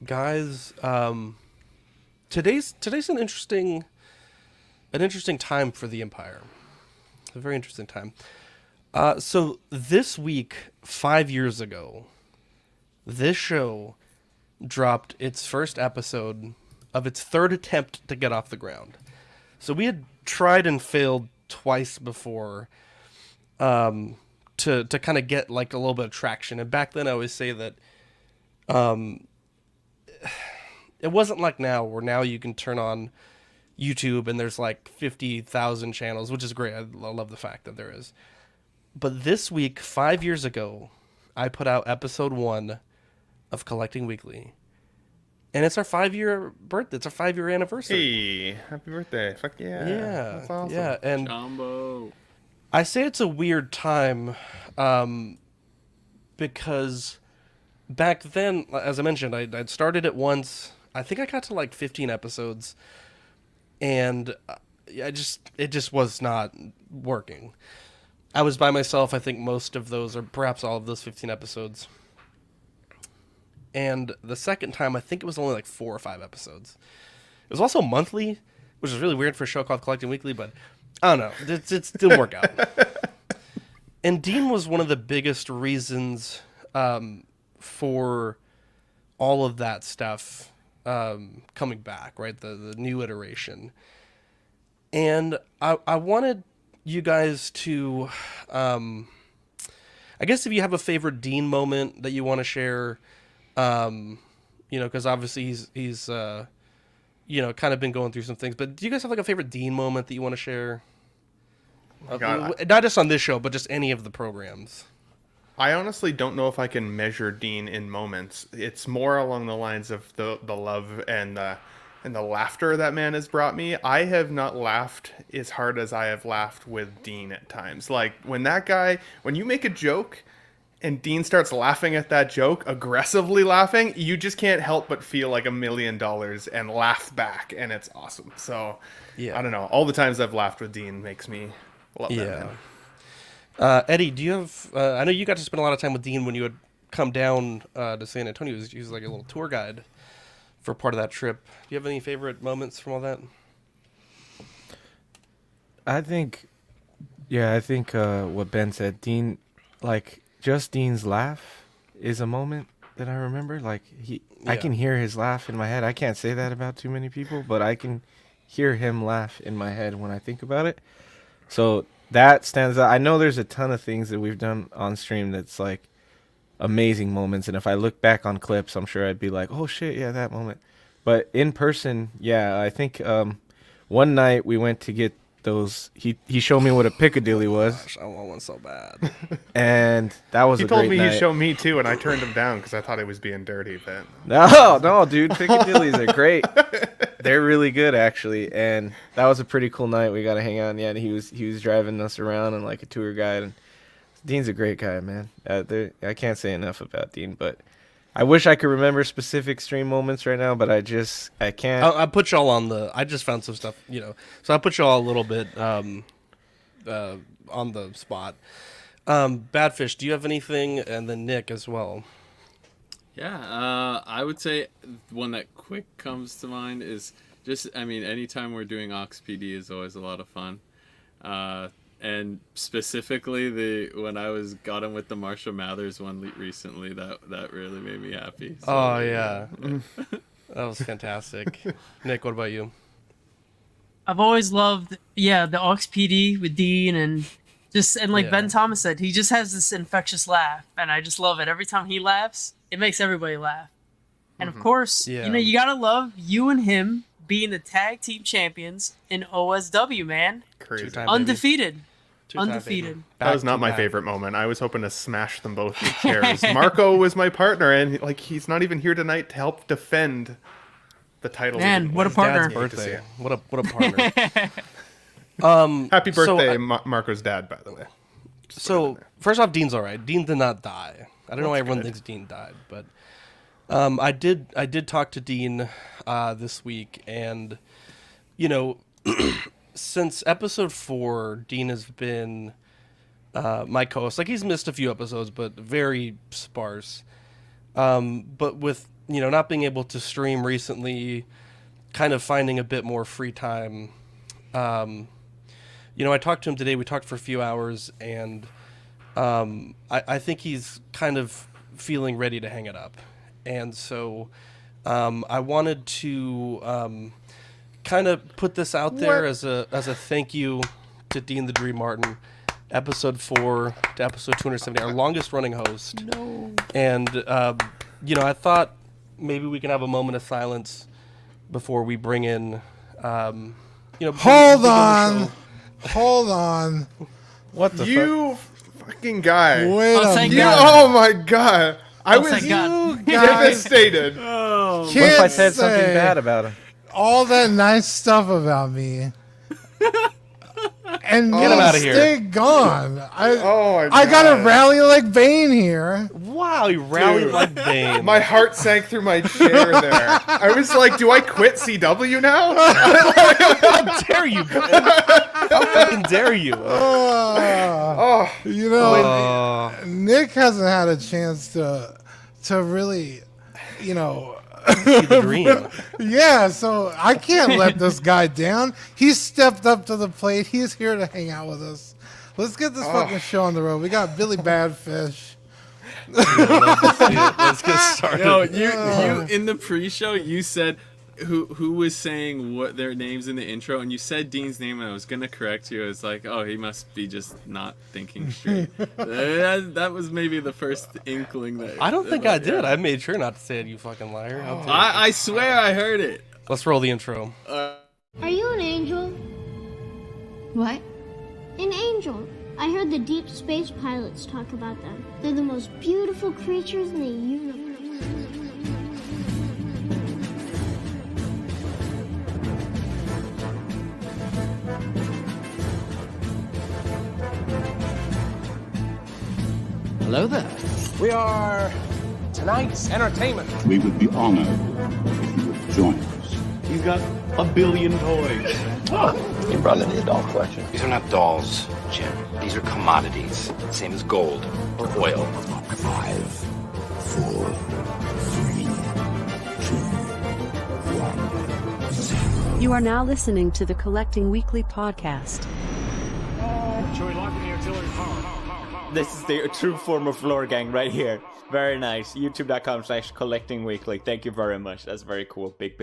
Guys, today's an interesting time for the Empire. A very interesting time. So this week, 5 years ago, this show dropped its first episode of its third attempt to get off the ground. So we had tried and failed twice before, to kind of get like a little bit of traction. And back then, I always say that it wasn't like now, where now you can turn on YouTube and there's like 50,000 channels, which is great. I love the fact that there is. But this week, 5 years ago, I put out episode 1 of Collecting Weekly. And it's our 5 year birthday. It's our 5 year anniversary. Hey, happy birthday. Fuck yeah. Yeah. That's awesome. Yeah. And Jumbo. I say it's a weird time, because back then, as I mentioned, I'd started it once. I think I got to like 15 episodes, and it just was not working. I was by myself, I think most of those, or perhaps all of those 15 episodes. And the second time, I think it was only like 4 or 5 episodes. It was also monthly, which is really weird for a show called Collecting Weekly, but I don't know. It didn't work out. And Dean was one of the biggest reasons for all of that stuff coming back, right? The new iteration. And I wanted you guys to, I guess if you have a favorite Dean moment that you want to share, because obviously he's kind of been going through some things. But do you guys have like a favorite Dean moment that you want to share? Not just on this show, but just any of the programs. I honestly don't know if I can measure Dean in moments. It's more along the lines of the love and the laughter that man has brought me. I have not laughed as hard as I have laughed with Dean at times. Like when you make a joke and Dean starts laughing at that joke, aggressively laughing, you just can't help but feel like $1,000,000 and laugh back, and it's awesome. So, yeah. I don't know. All the times I've laughed with Dean makes me love that man. Eddie, do you have... I know you got to spend a lot of time with Dean when you had come down to San Antonio. He was like a little tour guide for part of that trip. Do you have any favorite moments from all that? I think what Ben said, Dean, like... just Dean's laugh is a moment that I remember. Like I can hear his laugh in my head. I can't say that about too many people, but I can hear him laugh in my head when I think about it. So that stands out. I know there's a ton of things that we've done on stream that's like amazing moments, and if I look back on clips, I'm sure I'd be like, oh shit, yeah, that moment. But in person, yeah, I think one night we went to get those. He showed me what a Piccadilly was. Gosh, I want one so bad. And that was He a told great me night. he'd show me too, and I turned him down because I thought he was being dirty. But No, dude, Piccadillys are great. They're really good, actually. And that was a pretty cool night. We got to hang out. And yeah, he was driving us around and like a tour guide. And Dean's a great guy, man. I can't say enough about Dean, but I wish I could remember specific stream moments right now, but I can't. I put y'all I just found some stuff, so I put y'all a little bit on the spot. Badfish, do you have anything? And then Nick as well. Yeah, I would say one that quick comes to mind is anytime we're doing Ox PD is always a lot of fun. And specifically when I got him with the Marshall Mathers one recently, that really made me happy. So, oh yeah, that was fantastic. Nick, what about you? I've always loved, the Ox PD with Dean and Ben Thomas said, he just has this infectious laugh, and I just love it. Every time he laughs, it makes everybody laugh. And of course, you gotta love you and him being the tag team champions in OSW, man. crazy. Undefeated. Undefeated. That was not my favorite moment. I was hoping to smash them both with chairs. Marco was my partner, and he's not even here tonight to help defend the title. Man, what a partner! Dad's birthday. What a partner. Happy birthday, Marco's dad, by the way. So first off, Dean's all right. Dean did not die. I don't know why everyone thinks Dean died, but I did talk to Dean this week, and since episode 4, Dean has been my co-host. Like, he's missed a few episodes, but very sparse. But with not being able to stream recently, kind of finding a bit more free time. I talked to him today. We talked for a few hours, and I think he's kind of feeling ready to hang it up. And so I wanted to kind of put this out there as a thank you to Dean the Dream Martin, episode 4 to episode 270, our longest running host. No. And I thought maybe we can have a moment of silence before we bring in Hold on. What the You fucking guy. Wait Oh, a thank minute. God. Oh my god. I was thank God. devastated. Oh, What if I Can't said something say bad about him? all that nice stuff about me. And Get him outta here. stay gone. Oh my I gotta God. rally like Bane here. Wow, you rallied Dude. like Bane. My heart sank through my chair there. I was like, do I quit CW now? How dare you, Ben? How fucking dare you? Oh, Nick hasn't had a chance to really, See the dream. yeah, so I can't let this guy down. He stepped up to the plate. He's here to hang out with us. Let's get this fucking show on the road. We got Billy Badfish. Let's get started. no, you in the pre-show you said who was saying what their names in the intro, and you said Dean's name, and I was gonna correct you. I was like, oh, he must be just not thinking straight. that was maybe the first inkling that. I don't think I did. I made sure not to say it, you fucking liar. How dare you. I swear I heard it. Let's roll the intro. Are you an angel? What? An angel. I heard the deep space pilots talk about them. They're the most beautiful creatures in the universe. Hello there. We are tonight's entertainment. We would be honored if you would join us. He's got a billion toys. You brought in the doll collection. These are not dolls, Jim. These are commodities. Same as gold or oil. 5, 4, 3, 2, 1, 0. You are now listening to the Collecting Weekly podcast. Shall we lock in the artillery power? This is the true form of lore gang right here. Very nice. YouTube.com/collectingweekly. Thank you very much. That's very cool. Big.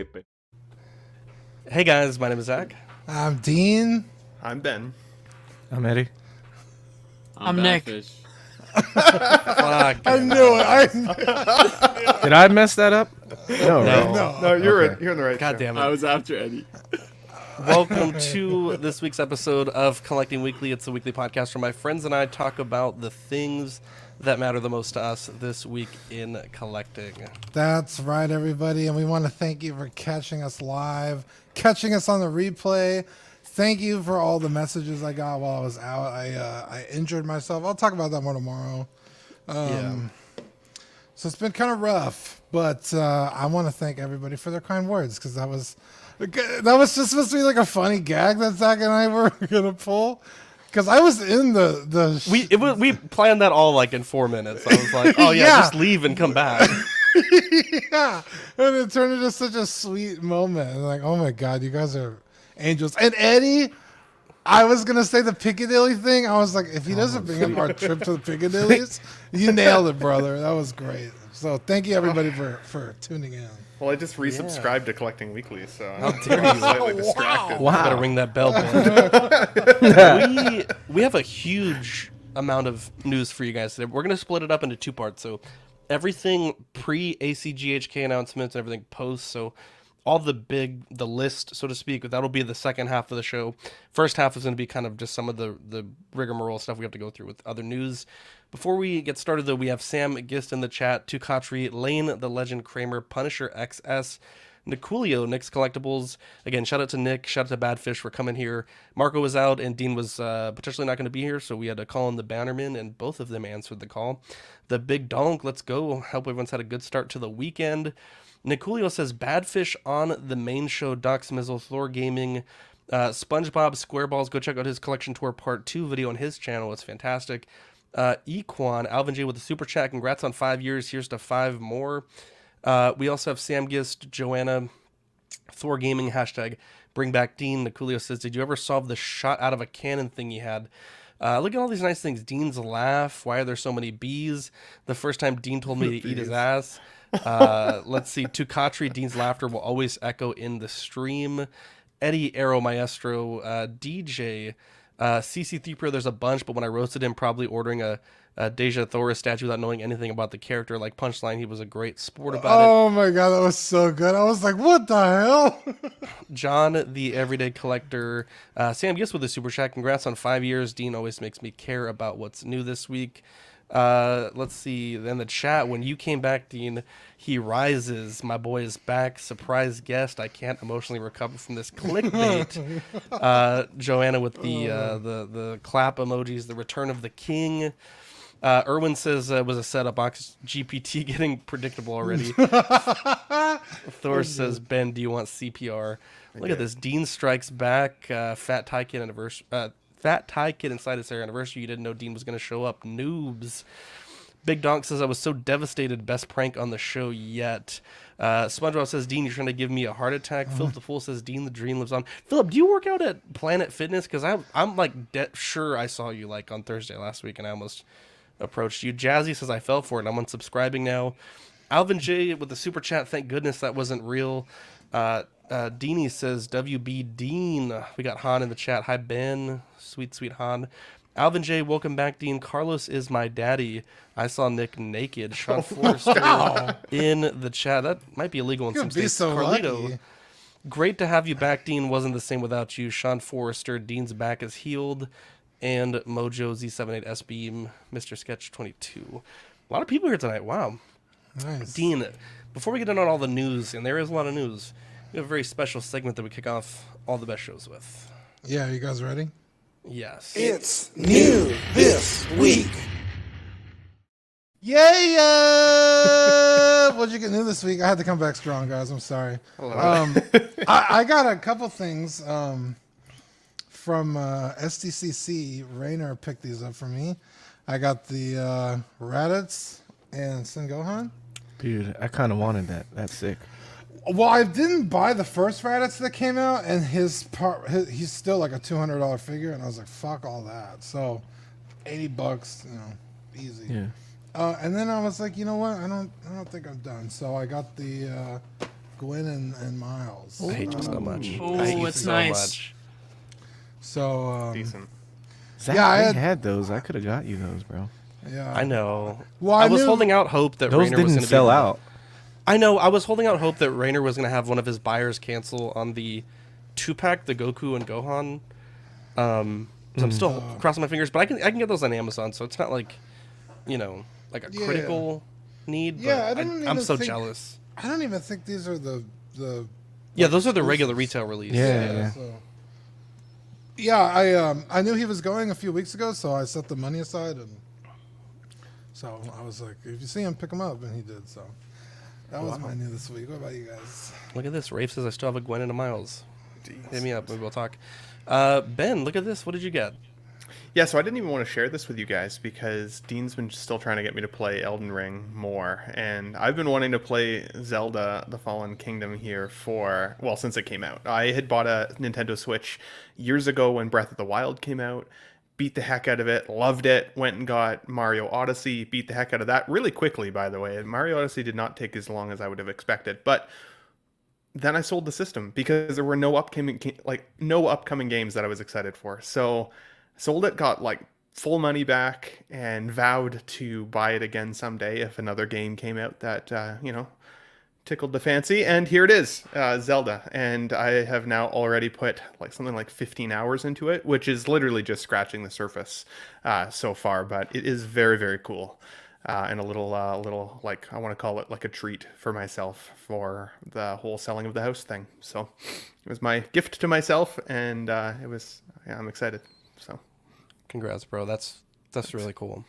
Hey guys, my name is Zach. I'm Dean. I'm Ben. I'm Eddie. I'm Nick. Badfish. Fuck. I knew it. Did I mess that up? No, right? No, you're in the right. God show. damn I it. was after Eddie. Welcome to this week's episode of Collecting Weekly. It's a weekly podcast where my friends and I talk about the things that matter the most to us this week in collecting. That's right, everybody. And we want to thank you for catching us live, catching us on the replay. Thank you for all the messages I got while I was out. I injured myself. I'll talk about that more tomorrow. So it's been kind of rough, but I want to thank everybody for their kind words, because that was just supposed to be like a funny gag that Zach and I were gonna pull. Because I was in the We planned that all like in 4 minutes. I was like, oh yeah, Yeah. just leave and come back. yeah, and it turned into such a sweet moment. And like, oh my god, you guys are angels. And Eddie, I was gonna say the Piccadilly thing. I was like, if he doesn't bring up our trip to the Piccadillys, you nailed it, brother. That was great. So thank you everybody for tuning in. Well, I just resubscribed to Collecting Weekly, so How dare I'm you. slightly distracted. Better ring that bell, Ben. we have a huge amount of news for you guys today. We're going to split it up into 2 parts. So everything pre-ACGHK announcements and everything post. So all the list, so to speak, that'll be the second half of the show. First half is going to be kind of just some of the rigmarole stuff we have to go through with other news. Before we get started, though, we have Sam Gist in the chat, Tukatri, Lane, the Legend Kramer, Punisher XS, Niculio, Nick's Collectibles. Again, shout out to Nick, shout out to Badfish for coming here. Marco was out, and Dean was potentially not going to be here, so we had to call in the Bannerman, and both of them answered the call. The Big Donk, let's go. Hope everyone's had a good start to the weekend. Niculio says, Badfish on the main show, Doc Smizzle, Thor Gaming, SpongeBob SquareBalls. Go check out his Collection Tour Part 2 video on his channel. It's fantastic. Equan, Alvin J with the super chat. Congrats on 5 years. Here's to 5 more. We also have Sam Gist, Joanna, Thor Gaming, hashtag bring back Dean. Nicolio says, did you ever solve the shot out of a cannon thing you had? Look at all these nice things. Dean's laugh. Why are there so many bees? The first time Dean told me to eat his ass. Let's see. Tukatri, Dean's laughter will always echo in the stream. Eddie, Aero Maestro, DJ, CC3 there's a bunch, but when I roasted him, probably ordering a Deja Thora statue without knowing anything about the character, like Punchline, he was a great sport about it. Oh my god, that was so good. I was like, what the hell? John, the Everyday Collector. Sam Gist with the super chat. Congrats on 5 years. Dean always makes me care about what's new this week. Let's see. Then the chat. When you came back, Dean, he rises. My boy is back. Surprise guest. I can't emotionally recover from this clickbait. Joanna with the clap emojis. The return of the king. Erwin says was a setup. Ox GPT getting predictable already. Thor says, Ben, do you want CPR? Look at this. Dean strikes back. Fat Thai Kid anniversary. Fat Thai Kid inside his anniversary. You didn't know Dean was going to show up. Noobs. Big Donk says, I was so devastated. Best prank on the show yet. SpongeBob says, Dean, you're trying to give me a heart attack. Philip the Fool says, Dean, the dream lives on. Philip, do you work out at Planet Fitness? Because I'm like sure I saw you like on Thursday last week and I almost approached you. Jazzy says, I fell for it and I'm unsubscribing now. Alvin J with the super chat. Thank goodness that wasn't real. Deanie says, WB Dean. We got Han in the chat. Hi, Ben. Sweet, sweet Han. Alvin J, welcome back, Dean. Carlos is my daddy. I saw Nick naked. Sean Forrester in the chat. That might be illegal in some states. So Carlito, lucky. great to have you back, Dean. Wasn't the same without you. Sean Forrester, Dean's back is healed. And Mojo Z78 Beam, Mr. Sketch 22. A lot of people here tonight. Wow. Nice. Dean, before we get into all the news, and there is a lot of news, we have a very special segment that we kick off all the best shows with. Yeah, you guys ready? Yes. It's new this week. Yeah! What'd you get new this week? I had to come back strong, guys. I'm sorry. I got a couple things from SDCC. Rainer picked these up for me. I got the Raditz and Son Gohan. Dude, I kind of wanted that. That's sick. Well, I didn't buy the first Raditz that came out, and he's still like a $200 figure, and I was like, fuck all that. So, $80, easy. Yeah. And then I was like, you know what? I don't think I'm done. So I got the Gwen and Miles. I hate you so much. Oh, I hate you it's so nice. much. So Decent. Zach, yeah, I had those. I could have got you those, bro. yeah, I know. Well, I was knew- holding out hope that Those Rainer was didn't going to sell out. I know. I was holding out hope that Rainer was going to have one of his buyers cancel on the 2-pack, the Goku and Gohan. So I'm still crossing my fingers, but I can get those on Amazon, so it's not like, like a critical need. Yeah, but I'm so jealous. I don't even think these are the Yeah, those are the regular retail release. Yeah. So. Yeah, I knew he was going a few weeks ago, so I set the money aside, and so I was like, if you see him, pick him up, and he did. So that was my new this week. What about you guys? Look at this. Rafe says I still have a Gwen and a Miles. Hit me up. Maybe we'll talk. Ben, look at this. What did you get? Yeah, so I didn't even want to share this with you guys because Dean's been still trying to get me to play Elden Ring more. And I've been wanting to play Zelda The Fallen Kingdom here since it came out. I had bought a Nintendo Switch years ago when Breath of the Wild came out, beat the heck out of it, loved it, went and got Mario Odyssey, beat the heck out of that really quickly, by the way. Mario Odyssey did not take as long as I would have expected, but then I sold the system because there were no upcoming games that I was excited for. So sold it, got like full money back, and vowed to buy it again someday if another game came out that tickled the fancy. And here it is, Zelda, and I have now already put something like 15 hours into it, which is literally just scratching the surface so far, but it is very, very cool. And a little I want to call it like a treat for myself for the whole selling of the house thing. So it was my gift to myself, and I'm excited. So, congrats, bro. That's really cool.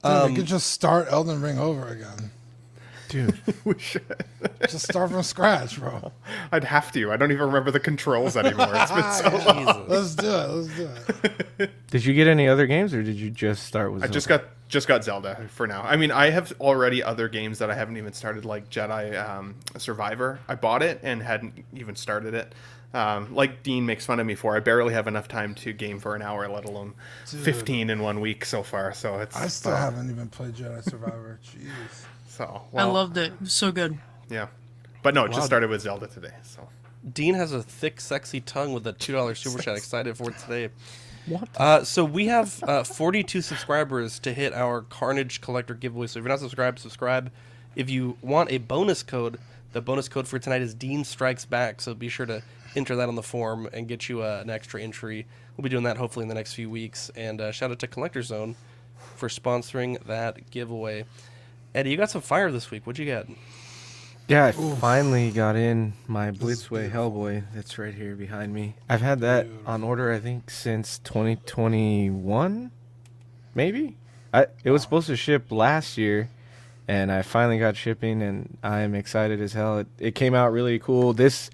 Dude, we could just start Elden Ring over again. Dude, We should. Just start from scratch, bro. I'd have to. I don't even remember the controls anymore. It's been so long. Let's do it. Let's do it. did you get any other games, or did you just start with? I just got Zelda for now. I mean, I have already other games that I haven't even started, like Jedi Survivor. I bought it and hadn't even started it. Like Dean makes fun of me for, I barely have enough time to game for an hour, let alone 15 in 1 week so far. So it's. I still haven't even played Jedi Survivor. Jeez. So I loved it. It was so good. Yeah, but no, just started with Zelda today. So Dean has a thick, sexy tongue with a $2 super chat. Excited for it today. What? So we have 42 subscribers to hit our Carnage Collector giveaway. So if you're not subscribed, subscribe. If you want a bonus code, the bonus code for tonight is Dean Strikes Back. So be sure to enter that on the form and get you an extra entry. We'll be doing that hopefully in the next few weeks. And shout out to Collector Zone for sponsoring that giveaway. Eddie, you got some fire this week. What'd you get? Yeah, I finally got in my Blitzway Hellboy that's right here behind me. I've had that on order, I think, since 2021, maybe? It was supposed to ship last year, and I finally got shipping, and I'm excited as hell. It came out really cool. This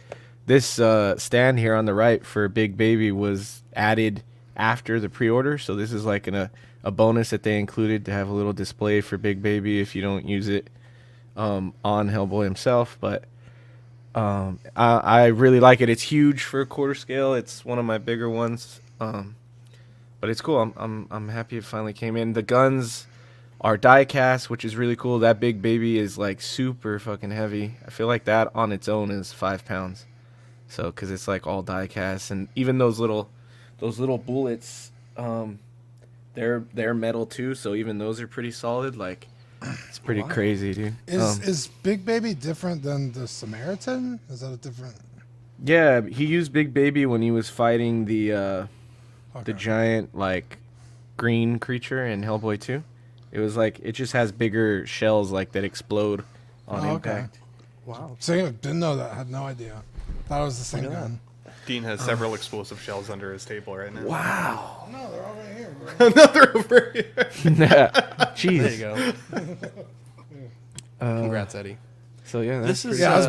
stand here on the right for Big Baby was added after the pre-order, so this is like a bonus that they included to have a little display for Big Baby if you don't use it on Hellboy himself. But I really like it. It's huge for a quarter scale. It's one of my bigger ones, but it's cool. I'm happy it finally came in. The guns are die cast, which is really cool. That Big Baby is like super fucking heavy. I feel like that on its own is 5 pounds. So because it's like all die cast, and even those little bullets. They're metal too, so even those are pretty solid. Like, it's pretty crazy, dude. Is Big Baby different than the Samaritan? Is that a different? Yeah, he used Big Baby when he was fighting the giant like green creature in Hellboy 2. It was like it just has bigger shells like that explode on impact. Wow. So you didn't know that. I had no idea. Thought it was the same gun. Dean has several explosive shells under his table right now. Wow. No, they're all right here, bro. No, they're over here. Jeez. There you go. Congrats, Eddie. So yeah, that's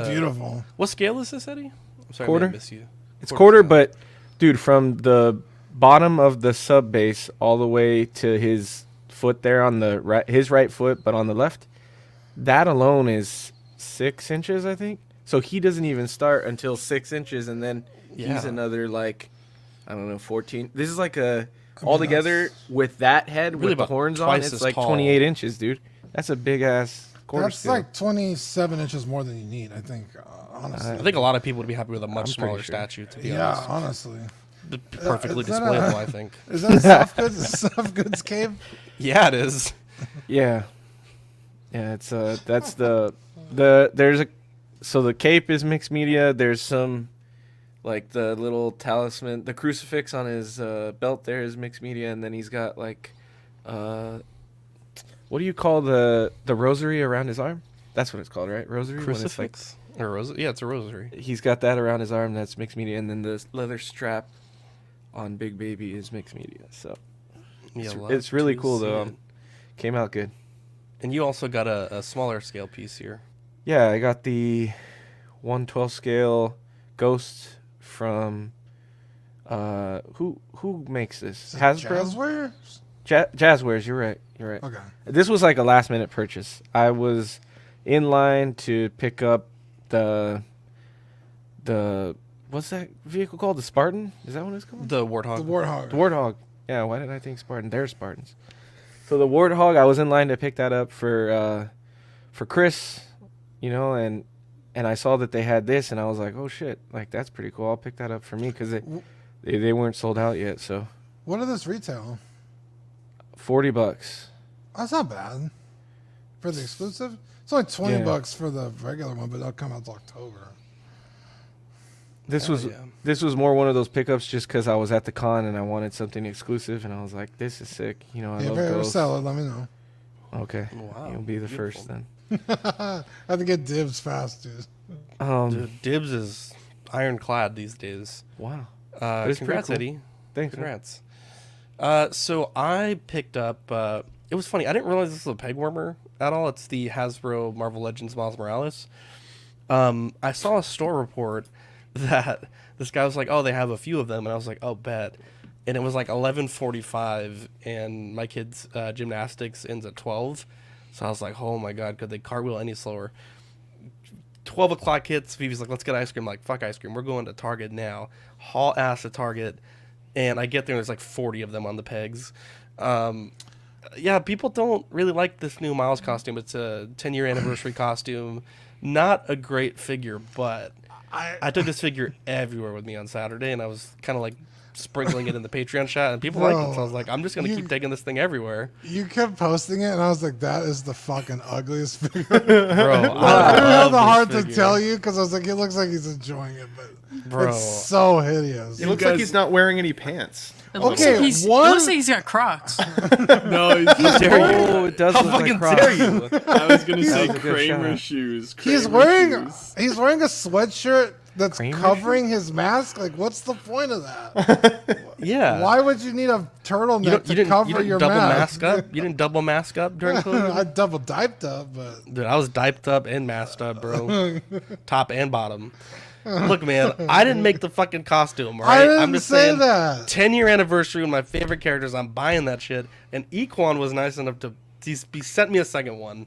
beautiful. What scale is this, Eddie? I'm sorry, quarter. I miss you. It's quarter, but dude, from the bottom of the sub base all the way to his foot there on the right, his right foot, but on the left, that alone is 6 inches, I think. So he doesn't even start until 6 inches, and then he's another like, I don't know, 14. This is like altogether with that head really with the horns on, it's like tall. 28 inches, dude. That's a big ass quarter That's scale. like 27 inches more than you need, I think. Honestly, I think a lot of people would be happy with a much smaller sure. statue. To be yeah, honest, honestly, perfectly is that displayable. I think. Is that a soft goods? A soft goods cave? Yeah, it is. Yeah, it's that's there's a. So the cape is mixed media. There's some, like the little talisman, the crucifix on his belt there is mixed media, and then he's got like, what do you call the rosary around his arm? That's what it's called, right? Rosary? Crucifix? Or rosary? Yeah, it's a rosary. He's got that around his arm. That's mixed media, and then the leather strap on Big Baby is mixed media. So it's really cool though. Came out good. And you also got a smaller scale piece here. Yeah, I got the 1/12 scale Ghost from who makes this? Jazzwares? Jazzwares, you're right. Okay. This was like a last minute purchase. I was in line to pick up the what's that vehicle called? The Spartan? Is that what it's called? The Warthog. The Warthog. The Warthog. Yeah, why did I think Spartan? They're Spartans. So the Warthog, I was in line to pick that up for Chris, you know, and I saw that they had this, and I was like, oh shit, like that's pretty cool. I'll pick that up for me because they weren't sold out yet. So what are this retail? $40. That's not bad for the exclusive. It's only $20 for the regular one, but that'll come out to October. This was more one of those pickups just because I was at the con and I wanted something exclusive, and I was like, this is sick. You know, I love if I ever Ghost. sell it, let me know. Okay, wow, you'll be the first then. I have to get dibs fast, dude. Dude, dibs is ironclad these days. Wow. Congrats, cool. Eddie. Thanks. Congrats. So I picked up. It was funny. I didn't realize this was a peg warmer. at all. It's the Hasbro Marvel Legends Miles Morales. I saw a store report that this guy was like, "Oh, they have a few of them," and I was like, "Oh, bet." And it was like 11:45, and my kid's gymnastics ends at 12, so I was like, "Oh my god, could they cartwheel any slower?" 12 o'clock hits. Phoebe's like, "Let's get ice cream." I'm like, "Fuck ice cream. We're going to Target now." Haul ass to Target, and I get there and there's like 40 of them on the pegs. Yeah, people don't really like this new Miles costume. It's a 10-year anniversary costume. Not a great figure, but I took this figure everywhere with me on Saturday, and I was kind of like sprinkling it in the Patreon chat, and people liked it, so I was like, I'm just going to keep taking this thing everywhere. You kept posting it, and I was like, that is the fucking ugliest figure. Bro, I have the heart figure. to tell you, because I was like, it looks like he's enjoying it, but Bro. it's so hideous. It looks like he's not wearing any pants. It looks Okay, like it one- looks like he's got Crocs. No, Oh, it does How look like fucking Crocs. dare you? I was gonna say was a good Kramer shout. shoes. He's Kramer wearing shoes. a sweatshirt that's Kramer covering his mask. Like, what's the point of that? Yeah. Why would you need a turtleneck You to didn't cover your double mask? mask up? You didn't double mask up during COVID? I double diped up, but Dude, I was diped up and masked up, bro. Top and bottom. Look, man, I didn't make the fucking costume, all right? I didn't I'm just say saying, that. 10-year anniversary, one of my favorite characters. I'm buying that shit. And Equan was nice enough to he sent me a second one,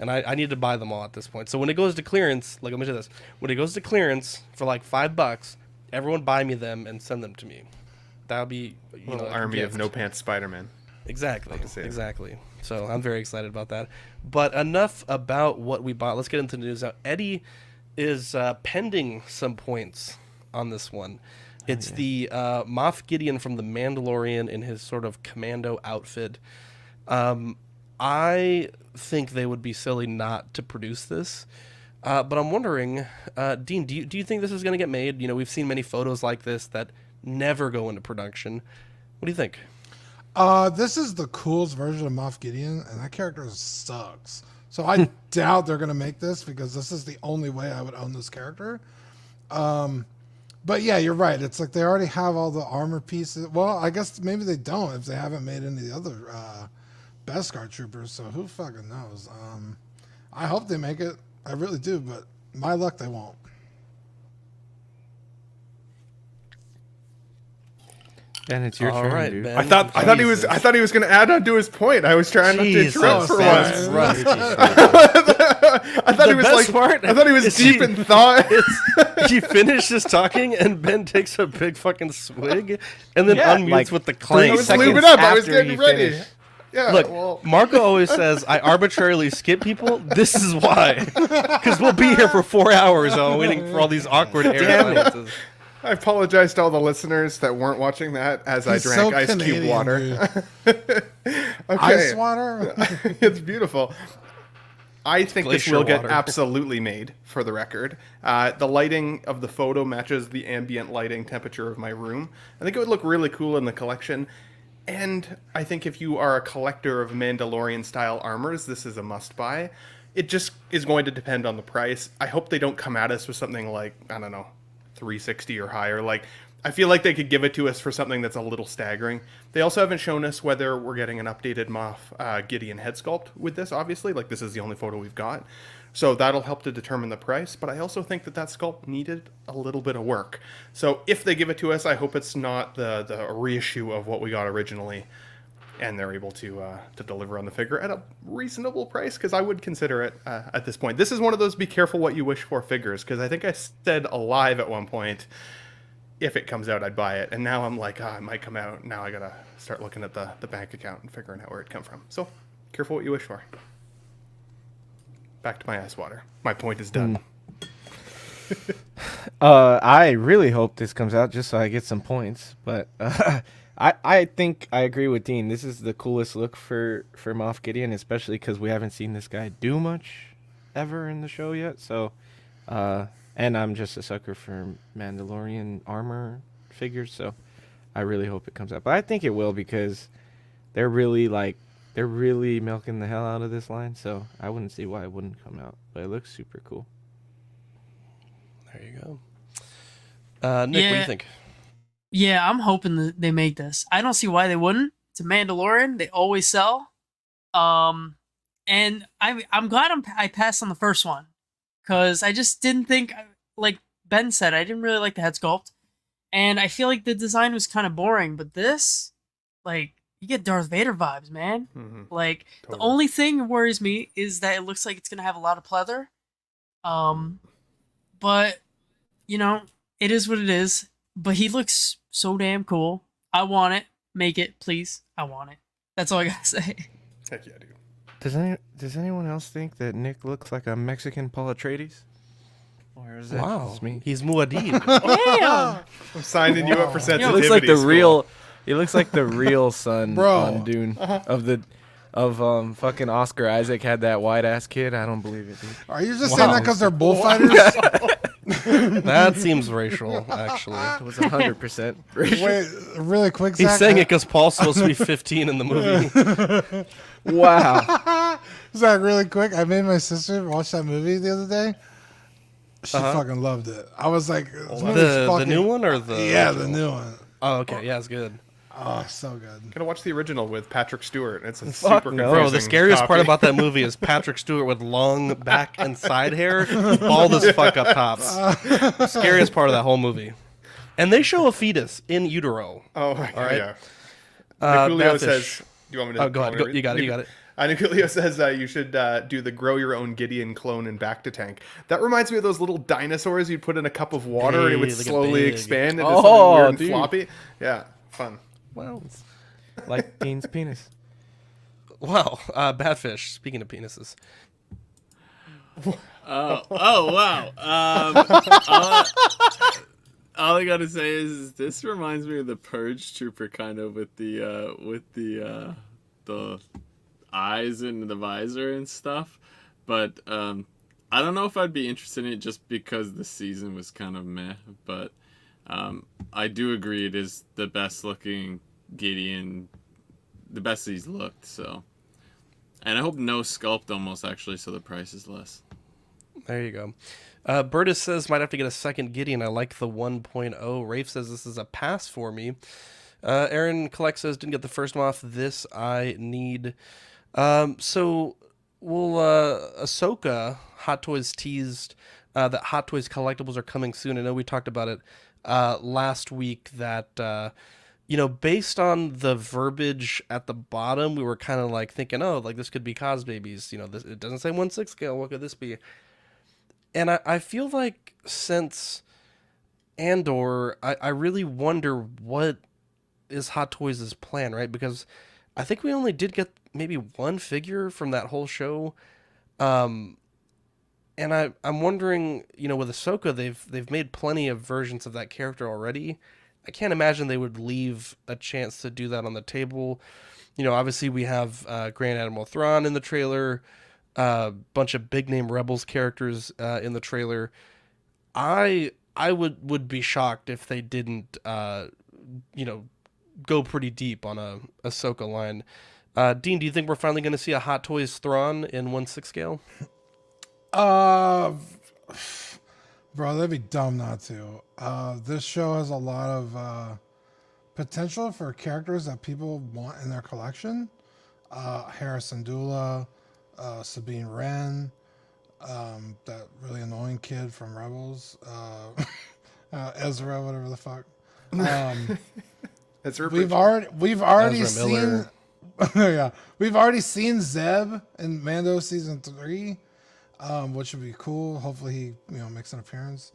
and I need to buy them all at this point. So when it goes to clearance, like, let me do this. When it goes to clearance for like $5, everyone buy me them and send them to me. That would be, Little like a army of gift. no pants Spider-Man. Exactly. to say it. Exactly. So I'm very excited about that. But enough about what we bought. Let's get into the news now. Eddie is pending some points on this one. It's the Moff Gideon from The Mandalorian in his sort of commando outfit. I think they would be silly not to produce this. But I'm wondering, Dean, do you think this is going to get made? You know, we've seen many photos like this that never go into production. What do you think? This is the coolest version of Moff Gideon, and that character sucks. So I doubt they're going to make this, because this is the only way I would own this character. But yeah, you're right. It's like they already have all the armor pieces. Well, I guess maybe they don't if they haven't made any of the other Beskar troopers. So who fucking knows? I hope they make it. I really do, but my luck, they won't. Ben, it's your All turn, right, dude. Ben. I thought he was going to add on to his point. I was trying not to Jesus, interrupt for that's once. right. I thought The he was best like part I thought he was is deep in thought. He finishes talking, and Ben takes a big fucking swig, and then Yeah, unmutes like with the 3 clank. I was seconds lubing up. I was after getting he ready. finished. Yeah, Look, well, Marco always says, I arbitrarily skip people. This is why. Because we'll be here for 4 hours waiting for all these awkward air silences. I apologize to all the listeners that weren't watching that as I He's drank so ice cube Canadian, water. dude. Okay. Ice water? It's beautiful. I think this Glacier will get water. absolutely made, for the record. The lighting of the photo matches the ambient lighting temperature of my room. I think it would look really cool in the collection. And I think if you are a collector of Mandalorian-style armors, this is a must-buy. It just is going to depend on the price. I hope they don't come at us with something like, I don't know, $360 or higher. Like, I feel like they could give it to us for something that's a little staggering. They also haven't shown us whether we're getting an updated Moff Gideon head sculpt with this, obviously. Like, this is the only photo we've got. So that'll help to determine the price. But I also think that sculpt needed a little bit of work. So if they give it to us, I hope it's not the reissue of what we got originally. And they're able to deliver on the figure at a reasonable price, because I would consider it at this point. This is one of those be careful what you wish for figures, because I think I said alive at one point, if it comes out, I'd buy it. And now I'm like, it might come out. Now I got to start looking at the bank account and figuring out where it come from. So careful what you wish for. Back to my ice water. My point is done. I really hope this comes out just so I get some points, but I think I agree with Dean. This is the coolest look for Moff Gideon, especially because we haven't seen this guy do much ever in the show yet. So, and I'm just a sucker for Mandalorian armor figures, so I really hope it comes out. But I think it will, because they're really milking the hell out of this line. So I wouldn't see why it wouldn't come out. But it looks super cool. There you go. Nick, what do you think? Yeah, I'm hoping that they make this. I don't see why they wouldn't. It's a Mandalorian. They always sell. And I'm glad I passed on the first one, because I just didn't think, like Ben said, I didn't really like the head sculpt, and I feel like the design was kind of boring. But this, like, you get Darth Vader vibes, man. Like, the only thing that worries me is that it looks like it's gonna have a lot of pleather. But you know, it is what it is. But he looks so damn cool. I want it. Make it, please. I want it. That's all I gotta say. Heck yeah, dude. Does anyone else think that Nick looks like a Mexican Paul Atreides? Or is that just me? He's Muad'Dib. Damn! I'm signing you up for sensitivity. He looks like the school. real. He looks like the real son Bro. on Dune of fucking Oscar Isaac had that white ass kid. I don't believe it, dude. Are you just saying that because they're bullfighters? That seems racial, actually. It was 100% racial. Wait, really quick, He's Zach. saying it because Paul's supposed to be 15 in the movie. Wow. Zach, really quick. I made my sister watch that movie the other day. She fucking loved it. I was like, The new one or the yeah, original? the new one. Oh, okay. Yeah, it's good. Oh, so good. Gonna watch the original with Patrick Stewart. It's a Fuck super no. confusing Bro, the scariest part copy. about that movie is Patrick Stewart with long back and side hair, bald as fuck up tops. Scariest part of that whole movie. And they show a fetus in utero. Oh my god, right. yeah. Nicolio Badfish. says, "Do you want me to?" Oh, go ahead. You got it. You got it. Nicolio says you should do the grow your own Gideon clone in Back to Tank. That reminds me of those little dinosaurs you'd put in a cup of water and it would Hey, look at slowly big. expand into Oh, something weird and dude. floppy. Yeah, fun. Wow. Like Dean's penis. Wow. Badfish. Speaking of penises. Oh wow. All I gotta say is this reminds me of the Purge Trooper kind of with the eyes and the visor and stuff, but I don't know if I'd be interested in it just because the season was kind of meh. But I do agree it is the best looking Gideon, the best he's looked. So, and I hope no sculpt almost actually, so the price is less. There you go. Bertus says, might have to get a second Gideon. I like the 1.0. Rafe says, this is a pass for me. Aaron Collect says, didn't get the first one off. This I need. So, Ahsoka, Hot Toys teased that Hot Toys collectibles are coming soon. I know we talked about it last week that, based on the verbiage at the bottom, we were kind of like thinking, oh, like this could be Cos Babies. It doesn't say 1/6 scale. What could this be? And I feel like since Andor, I really wonder what is Hot Toys' plan, right? Because I think we only did get maybe one figure from that whole show. And I'm wondering, with Ahsoka, they've made plenty of versions of that character already. I can't imagine they would leave a chance to do that on the table. Obviously we have Grand Admiral Thrawn in the trailer, a bunch of big name Rebels characters in the trailer. I would be shocked if they didn't, go pretty deep on a Ahsoka line. Dean, do you think we're finally going to see a Hot Toys Thrawn in 1/6 scale? Bro, that'd be dumb not to. This show has a lot of potential for characters that people want in their collection. Harrison Dula, Sabine Wren, that really annoying kid from Rebels, Ezra, whatever the fuck. We've already Ezra seen, Miller. yeah, we've already seen Zeb in Mando season 3. Which would be cool. Hopefully he, makes an appearance.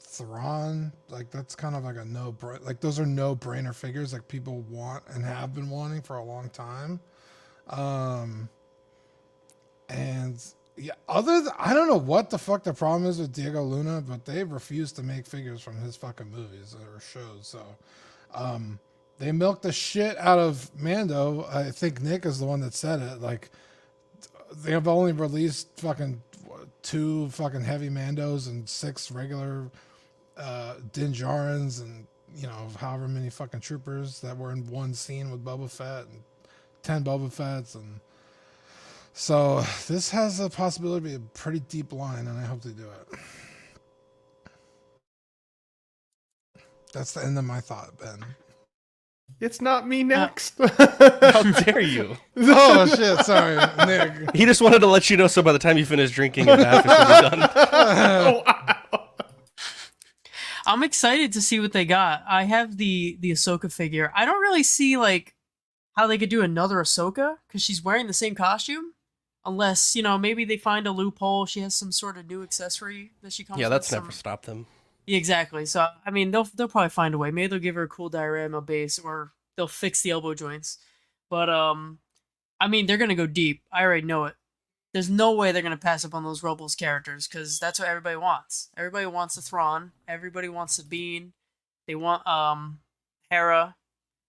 Thrawn, like that's kind of like a those are no-brainer figures like people want and have been wanting for a long time. And yeah, I don't know what the fuck the problem is with Diego Luna, but they refuse to make figures from his fucking movies or shows. So, they milked the shit out of Mando. I think Nick is the one that said it. Like, they have only released fucking 2 fucking heavy Mandos and 6 regular Din Djarins and however many fucking troopers that were in one scene with Boba Fett and 10 Boba Fetts, and so this has a possibility to be a pretty deep line, and I hope they do it. That's the end of my thought, Ben. It's not me next. How dare you? Oh shit! Sorry, Nick. He just wanted to let you know so by the time you finish drinking, Badfish will be done. Oh, wow. I'm excited to see what they got. I have the Ahsoka figure. I don't really see like how they could do another Ahsoka because she's wearing the same costume, unless maybe they find a loophole. She has some sort of new accessory that she comes. Yeah, with, that's never stopped them. Yeah, exactly. So I mean, they'll probably find a way. Maybe they'll give her a cool diorama base, or they'll fix the elbow joints. But I mean, they're gonna go deep. I already know it. There's no way they're gonna pass up on those Rebels characters because that's what everybody wants. Everybody wants the Thrawn. Everybody wants the Bean. They want Hera.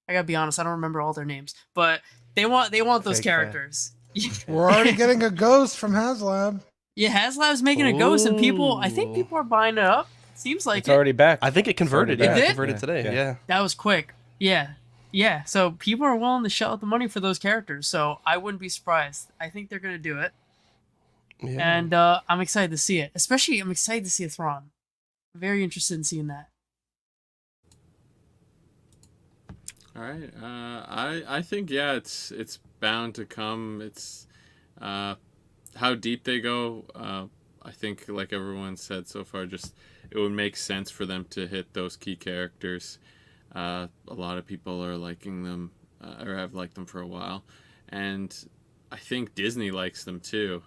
I gotta be honest, I don't remember all their names, but they want those Fake characters. We're already getting a ghost from HasLab. Yeah, HasLab's making a ghost, and I think people are buying it up. Seems like It's already back. I think it converted. It Yeah, did? it converted today. Yeah. That was quick. Yeah. So people are willing to shell out the money for those characters. So I wouldn't be surprised. I think they're gonna do it. Yeah. And I'm excited to see it. Especially, I'm excited to see a Thrawn. I'm very interested in seeing that. All right. I think it's bound to come. It's how deep they go. I think like everyone said so far, just it would make sense for them to hit those key characters. A lot of people are liking them or have liked them for a while, and I think Disney likes them too.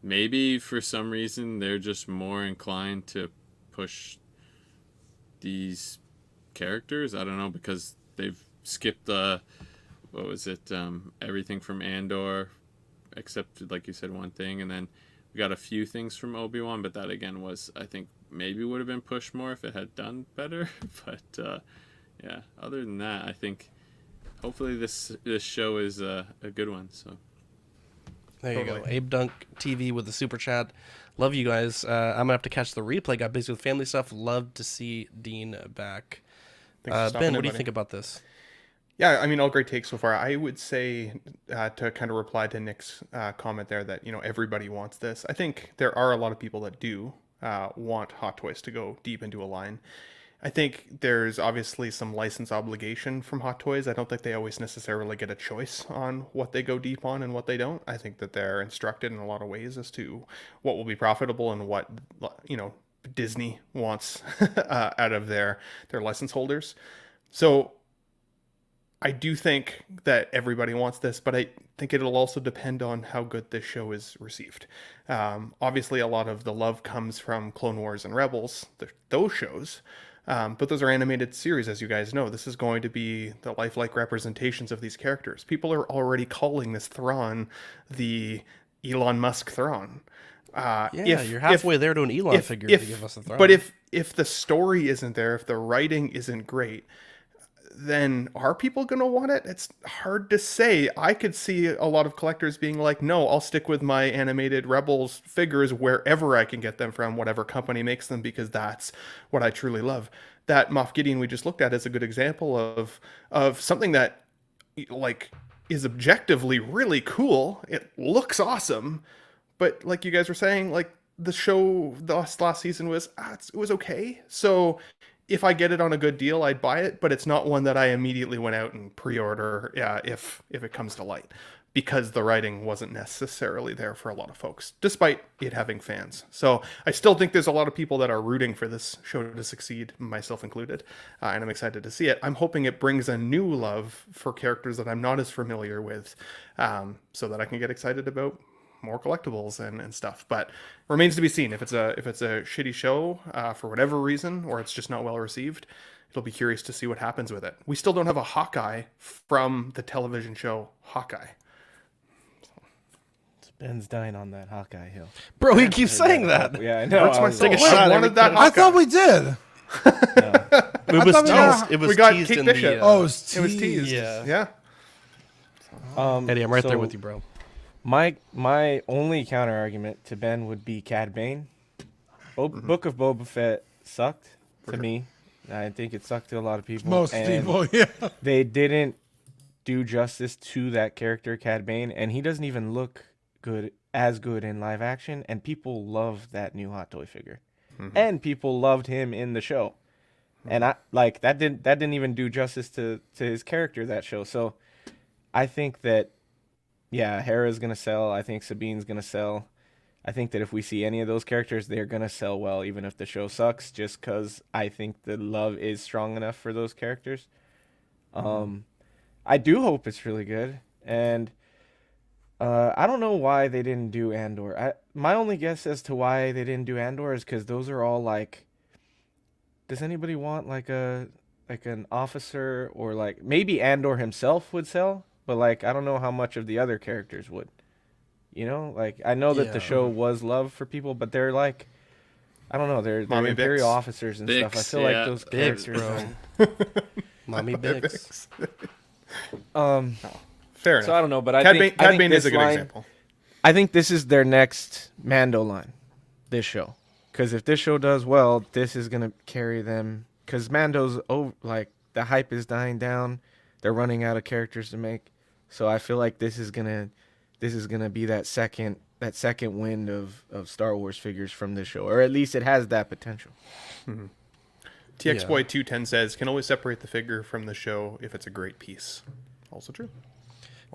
Maybe for some reason they're just more inclined to push these characters. I don't know, because they've skipped everything from Andor, except like you said, one thing, and then we got a few things from Obi-Wan, but that again was, I think, maybe would have been pushed more if it had done better. But yeah, other than that, I think hopefully this show is a good one. So there you go. Abe Dunk TV with the super chat. Love you guys. I'm gonna have to catch the replay. Got busy with family stuff. Love to see Dean back. Ben, what do you think about this? Yeah, I mean, all great takes so far. I would say to kind of reply to Nick's comment there that, everybody wants this. I think there are a lot of people that do want Hot Toys to go deep into a line. I think there's obviously some license obligation from Hot Toys. I don't think they always necessarily get a choice on what they go deep on and what they don't. I think that they're instructed in a lot of ways as to what will be profitable and what, Disney wants out of their license holders. So I do think that everybody wants this, but I think it'll also depend on how good this show is received. Obviously, a lot of the love comes from Clone Wars and Rebels, those shows. But those are animated series, as you guys know. This is going to be the lifelike representations of these characters. People are already calling this Thrawn the Elon Musk Thrawn. You're halfway there to an Elon figure to give us a Thrawn. But if the story isn't there, if the writing isn't great, then are people going to want it? It's hard to say. I could see a lot of collectors being like, no, I'll stick with my animated Rebels figures wherever I can get them from, whatever company makes them, because that's what I truly love. That Moff Gideon we just looked at is a good example of something that is objectively really cool. It looks awesome, but like you guys were saying, like the show the last season was, it was okay. So if I get it on a good deal, I'd buy it, but it's not one that I immediately went out and pre-order if it comes to light, because the writing wasn't necessarily there for a lot of folks, despite it having fans. So I still think there's a lot of people that are rooting for this show to succeed, myself included, and I'm excited to see it. I'm hoping it brings a new love for characters that I'm not as familiar with, so that I can get excited about more collectibles and stuff. But remains to be seen if it's a shitty show for whatever reason, or it's just not well received. It'll be curious to see what happens with it. We still don't have a Hawkeye from the television show Hawkeye. Ben's dying on that Hawkeye hill. Bro, he keeps saying that. Yeah, I know. Hurts my soul. I wanted that I thought we did. It was teased. It was we got teased Kate in Bishop. the. It was teased. Yeah. Eddie, I'm right there so with you, bro. My only counter argument to Ben would be Cad Bane. Book of Boba Fett sucked to me. I think it sucked to a lot of people. Most people, yeah. They didn't do justice to that character, Cad Bane, and he doesn't even look as good in live action, and people love that new Hot Toy figure. And people loved him in the show. And I like that didn't even do justice to his character, that show. So I think that, yeah, Hera's gonna sell. I think Sabine's gonna sell. I think that if we see any of those characters, they're gonna sell well, even if the show sucks, just because I think the love is strong enough for those characters. I do hope it's really good, and I don't know why they didn't do Andor. My only guess as to why they didn't do Andor is because those are all like. Does anybody want like an officer, or like maybe Andor himself would sell, but like I don't know how much of the other characters would. You know, like I know that the show was love for people, but they're like, I don't know, they're Imperial officers and stuff. I feel like those characters, bro. Mommy Bix. Fair enough. So I don't know, but Cad Bane is a good example. I think this is their next Mando line, this show, because if this show does well, this is gonna carry them. Because Mando's like the hype is dying down, they're running out of characters to make, so I feel like this is gonna be that second wind of Star Wars figures from this show, or at least it has that potential. Mm-hmm. TXBoy 210 says, can always separate the figure from the show if it's a great piece. Also true.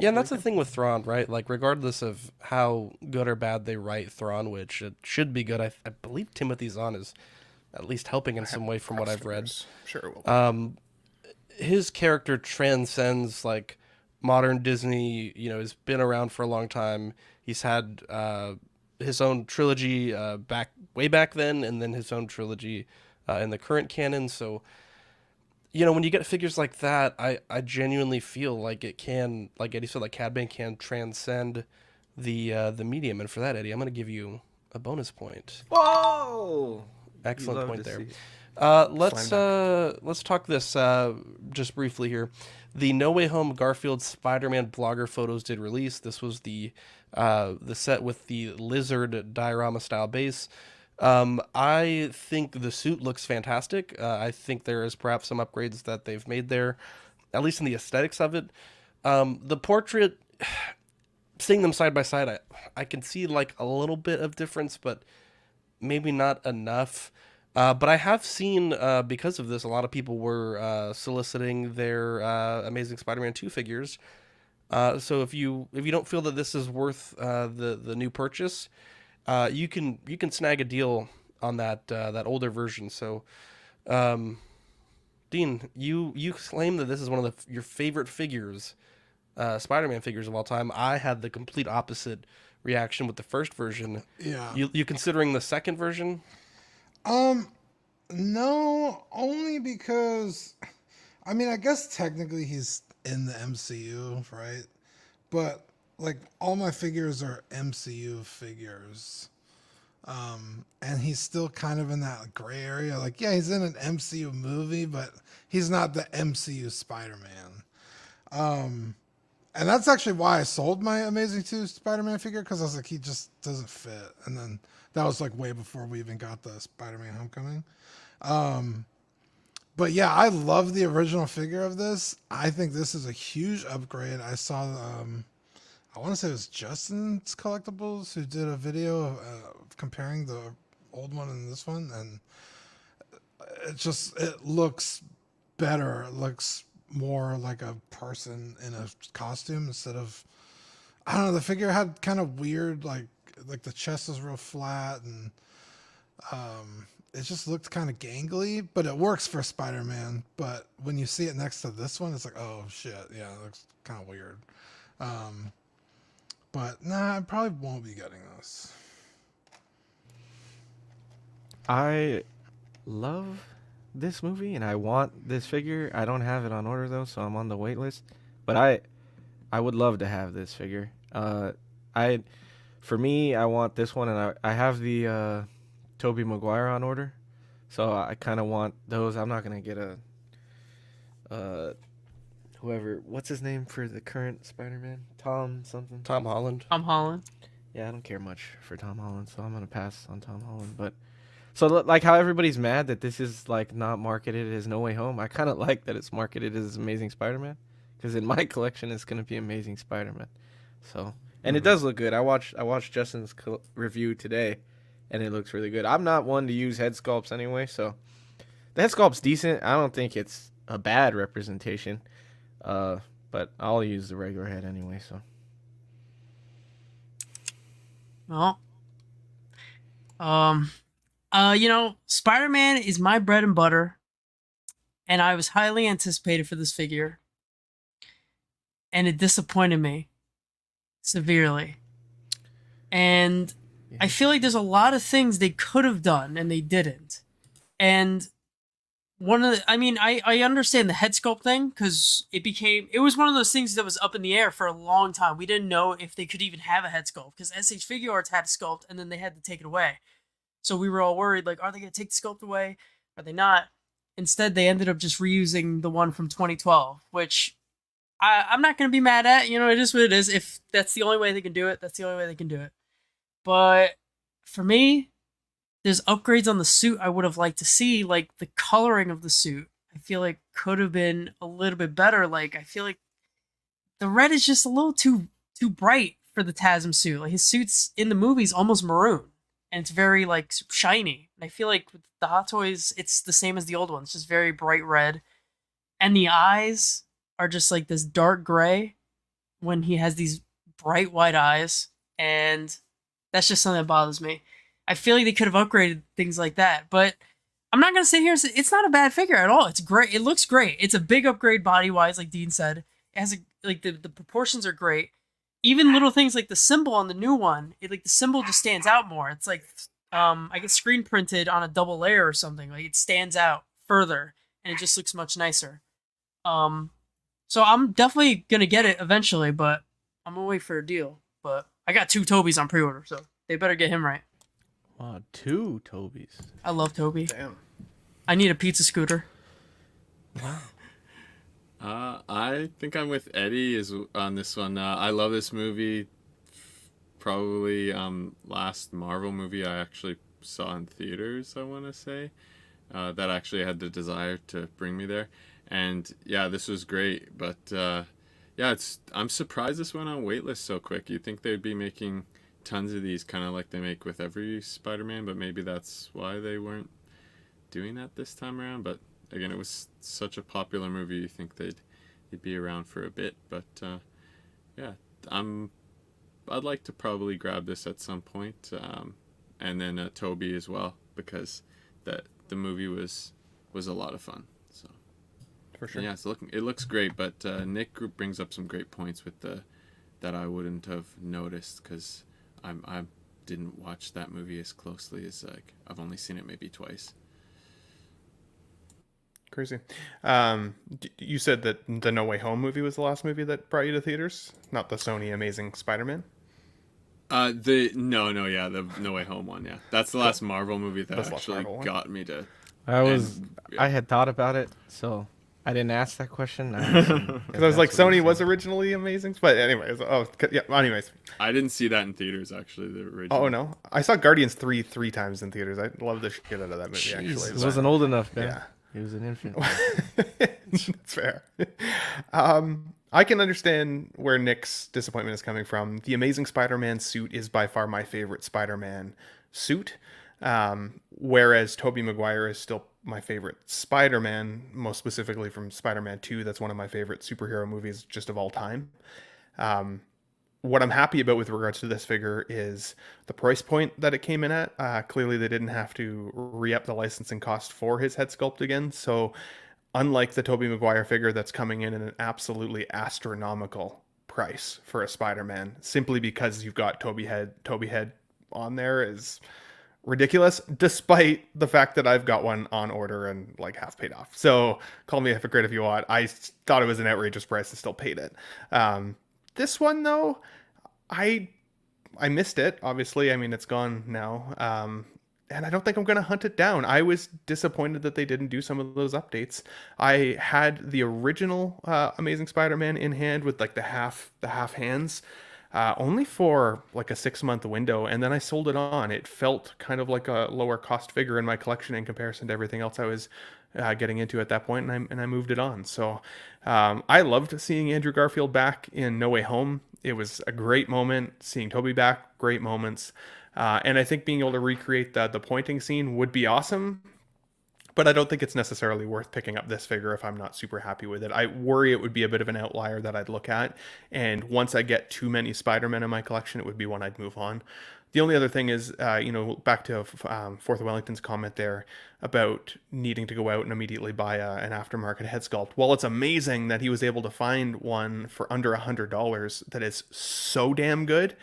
Yeah, and that's the thing with Thrawn, right? Like, regardless of how good or bad they write Thrawn, which it should be good. I believe Timothy Zahn is at least helping in some way from what I've read. Sure it will. His character transcends, like, modern Disney, you know, has been around for a long time. He's had his own trilogy way back then, and then his own trilogy in the current canon. So, you know, when you get figures like that, I genuinely feel like it can, like Eddie said, like Cad Bane can transcend the medium. And for that, Eddie, I'm going to give you a bonus point. Whoa! Excellent point there. Let's talk this just briefly here. The No Way Home Garfield Spider-Man blogger photos did release. This was the set with the lizard diorama style base. I think the suit looks fantastic. I think there is perhaps some upgrades that they've made there, at least in the aesthetics of it. The portrait, seeing them side by side, I can see like a little bit of difference, but maybe not enough. But I have seen, because of this, a lot of people were soliciting their Amazing Spider-Man 2 figures. So if you don't feel that this is worth the new purchase, you can snag a deal on that older version. So, Dean, you claim that this is one of your favorite figures, Spider-Man figures of all time. I had the complete opposite reaction with the first version. Yeah. You considering the second version? No, only because, I mean, I guess technically he's in the MCU, right? But like all my figures are MCU figures. And he's still kind of in that gray area. Like, yeah, he's in an MCU movie, but he's not the MCU Spider-Man. And that's actually why I sold my Amazing 2 Spider-Man figure, because I was like, he just doesn't fit. And then that was like way before we even got the Spider-Man Homecoming. But yeah, I love the original figure of this. I think this is a huge upgrade. I saw, I want to say it was Justin's Collectibles who did a video of comparing the old one and this one. And it looks better. It looks more like a person in a costume instead of, I don't know, the figure had kind of weird, like the chest was real flat, and it just looked kind of gangly, but it works for Spider-Man. But when you see it next to this one, it's like, oh shit, yeah, it looks kind of weird. But nah, I probably won't be getting this. I love this movie and I want this figure. I don't have it on order though, so I'm on the wait list. But I would love to have this figure. For me, I want this one, and I have the Tobey Maguire on order, so I kind of want those. I'm not gonna get whoever, what's his name for the current Spider-Man? Tom Holland. Tom Holland. Yeah, I don't care much for Tom Holland, so I'm gonna pass on Tom Holland. But so like how everybody's mad that this is like not marketed as No Way Home, I kind of like that it's marketed as Amazing Spider-Man, because in my collection it's gonna be Amazing Spider-Man. So, and it does look good. I watched Justin's review today, and it looks really good. I'm not one to use head sculpts anyway, so The head sculpt's decent. I don't think it's a bad representation. But I'll use the regular head anyway, so. Well, Spider-Man is my bread and butter, and I was highly anticipated for this figure, and it disappointed me severely. And I feel like there's a lot of things they could have done and they didn't. And I understand the head sculpt thing because it was one of those things that was up in the air for a long time. We didn't know if they could even have a head sculpt because SH Figure Arts had a sculpt and then they had to take it away. So we were all worried, like, are they going to take the sculpt away? Are they not? Instead, they ended up just reusing the one from 2012, which I'm not going to be mad at. It is what it is. If that's the only way they can do it, that's the only way they can do it. But for me, there's upgrades on the suit I would have liked to see, like the coloring of the suit. I feel like could have been a little bit better. Like I feel like the red is just a little too bright for the TASM suit. Like his suit's in the movies almost maroon, and it's very like shiny. And I feel like with the Hot Toys, it's the same as the old ones, just very bright red, and the eyes are just like this dark gray when he has these bright white eyes, and that's just something that bothers me. I feel like they could have upgraded things like that, but I'm not gonna sit here and say it's not a bad figure at all. It's great. It looks great. It's a big upgrade body wise, like Dean said. It has the proportions are great. Even little things like the symbol on the new one, the symbol just stands out more. It's like I guess screen printed on a double layer or something. Like it stands out further, and it just looks much nicer. So I'm definitely gonna get it eventually, but I'm gonna wait for a deal. But I got 2 Tobys on pre-order, so they better get him right. Wow, 2 Tobys. I love Toby. Damn. I need a pizza scooter. I think I'm with Eddie on this one. I love this movie. Probably last Marvel movie I actually saw in theaters, I want to say. That actually had the desire to bring me there. And yeah, this was great. But I'm surprised this went on waitlist so quick. You'd think they'd be making tons of these, kind of like they make with every Spider-Man, but maybe that's why they weren't doing that this time around. But again, it was such a popular movie, you think they'd be around for a bit. But I'd like to probably grab this at some point, and then Toby as well, because the movie was a lot of fun. So for sure, yeah, it looks great. But Nick brings up some great points with that I wouldn't have noticed because I didn't watch that movie as closely as I've only seen it maybe twice. Crazy. You said that the No Way Home movie was the last movie that brought you to theaters, not the Sony Amazing Spider-Man. The No Way Home one. Yeah, that's the last Marvel movie that actually got me to. I had thought about it, so I didn't ask that question. Because I was like, Sony was originally Amazing, but anyways. Anyways. I didn't see that in theaters actually. The original. Oh no, I saw Guardians 3 times in theaters. I love the shit out of that movie. Jeez, actually, it wasn't old enough, man. Yeah, he was an infant. That's fair. I can understand where Nick's disappointment is coming from. The Amazing Spider-Man suit is by far my favorite Spider-Man suit, whereas Tobey Maguire is still my favorite Spider-Man, most specifically from Spider-Man 2. That's one of my favorite superhero movies just of all time. What I'm happy about with regards to this figure is the price point that it came in at. Clearly, they didn't have to re-up the licensing cost for his head sculpt again. So unlike the Tobey Maguire figure that's coming in at an absolutely astronomical price for a Spider-Man, simply because you've got Toby head on there is ridiculous, despite the fact that I've got one on order and like half paid off. So call me a hypocrite if you want. I thought it was an outrageous price and still paid it. This one though, I missed it. Obviously, I mean it's gone now. And I don't think I'm going to hunt it down. I was disappointed that they didn't do some of those updates. I had the original Amazing Spider-Man in hand with like the half hands, only for like a 6-month window, and then I sold it on. It felt kind of like a lower cost figure in my collection in comparison to everything else I was getting into at that point, and I moved it on. So I loved seeing Andrew Garfield back in No Way Home. It was a great moment. Seeing Toby back, great moments. And I think being able to recreate the pointing scene would be awesome. But I don't think it's necessarily worth picking up this figure if I'm not super happy with it. I worry it would be a bit of an outlier that I'd look at. And once I get too many Spider-Man in my collection, it would be one I'd move on. The only other thing is, back to Fourth of Wellington's comment there about needing to go out and immediately buy an aftermarket head sculpt. While it's amazing that he was able to find one for under $100 that is so damn good,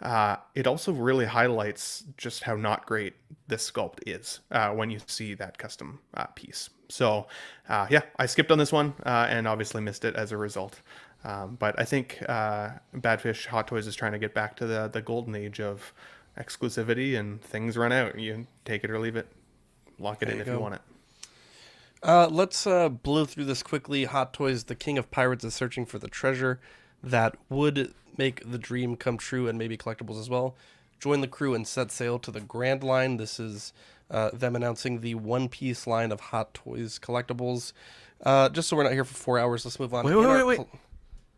it also really highlights just how not great this sculpt is when you see that custom piece. So, I skipped on this one and obviously missed it as a result. But I think Badfish Hot Toys is trying to get back to the golden age of exclusivity, and things run out. You take it or leave it. Lock it in if you want it. Let's blow through this quickly. Hot Toys, the King of Pirates, is searching for the treasure that would make the dream come true, and maybe collectibles as well. Join the crew and set sail to the Grand Line. This is them announcing the One Piece line of Hot Toys collectibles. Just so we're not here for 4 hours, let's move on. Wait.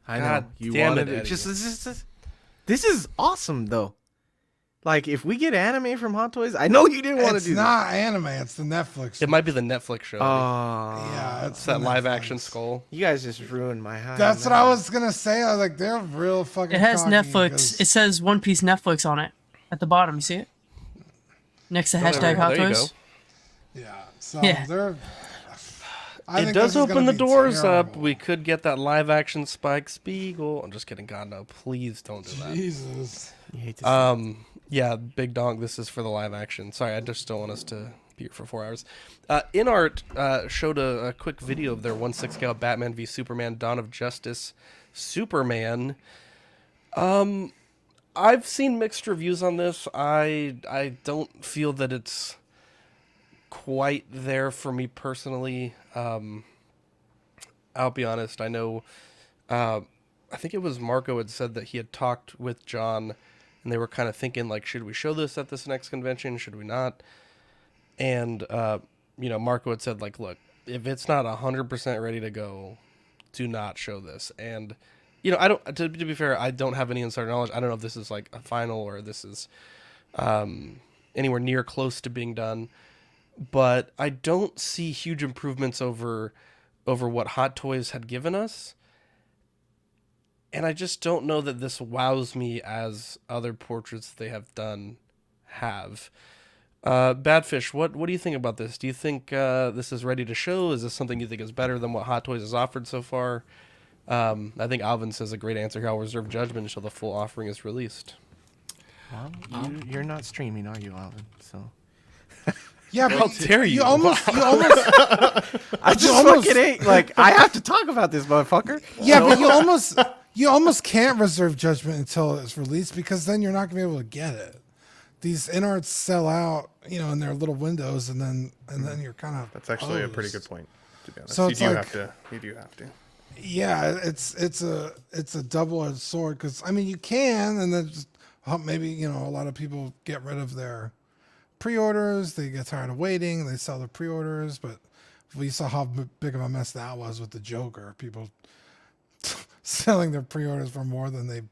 I know. You wanted it. This is awesome, though. Like, if we get anime from Hot Toys, I know you didn't want to do this. It's not anime. It's the Netflix show. It might be the Netflix show. Yeah, it's that live-action skull. You guys just ruined my high. That's what I was going to say. I was like, they're real fucking It has cocky Netflix. It says One Piece Netflix on it at the bottom. You see it? Next to hashtag Hot Toys. Yeah. So Yeah. they're... It does open the doors up. We could get that live-action Spike Spiegel. I'm just kidding. God, no. Please don't do that. Jesus. You hate to see it. Yeah, Big Dong, this is for the live action. Sorry, I just don't want us to be here for 4 hours. InArt showed a quick video of their 1/6 scale Batman v Superman Dawn of Justice Superman. I've seen mixed reviews on this. I don't feel that it's quite there for me personally. I'll be honest. I know, I think it was Marco had said that he had talked with John, and they were kind of thinking, like, should we show this at this next convention? Should we not? And, Marco had said, like, look, if it's not 100% ready to go, do not show this. And, I don't, to be fair, I don't have any insider knowledge. I don't know if this is like a final or this is anywhere near close to being done. But I don't see huge improvements over what Hot Toys had given us. And I just don't know that this wows me as other portraits they have done have. Badfish, what do you think about this? Do you think this is ready to show? Is this something you think is better than what Hot Toys has offered so far? I think Alvin says a great answer here. I'll reserve judgment until the full offering is released. Well, you're not streaming, are you, Alvin? So. Yeah, but how dare you? You almost. I just fucking hate. Like, I have to talk about this motherfucker. Yeah, but you almost can't reserve judgment until it's released, because then you're not gonna be able to get it. These InArts sell out, in their little windows, and then you're kind of. That's actually a pretty good point, to be honest. So you it's do like, have to. Yeah, it's a double-edged sword, because you can, and then just maybe a lot of people get rid of their pre-orders. They get tired of waiting. They sell their pre-orders, but we saw how big of a mess that was with the Joker. People selling their pre-orders for more than they,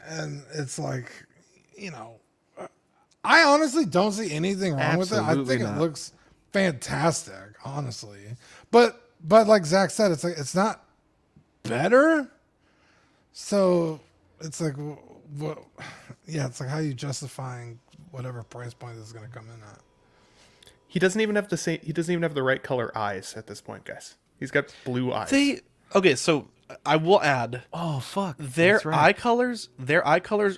and it's like, I honestly don't see anything wrong with it. I think it looks fantastic, honestly. But like Zach said, it's like, it's not better. So it's like, it's like, how are you justifying whatever price point this is going to come in at? He doesn't even have the right color eyes at this point, guys. He's got blue eyes. Okay, so I will add. Oh fuck! Their eye colors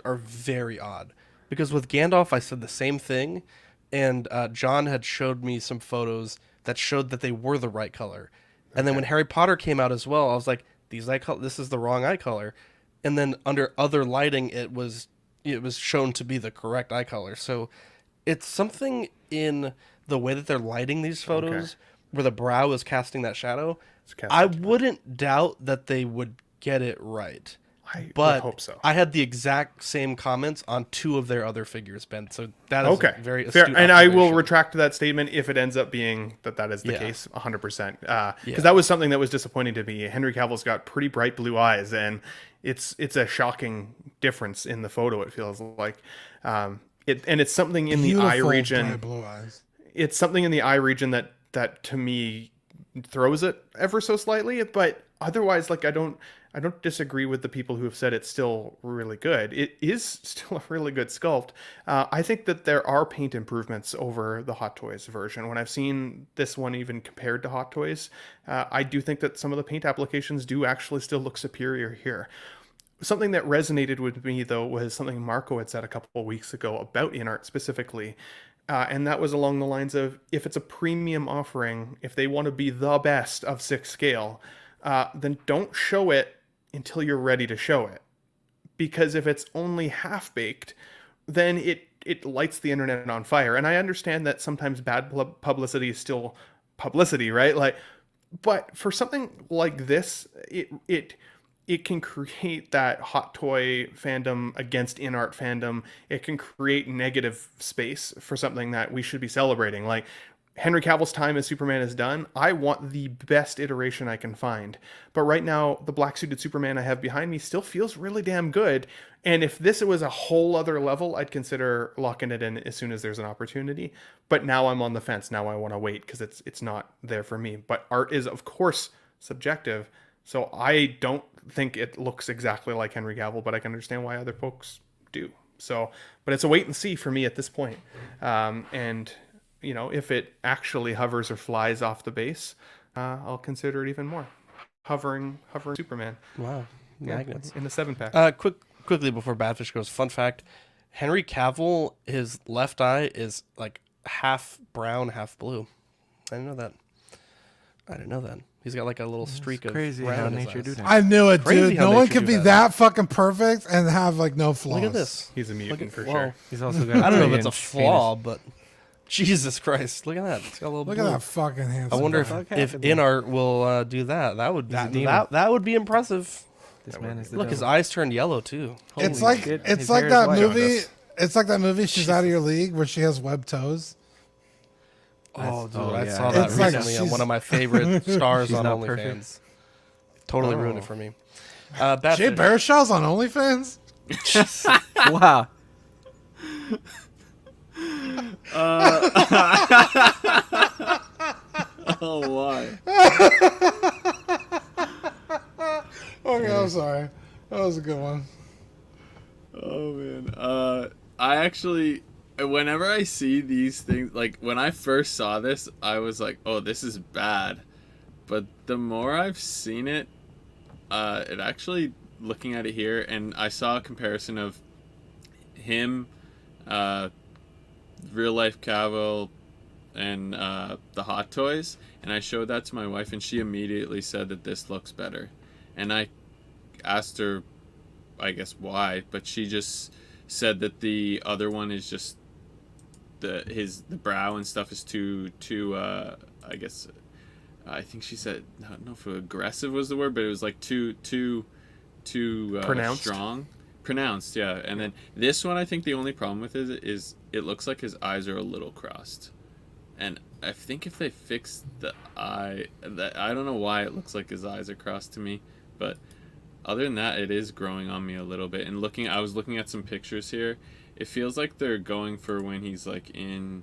are very odd. Because with Gandalf, I said the same thing, and John had showed me some photos that showed that they were the right color. And then when Harry Potter came out as well, I was like, this is the wrong eye color. And then under other lighting, it was shown to be the correct eye color. So it's something in the way that they're lighting these photos, where the brow is casting that shadow. I wouldn't doubt that they would get it right. I would hope so. I had the exact same comments on 2 of their other figures, Ben. So that is a very astute fair. And I will observation. retract that statement if it ends up being that is the case 100%. Because that was something that was disappointing to me. Henry Cavill's got pretty bright blue eyes, and it's a shocking difference in the photo. It feels like, and it's something in the eye region. Blue eyes. it's something in the eye region that to me throws it ever so slightly, but otherwise, like, I don't disagree with the people who have said it's still really good. It is still a really good sculpt. I think that there are paint improvements over the Hot Toys version. When I've seen this one even compared to Hot Toys, I do think that some of the paint applications do actually still look superior here. Something that resonated with me, though, was something Marco had said a couple of weeks ago about InArt specifically. And that was along the lines of, if it's a premium offering, if they want to be the best of 6 scale, then don't show it until you're ready to show it. Because if it's only half-baked, then it lights the internet on fire. And I understand that sometimes bad publicity is still publicity, right? Like, but for something like this, it can create that hot toy fandom against InArt fandom. It can create negative space for something that we should be celebrating. Like, Henry Cavill's time as Superman is done. I want the best iteration I can find. But right now, the black suited Superman I have behind me still feels really damn good. And if this was a whole other level, I'd consider locking it in as soon as there's an opportunity. But now I'm on the fence. Now I want to wait because it's not there for me. But art is, of course, subjective. So I don't think it looks exactly like Henry Cavill, but I can understand why other folks do. So, but it's a wait and see for me at this point. And you know, if it actually hovers or flies off the base, I'll consider it even more. Hovering Superman. Wow, magnets in the 7-pack. Quickly before Badfish goes, fun fact: Henry Cavill, his left eye is like half brown, half blue. I didn't know that. He's got like a little streak of crazy brown how in his nature eyes. do that. I knew it, Crazy dude. how No one nature could do be that fucking perfect and have like no flaws. Look at this. He's a mutant for well, sure. He's also got. I don't know if 3 it's a inch flaw, penis. but Jesus Christ, look at that. It's got a little Look blue. at that fucking handsome. I wonder guy. if InArt will do that. That would that would be impressive. This man is the Look, his devil. eyes turned yellow too. It's Holy like shit. it's His like hair is that white. movie. It's like that movie. She's out of your league, where she has webbed toes. Oh, dude, oh, I yeah. saw that It's like recently on she's- one of my favorite stars She's on not OnlyFans. perfect. Totally ruined it for me. Badfish. Jay Baruchel's on OnlyFans. Wow. Oh, why? Okay, I'm sorry. That was a good one. Oh man, I actually, whenever I see these things, like when I first saw this, I was like, oh, this is bad. But the more I've seen it, it actually, looking at it here, and I saw a comparison of him, real life Cavill, and the Hot Toys, and I showed that to my wife, and she immediately said that this looks better. And I asked her, I guess why, but she just said that the other one is just the brow and stuff is too I guess I think she said, I don't know if aggressive was the word, but it was like too Pronounced? strong. Pronounced, yeah. And then this one, I think the only problem with it is it looks like his eyes are a little crossed. And I think if they fix the eye, I don't know why it looks like his eyes are crossed to me, but other than that, it is growing on me a little bit. And I was looking at some pictures here. It feels like they're going for when he's like in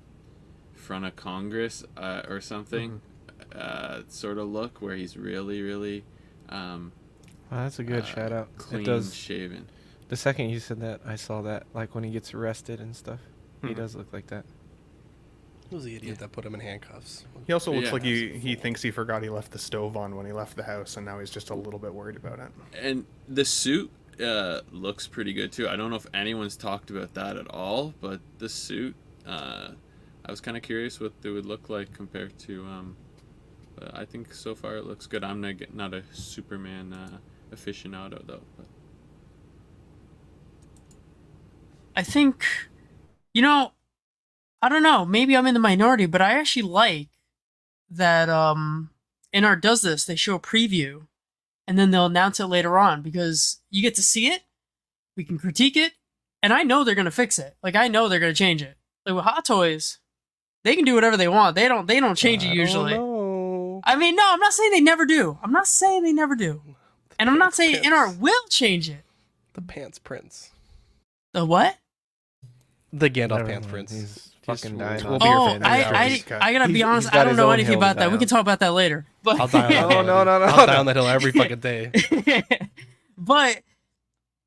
front of Congress or something, sort of look where he's really, really Wow, that's a good shout out. clean It does. shaven. The second you said that, I saw that. Like when he gets arrested and stuff, he Mhm. does look like that. Who's the idiot that put him in handcuffs? He also looks Yeah. like he thinks he forgot he left the stove on when he left the house, and now he's just a little bit worried about it. And the suit looks pretty good too. I don't know if anyone's talked about that at all, but the suit, I was kind of curious what it would look like compared to. But I think so far it looks good. I'm not a Superman aficionado though. But. I think, I don't know. Maybe I'm in the minority, but I actually like that InArt does this. They show a preview, and then they'll announce it later on because you get to see it. We can critique it, and I know they're gonna fix it. Like I know they're gonna change it. Like with Hot Toys, they can do whatever they want. They don't change it usually. I mean, no, I'm not saying they never do. I'm not saying they never do, and I'm not saying InArt will change it. The Pants Prince. The what? The Gandalf Never Pants mind. Prince. fucking dying. We'll be here for 3 hours. I gotta be honest. he's got I don't his know own anything hill to about that. die We on. can talk about that later. But I'll die on that hill. No, I'll die on that hill every fucking day. but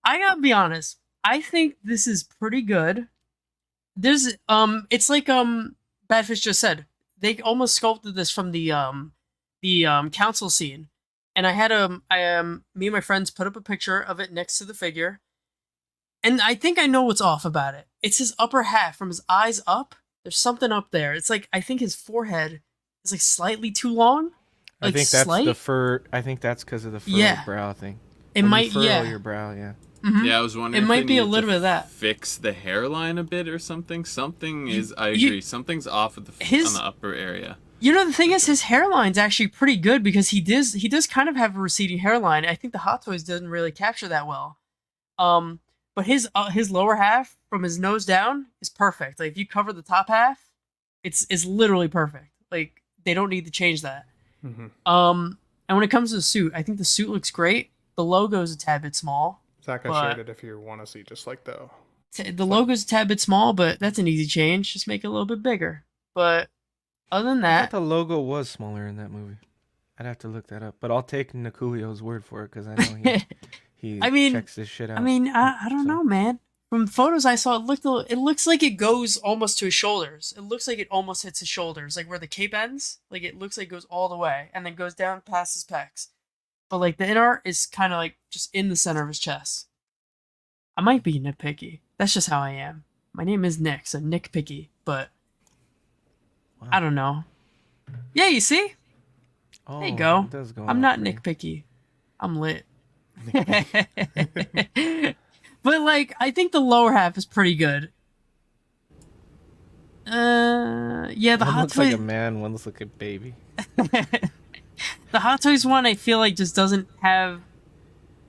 I gotta be honest. I think this is pretty good. There's it's like Badfish just said. They almost sculpted this from the council scene, and I had me and my friends put up a picture of it next to the figure, and I think I know what's off about it. It's his upper half from his eyes up. There's something up there. It's like I think his forehead is like slightly too long. Like I think that's slight? the fur. I think that's because of the furrowed brow thing. It When you might, furrow yeah. your brow, yeah. Mhm. Yeah, I was wondering. It if might they be a needed little to bit of that. Fix the hairline a bit or something. Something is. I you- agree. Something's off at the His- on the upper area. You know, the thing is, his hairline's actually pretty good because he does kind of have a receding hairline. I think the Hot Toys doesn't really capture that well. But his lower half from his nose down is perfect. Like if you cover the top half, it's literally perfect. Like they don't need to change that. Mm-hmm. And when it comes to the suit, I think the suit looks great. The logo's a tad bit small. Zach, I but- shared it if you want to see, just like the. The logo's a tad bit small, but that's an easy change. Just make it a little bit bigger. But other than I that, thought the logo was smaller in that movie. I'd have to look that up, but I'll take Niculio's word for it because I know he I mean, checks this shit out. I don't know, man. From photos I saw, it looks like it goes almost to his shoulders. It looks like it almost hits his shoulders, like where the cape ends. Like it looks like it goes all the way and then goes down past his pecs. But like the inner art is kind of like just in the center of his chest. I might be nitpicky. That's just how I am. My name is Nick, so Nick Picky. But I don't know. Yeah, you see? There you go. it does go I'm on not for Nick Picky. I'm lit. But like, I think the lower half is pretty good. Yeah, the One Hot looks like Toys. a man, one looks like a baby. The Hot Toys one, I feel like just doesn't have.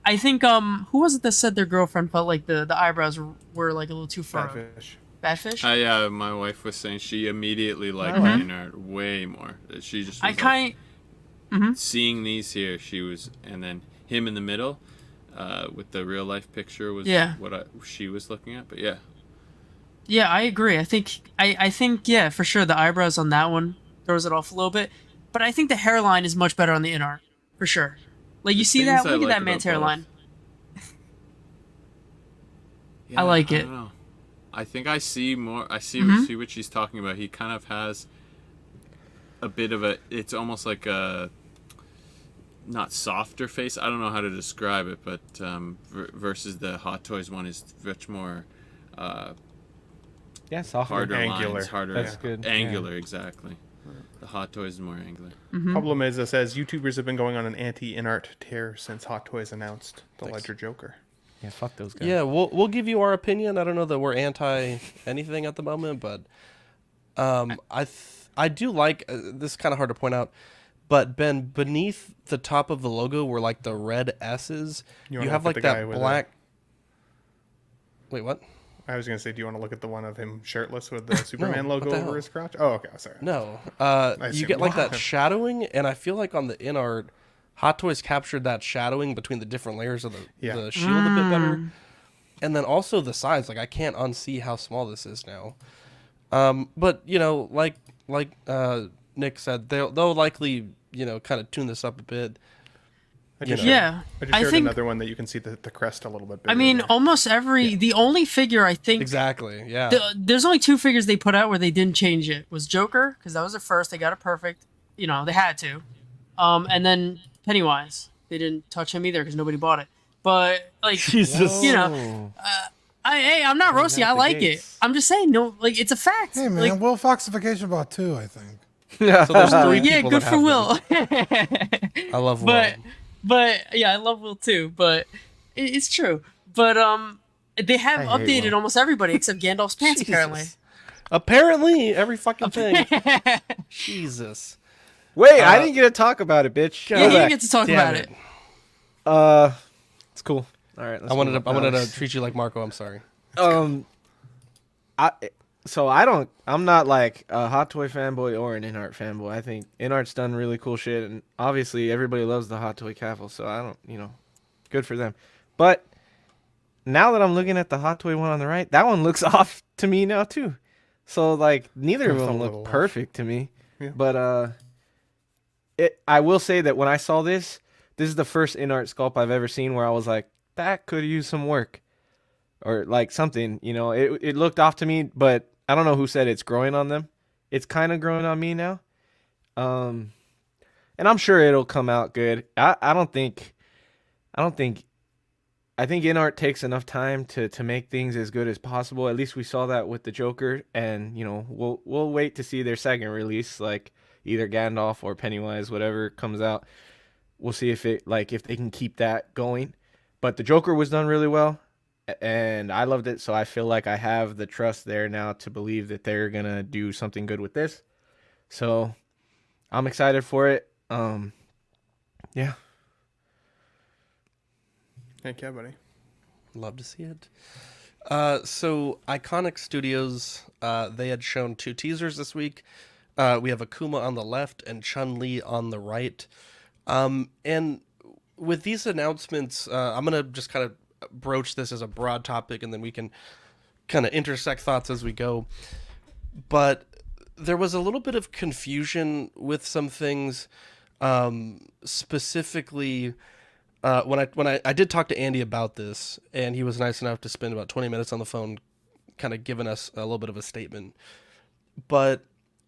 I think who was it that said their girlfriend felt like the eyebrows were like a little too furrowed? Badfish. Badfish. Yeah, my wife was saying she immediately liked Mhm. the inner way more. She just. Was I kind. seeing these here, she was, and then him in the middle, with the real life picture was Yeah. what she was looking at. But yeah, Yeah, I agree. I think yeah, for sure the eyebrows on that one throws it off a little bit, but I think the hairline is much better on the in art for sure. Like you see that? things I Look at like that man's about both. hairline. Yeah, I like it. don't know. I think I see more. I see Mhm. see what she's talking about. He kind of has a bit of a. It's almost like a not softer face. I don't know how to describe it, but versus the Hot Toys one is much more. Yeah, softer. Harder Angular. lines, harder. That's good, yeah. Angular, exactly. The Hot Toys is more angular. Problem is, it says YouTubers have been going on an anti-in-art tear since Hot Toys announced the Ledger Joker. Yeah, fuck those guys. Yeah, we'll give you our opinion. I don't know that we're anti anything at the moment, but I do like this is kind of hard to point out, but Ben, beneath the top of the logo were like the red S's. You wanna have look like at the guy that with black. Wait, what? I was gonna say, do you want to look at the one of him shirtless with the Superman what logo the over hell? his crotch? Oh, okay, sorry. No, you assume get like that not. shadowing, and I feel like on the in art, Hot Toys captured that shadowing between the different layers of the shield a bit better, and then also the size. Like I can't unsee how small this is now. But you know, like Nick said, they'll likely kind of tune this up a bit. I just Yeah, shared I think. another one that you can see the crest a little bit bigger. I mean, there. almost every. The only figure I think. Exactly. Yeah. There's only two figures they put out where they didn't change it. Was Joker, because that was their first. They got it perfect. They had to. And then Pennywise. They didn't touch him either because nobody bought it. But like, Jesus. I'm not roasting. I like it. gates. I'm just saying, no, like it's a fact. Hey man, Like, Will Foxification bought 2, I think. So there's three yeah, people good that for have Will. them. I love Will. But yeah, I love Will too. But it's true. But they have I hate updated Will. almost everybody except Gandalf's pants. Apparently. Apparently, every fucking thing. Jesus. Wait, I didn't get to talk about it, bitch. Yeah, Go you back. get to talk Damn about it. it. It's cool. All right. I wanted to treat you like Marco. I'm sorry. I'm not like a Hot Toy fanboy or an in-art fanboy. I think in-art's done really cool shit, and obviously everybody loves the Hot Toy Caffle, so I don't, good for them. But now that I'm looking at the Hot Toy one on the right, that one looks off to me now too. So like neither of There's a them little look off. perfect to me. Yeah. But I will say that when I saw this is the first in-art sculpt I've ever seen where I was like, that could use some work. Or like something, you know. It looked off to me, but I don't know who said it's growing on them. It's kind of growing on me now. And I'm sure it'll come out good. I think in-art takes enough time to make things as good as possible. At least we saw that with the Joker, and you know, we'll wait to see their second release, like either Gandalf or Pennywise, whatever comes out. We'll see if they can keep that going. But the Joker was done really well, and I loved it, so I feel like I have the trust there now to believe that they're gonna do something good with this. So I'm excited for it. Yeah. Heck yeah, buddy. Love to see it. So Iconiq Studios, they had shown 2 teasers this week. We have Akuma on the left and Chun-Li on the right. And with these announcements, I'm going to just kind of broach this as a broad topic, and then we can kind of intersect thoughts as we go. But there was a little bit of confusion with some things, specifically... When I did talk to Andy about this, and he was nice enough to spend about 20 minutes on the phone kind of giving us a little bit of a statement. But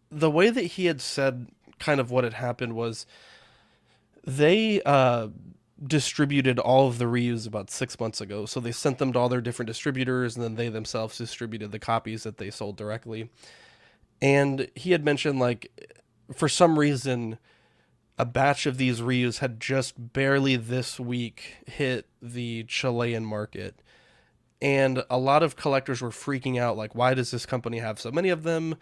the way that he had said kind of what had happened was they distributed all of the reissues about 6 months ago. So they sent them to all their different distributors, and then they themselves distributed the copies that they sold directly. And he had mentioned, like, for some reason... a batch of these reissues had just barely this week hit the Chilean market. And a lot of collectors were freaking out, like, why does this company have so many of them?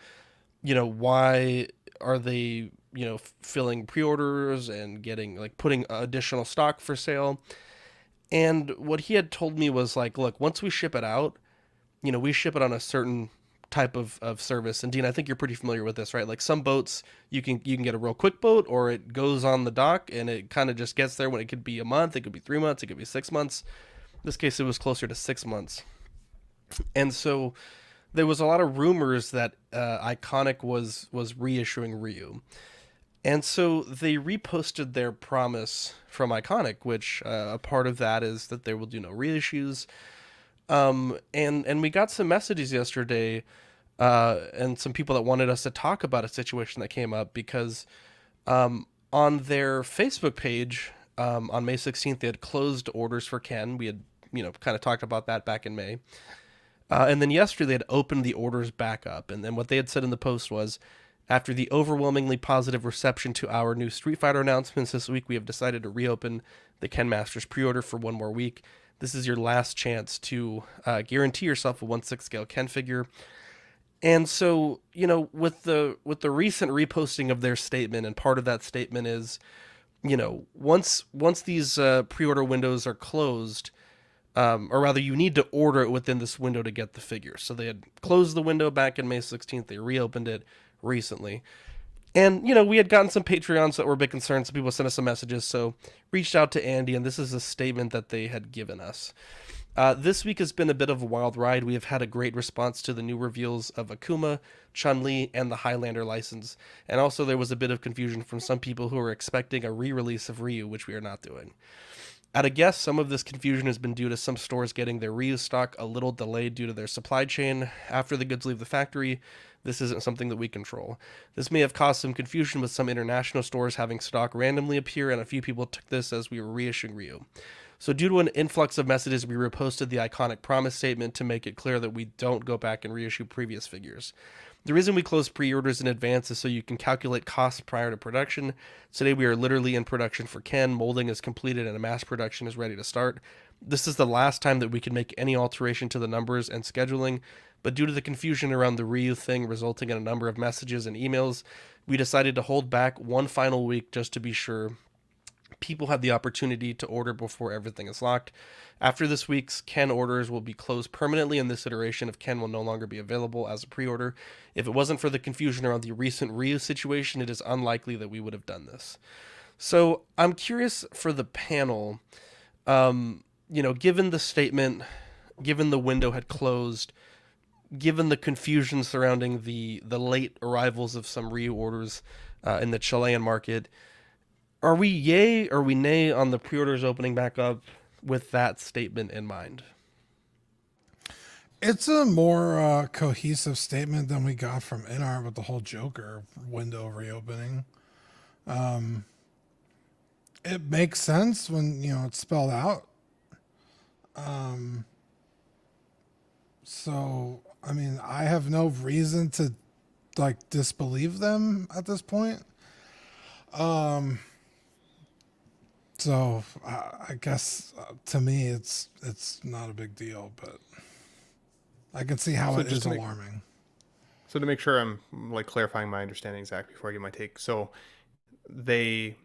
You know, why are they, you know, filling pre-orders and getting, like, putting additional stock for sale? And what he had told me was, like, look, once we ship it out, you know, we ship it on a certain type of service. And Dean, I think you're pretty familiar with this, right? Like some boats you can get a real quick boat, or it goes on the dock and it kind of just gets there when it could be a month, it could be 3 months, it could be 6 months. In this case, it was closer to 6 months. And so there was a lot of rumors that Iconiq was reissuing Ryu. And so they reposted their promise from Iconiq, which a part of that is that there will do no reissues. And we got some messages yesterday, and some people that wanted us to talk about a situation that came up because, on their Facebook page, on May 16th, they had closed orders for Ken. We had, you know, kind of talked about that back in May. And then yesterday they had opened the orders back up. And then what they had said in the post was, after the overwhelmingly positive reception to our new Street Fighter announcements this week, we have decided to reopen the Ken Masters pre-order for 1 more week. This is your last chance to guarantee yourself a 1/6 scale Ken figure. And so, you know, with the recent reposting of their statement, and part of that statement is, you know, once these pre-order windows are closed, or rather you need to order it within this window to get the figure. So they had closed the window back in May 16th. They reopened it recently. And, you know, we had gotten some Patreons that were a bit concerned. Some people sent us some messages, so reached out to Andy, and this is a statement that they had given us. This week has been a bit of a wild ride. We have had a great response to the new reveals of Akuma, Chun-Li, and the Highlander license. And also there was a bit of confusion from some people who were expecting a re-release of Ryu, which we are not doing. At a guess, some of this confusion has been due to some stores getting their Ryu stock a little delayed due to their supply chain after the goods leave the factory. This isn't something that we control. This may have caused some confusion with some international stores having stock randomly appear, and a few people took this as we were reissuing Ryu. So due to an influx of messages, we reposted the Iconiq promise statement to make it clear that we don't go back and reissue previous figures. The reason we close pre-orders in advance is so you can calculate costs prior to production. Today we are literally in production for Ken. Molding is completed and a mass production is ready to start. This is the last time that we can make any alteration to the numbers and scheduling, but due to the confusion around the Ryu thing resulting in a number of messages and emails, we decided to hold back 1 final week just to be sure people have the opportunity to order before everything is locked. After this week's Ken orders will be closed permanently, and this iteration of Ken will no longer be available as a pre-order. If it wasn't for the confusion around the recent Ryu situation, it is unlikely that we would have done this. So I'm curious for the panel, you know, given the statement, given the window had closed, given the confusion surrounding the late arrivals of some reorders in the Chilean market, are we yay or are we nay on the pre-orders opening back up with that statement in mind? It's a more cohesive statement than we got from InArt with the whole Joker window reopening. It makes sense when, it's spelled out. So, I mean, I have no reason to disbelieve them at this point. So I guess to me it's not a big deal, but I can see how it is alarming. So to make sure I'm clarifying my understanding, Zach, before I give my take. So they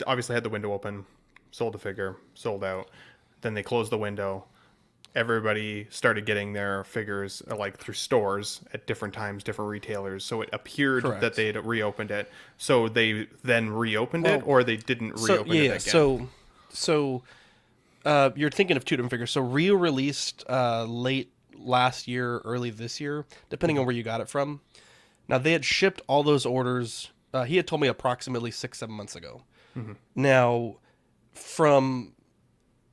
obviously had the window open, sold a figure, sold out. Then they closed the window. Everybody started getting their figures through stores at different times, different retailers. So it appeared that they had reopened it. So they then reopened it, or they didn't reopen it again? So you're thinking of two different figures. So Rio released late last year, early this year, depending on where you got it from. Now, they had shipped all those orders. He had told me approximately 6-7 months ago. Mm-hmm. Now, from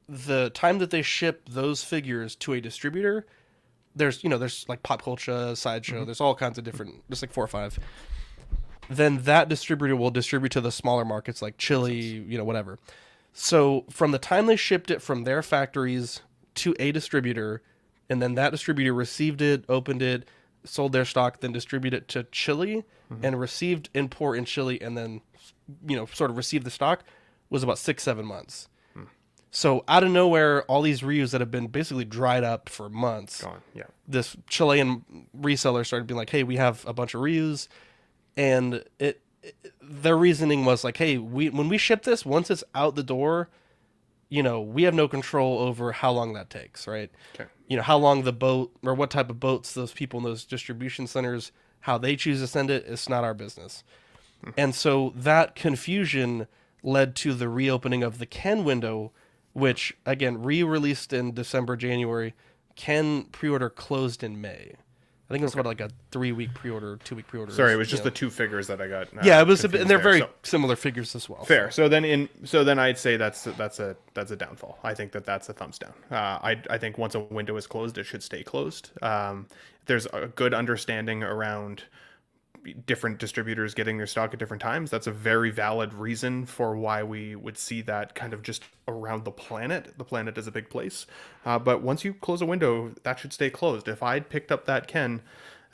the time that they ship those figures to a distributor, there's Pop Culture, Sideshow, there's all kinds of different, just 4 or 5. Then that distributor will distribute to the smaller markets like Chile, whatever. So from the time they shipped it from their factories to a distributor, and then that distributor received it, opened it, sold their stock, then distributed it to Chile, and received import in Chile, and then, sort of received the stock, was about 6-7 months. So out of nowhere, all these reus that have been basically dried up for months, gone. Yeah. This Chilean reseller started being like, hey, we have a bunch of reus, and their reasoning was like, hey, when we ship this, once it's out the door, we have no control over how long that takes, right? Okay. How long the boat, or what type of boats those people in those distribution centers, how they choose to send it, it's not our business. And so that confusion led to the reopening of the Ken window, which, again, re-released in December, January. Ken pre-order closed in May. I think it was about a 3-week pre-order, 2-week pre-order. Sorry, it was just the 2 figures that I got. Yeah, it was, and they're very similar figures as well. Fair. So then I'd say that's a downfall. I think that's a thumbs down. I think once a window is closed, it should stay closed. There's a good understanding around different distributors getting their stock at different times. That's a very valid reason for why we would see that kind of just around the planet. The planet is a big place. But once you close a window, that should stay closed. If I'd picked up that Ken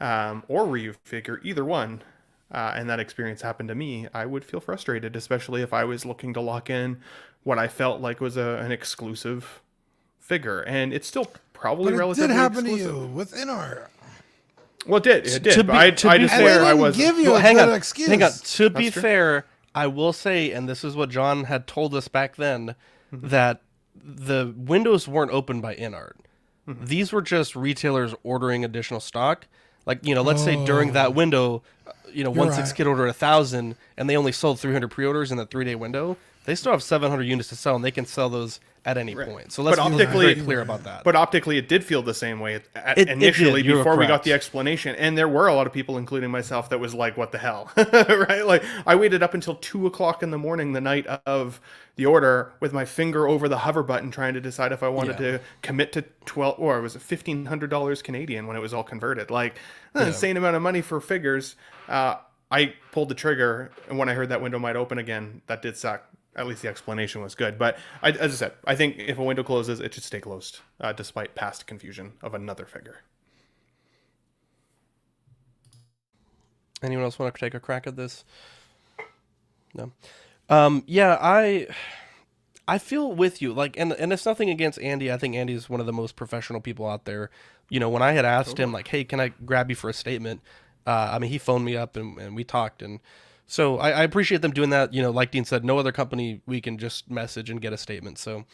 or Ryu figure, either one, and that experience happened to me, I would feel frustrated, especially if I was looking to lock in what I felt like was an exclusive figure. And it's still probably relatively exclusive. It did happen to you with InArt. Well, it did. But I just say I was. Give you hang on. excuse. Hang on. To be fair, I will say, and this is what John had told us back then, that the windows weren't opened by InArt. These were just retailers ordering additional stock. Let's say during that window, one 6-kid ordered 1,000, and they only sold 300 pre-orders in that 3-day window. They still have 700 units to sell, and they can sell those at any point. So let's be very clear about that. But optically, it did feel the same way initially before we got the explanation. And there were a lot of people, including myself, that was like, what the hell? Right? I waited up until 2 o'clock in the morning the night of the order with my finger over the hover button trying to decide if I wanted to commit to $1,500 Canadian when it was all converted. An insane amount of money for figures. I pulled the trigger, and when I heard that window might open again, that did suck. At least the explanation was good. But as I said, I think if a window closes, it should stay closed, despite past confusion of another figure. Anyone else want to take a crack at this? No. Yeah, I feel with you. And it's nothing against Andy. I think Andy's one of the most professional people out there. When I had asked him, hey, can I grab you for a statement? He phoned me up and we talked, and so I appreciate them doing that. Like Dean said, no other company we can just message and get a statement. So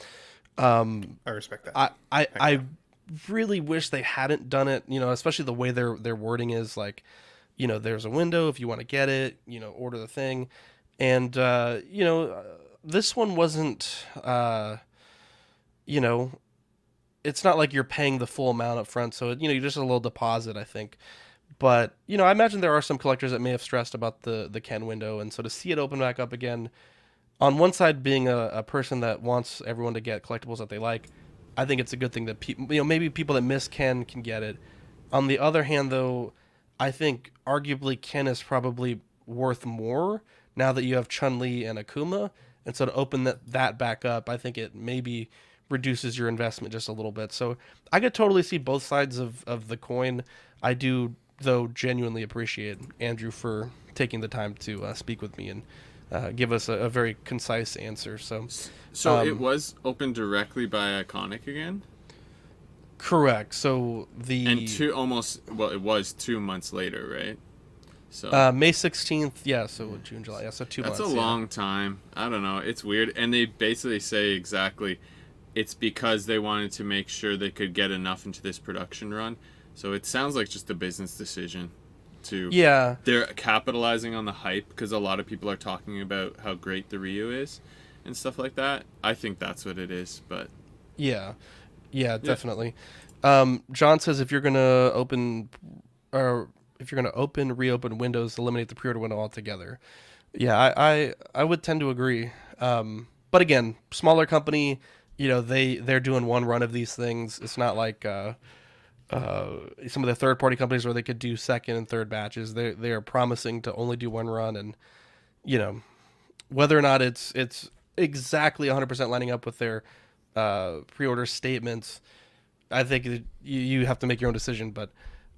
I respect that. I really wish they hadn't done it, especially the way their wording is there's a window if you want to get it, order the thing. And, this one wasn't, it's not like you're paying the full amount up front, so you just a little deposit, I think. But I imagine there are some collectors that may have stressed about the Ken window, and so to see it open back up again, on one side being a person that wants everyone to get collectibles that they like, I think it's a good thing that people, maybe people that miss Ken can get it. On the other hand, though, I think arguably Ken is probably worth more now that you have Chun-Li and Akuma, and so to open that back up, I think it maybe reduces your investment just a little bit. So I could totally see both sides of the coin. I do, though, genuinely appreciate Andrew for taking the time to speak with me and give us a very concise answer. So it was opened directly by Iconiq again? Correct. So it was 2 months later, right? So May 16th, yeah, so June, July, yeah, so 2 months. That's a long time. I don't know. It's weird. And they basically say exactly it's because they wanted to make sure they could get enough into this production run. So it sounds like just a business decision to... Yeah. They're capitalizing on the hype because a lot of people are talking about how great the Ryu is and stuff like that. I think that's what it is, but... Yeah, definitely. John says if you're going to reopen windows, eliminate the pre-order window altogether. Yeah, I would tend to agree. But again, smaller company, they're doing one run of these things. It's not like some of the third-party companies where they could do second and third batches. They are promising to only do one run, and whether or not it's exactly 100% lining up with their pre-order statements, I think you have to make your own decision. But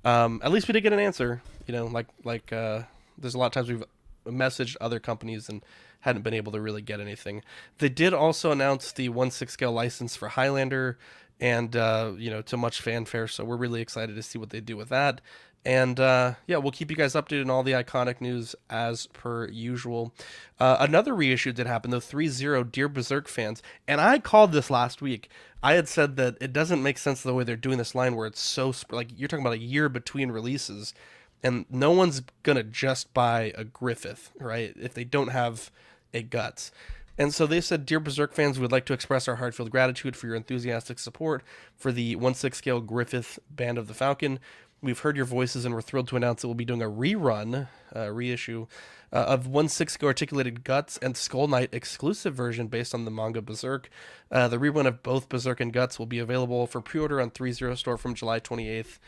at least we did get an answer. Like there's a lot of times we've messaged other companies and hadn't been able to really get anything. They did also announce the 1/6 scale license for Highlander, and to much fanfare. So we're really excited to see what they do with that. And we'll keep you guys updated on all the Iconiq news as per usual. Another reissue did happen, though. 3-0 Dear Berserk fans, and I called this last week. I had said that it doesn't make sense the way they're doing this line, where it's so you're talking about a year between releases, and no one's gonna just buy a Griffith, right, if they don't have a Guts. And so they said, Dear Berserk fans, we would like to express our heartfelt gratitude for your enthusiastic support for the 1/6 scale Griffith Band of the Falcon. We've heard your voices, and we're thrilled to announce that we'll be doing a reissue of 1/6 scale articulated Guts and Skull Knight exclusive version based on the manga Berserk. The rerun of both Berserk and Guts will be available for pre-order on 3-0 store from July 28th,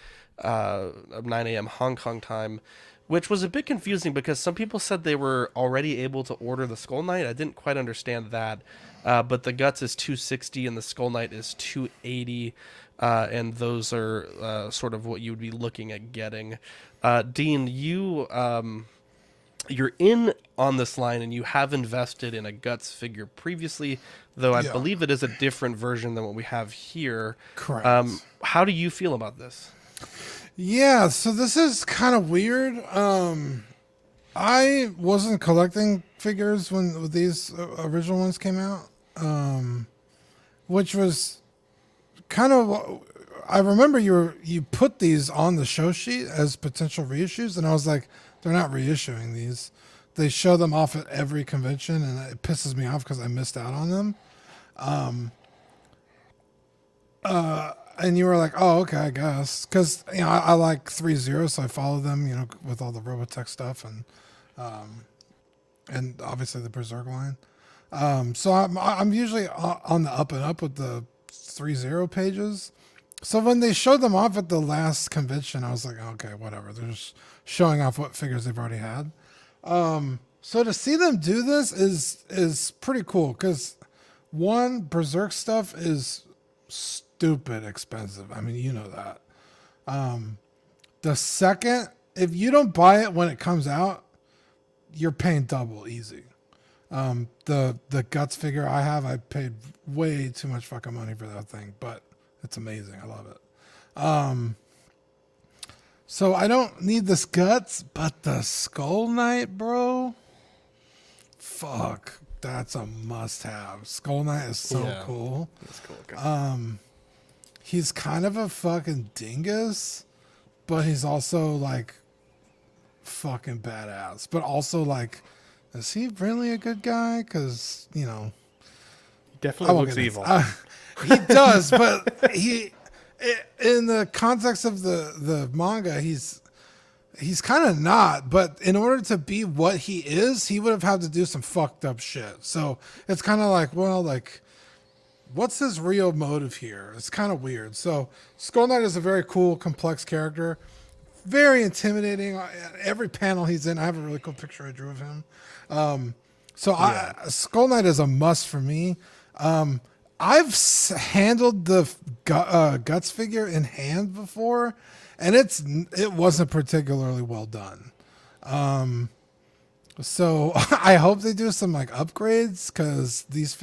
9 a.m. Hong Kong time, which was a bit confusing because some people said they were already able to order the Skull Knight. I didn't quite understand that, but the Guts is $260 and the Skull Knight is $280. And those are sort of what you would be looking at getting. Dean, you're in on this line, and you have invested in a Guts figure previously, though I believe it is a different version than what we have here. Correct. How do you feel about this? Yeah, so this is kind of weird. I wasn't collecting figures when these original ones came out, which was kind of, I remember you put these on the show sheet as potential reissues, and I was like, they're not reissuing these. They show them off at every convention, and it pisses me off because I missed out on them. And you were like, oh, okay, I guess. Because, I like 3-0, so I follow them, with all the Robotech stuff and obviously the Berserk line. So I'm usually on the up and up with the 3-0 pages. So when they showed them off at the last convention, I was like, okay, whatever. They're just showing off what figures they've already had. So to see them do this is pretty cool because, one, Berserk stuff is stupid expensive. I mean, you know that. The second, if you don't buy it when it comes out, you're paying double easy. The Guts figure I have, I paid way too much fucking money for that thing, but it's amazing. I love it. So I don't need this Guts, but the Skull Knight, bro, fuck, that's a must-have. Skull Knight is so cool. That's cool. Okay. He's kind of a fucking dingus, but he's also like fucking badass. But also like, is he really a good guy? Because definitely looks evil. He does, but in the context of the manga, he's kind of not. But in order to be what he is, he would have had to do some fucked up shit. So it's kind of like, well, like, what's his real motive here? It's kind of weird. So Skull Knight is a very cool, complex character. Very intimidating. Every panel he's in, I have a really cool picture I drew of him. Skull Knight is a must for me. I've handled the Guts figure in hand before, and it wasn't particularly well done. So I hope they do some like upgrades, because these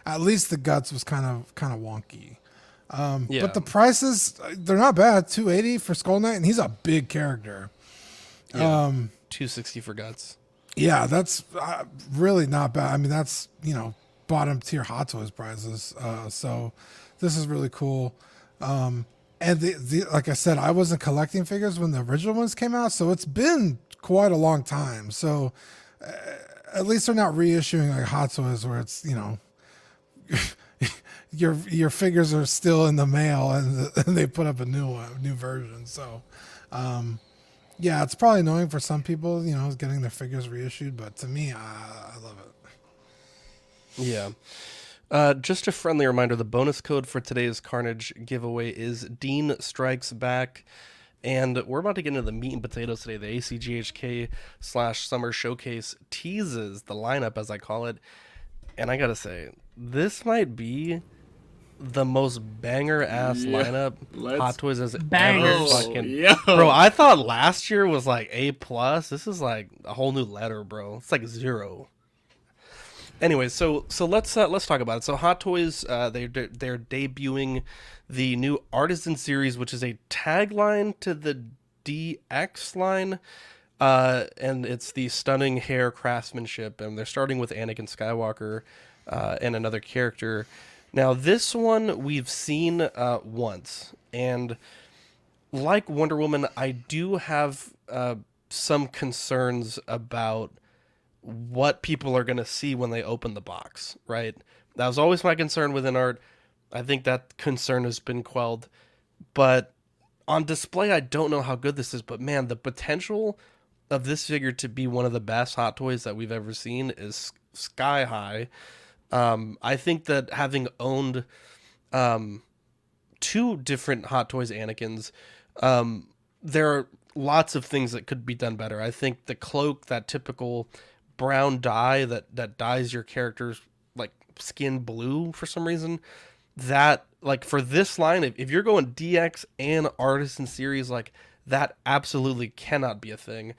at least the Guts was kind of wonky. But the prices, they're not bad. $280 for Skull Knight, and he's a big character. Yeah, $260 for Guts. Yeah, that's really not bad. I mean, that's, bottom tier Hot Toys prices. So this is really cool. And like I said, I wasn't collecting figures when the original ones came out, so it's been quite a long time. So at least they're not reissuing like Hot Toys where it's, your figures are still in the mail and they put up a new version. So, yeah, it's probably annoying for some people, getting their figures reissued, but to me, I love it. Yeah. Just a friendly reminder, the bonus code for today's Carnage giveaway is Dean Strikes Back. And we're about to get into the meat and potatoes today. The ACGHK/Summer Showcase teases the lineup, as I call it. And I gotta say, this might be the most banger-ass lineup Hot Toys has ever fucking... Bro, I thought last year was like A+. This is like a whole new letter, bro. It's like 0. Anyway, so let's talk about it. So Hot Toys, they're debuting the new Artisan series, which is a tagline to the DX line, and it's the stunning hair craftsmanship, and they're starting with Anakin Skywalker and another character. Now, this one we've seen once, and like Wonder Woman, I do have some concerns about what people are going to see when they open the box, right? That was always my concern within art. I think that concern has been quelled. But on display, I don't know how good this is. But man, the potential of this figure to be one of the best Hot Toys that we've ever seen is sky high. I think that having owned 2 different Hot Toys Anakins, there are lots of things that could be done better. I think the cloak, that typical brown dye that dyes your character's like skin blue for some reason, that like for this line, if you're going DX and Artisan series, like that absolutely cannot be a thing.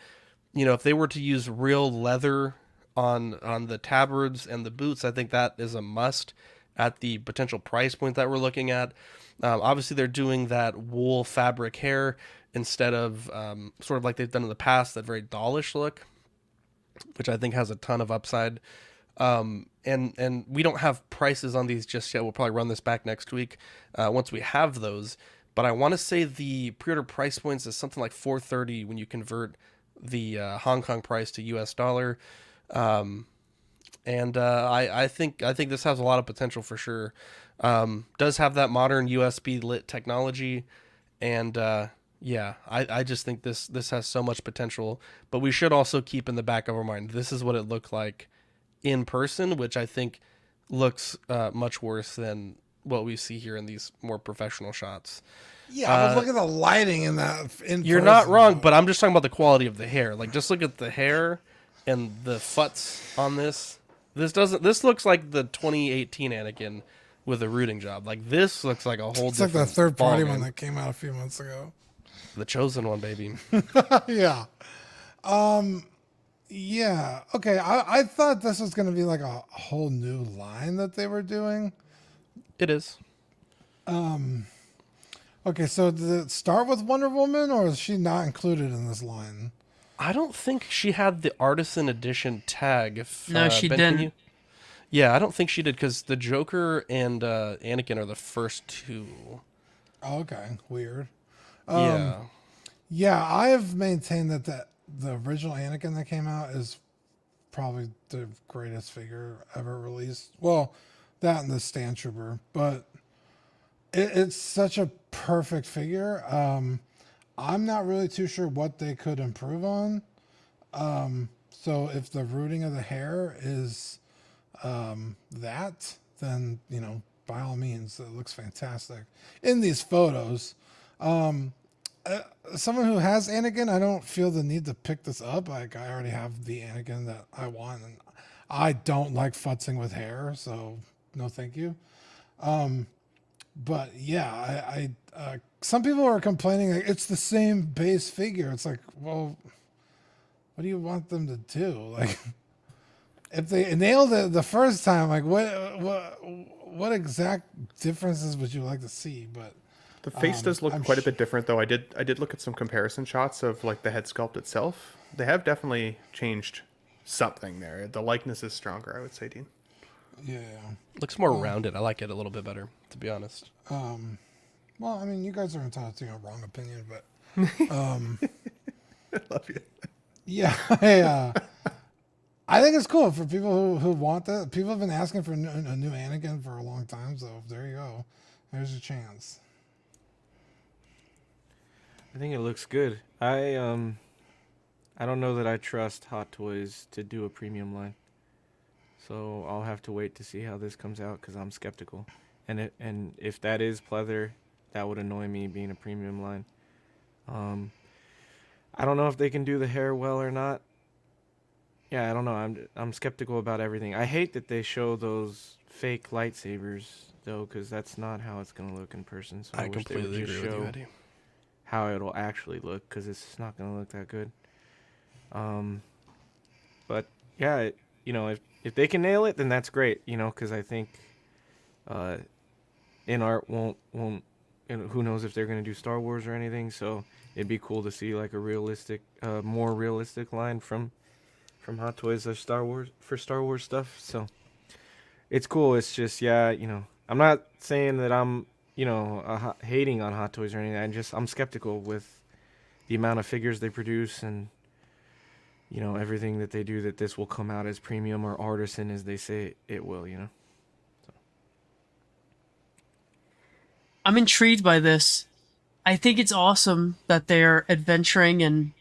If they were to use real leather on the tabards and the boots, I think that is a must at the potential price point that we're looking at. Obviously they're doing that wool fabric hair instead of sort of like they've done in the past, that very dollish look, which I think has a ton of upside. And we don't have prices on these just yet. We'll probably run this back next week once we have those. But I want to say the pre-order price points is something like $430 when you convert the Hong Kong price to US dollar. I think this has a lot of potential for sure. Does have that modern USB lit technology, and I just think this has so much potential. But we should also keep in the back of our mind, this is what it looked like in person, which I think looks much worse than what we see here in these more professional shots. Yeah, but look at the lighting in that. You're not wrong, but I'm just talking about the quality of the hair. Like, just look at the hair and the futs on this. This looks like the 2018 Anakin with a rooting job. Like, this looks like a whole It's like the third party one that came out a few months ago. The chosen one, baby. Yeah. Yeah. Okay. I thought this was going to be like a whole new line that they were doing. It is. Okay. So did it start with Wonder Woman, or is she not included in this line? I don't think she had the Artisan Edition tag. No, she didn't. Yeah, I don't think she did, because the Joker and Anakin are the first 2. Oh, okay. Weird. Yeah. Yeah, I have maintained that the original Anakin that came out is probably the greatest figure ever released. Well, That and the Stand Trooper, but it's such a perfect figure. I'm not really too sure what they could improve on. So if the rooting of the hair is that, then by all means, it looks fantastic in these photos. Someone who has Anakin, I don't feel the need to pick this up. Like, I already have the Anakin that I want, and I don't like futzing with hair, so no thank you. But yeah, I some people are complaining like it's the same base figure. It's like, well, what do you want them to do? Like, if they nailed it the first time, like what exact differences would you like to see? But the face does look quite a bit different, though. I did look at some comparison shots of like the head sculpt itself. They have definitely changed something there. The likeness is stronger, I would say, Dean. Yeah. Looks more rounded. I like it a little bit better, to be honest. Well, I mean, you guys are entitled to your wrong opinion, but I love you. Yeah, I think it's cool for people who want that. People have been asking for a new Anakin for a long time, so there you go. There's your chance. I think it looks good. I don't know that I trust Hot Toys to do a premium line. So I'll have to wait to see how this comes out because I'm skeptical. And if that is pleather, that would annoy me being a premium line. I don't know if they can do the hair well or not. Yeah, I don't know. I'm skeptical about everything. I hate that they show those fake lightsabers though, because that's not how it's gonna look in person. So I wish they would just show how it'll actually look, because it's not gonna look that good. But yeah, if they can nail it, then that's great. Because I think in art won't. Who knows if they're gonna do Star Wars or anything? So it'd be cool to see like a realistic, more realistic line from Hot Toys of Star Wars for Star Wars stuff. So it's cool. It's just I'm not saying that I'm hating on Hot Toys or anything. I'm skeptical with the amount of figures they produce and everything that they do, that this will come out as premium or artisan as they say it will. So. I'm intrigued by this. I think it's awesome that they're adventuring, and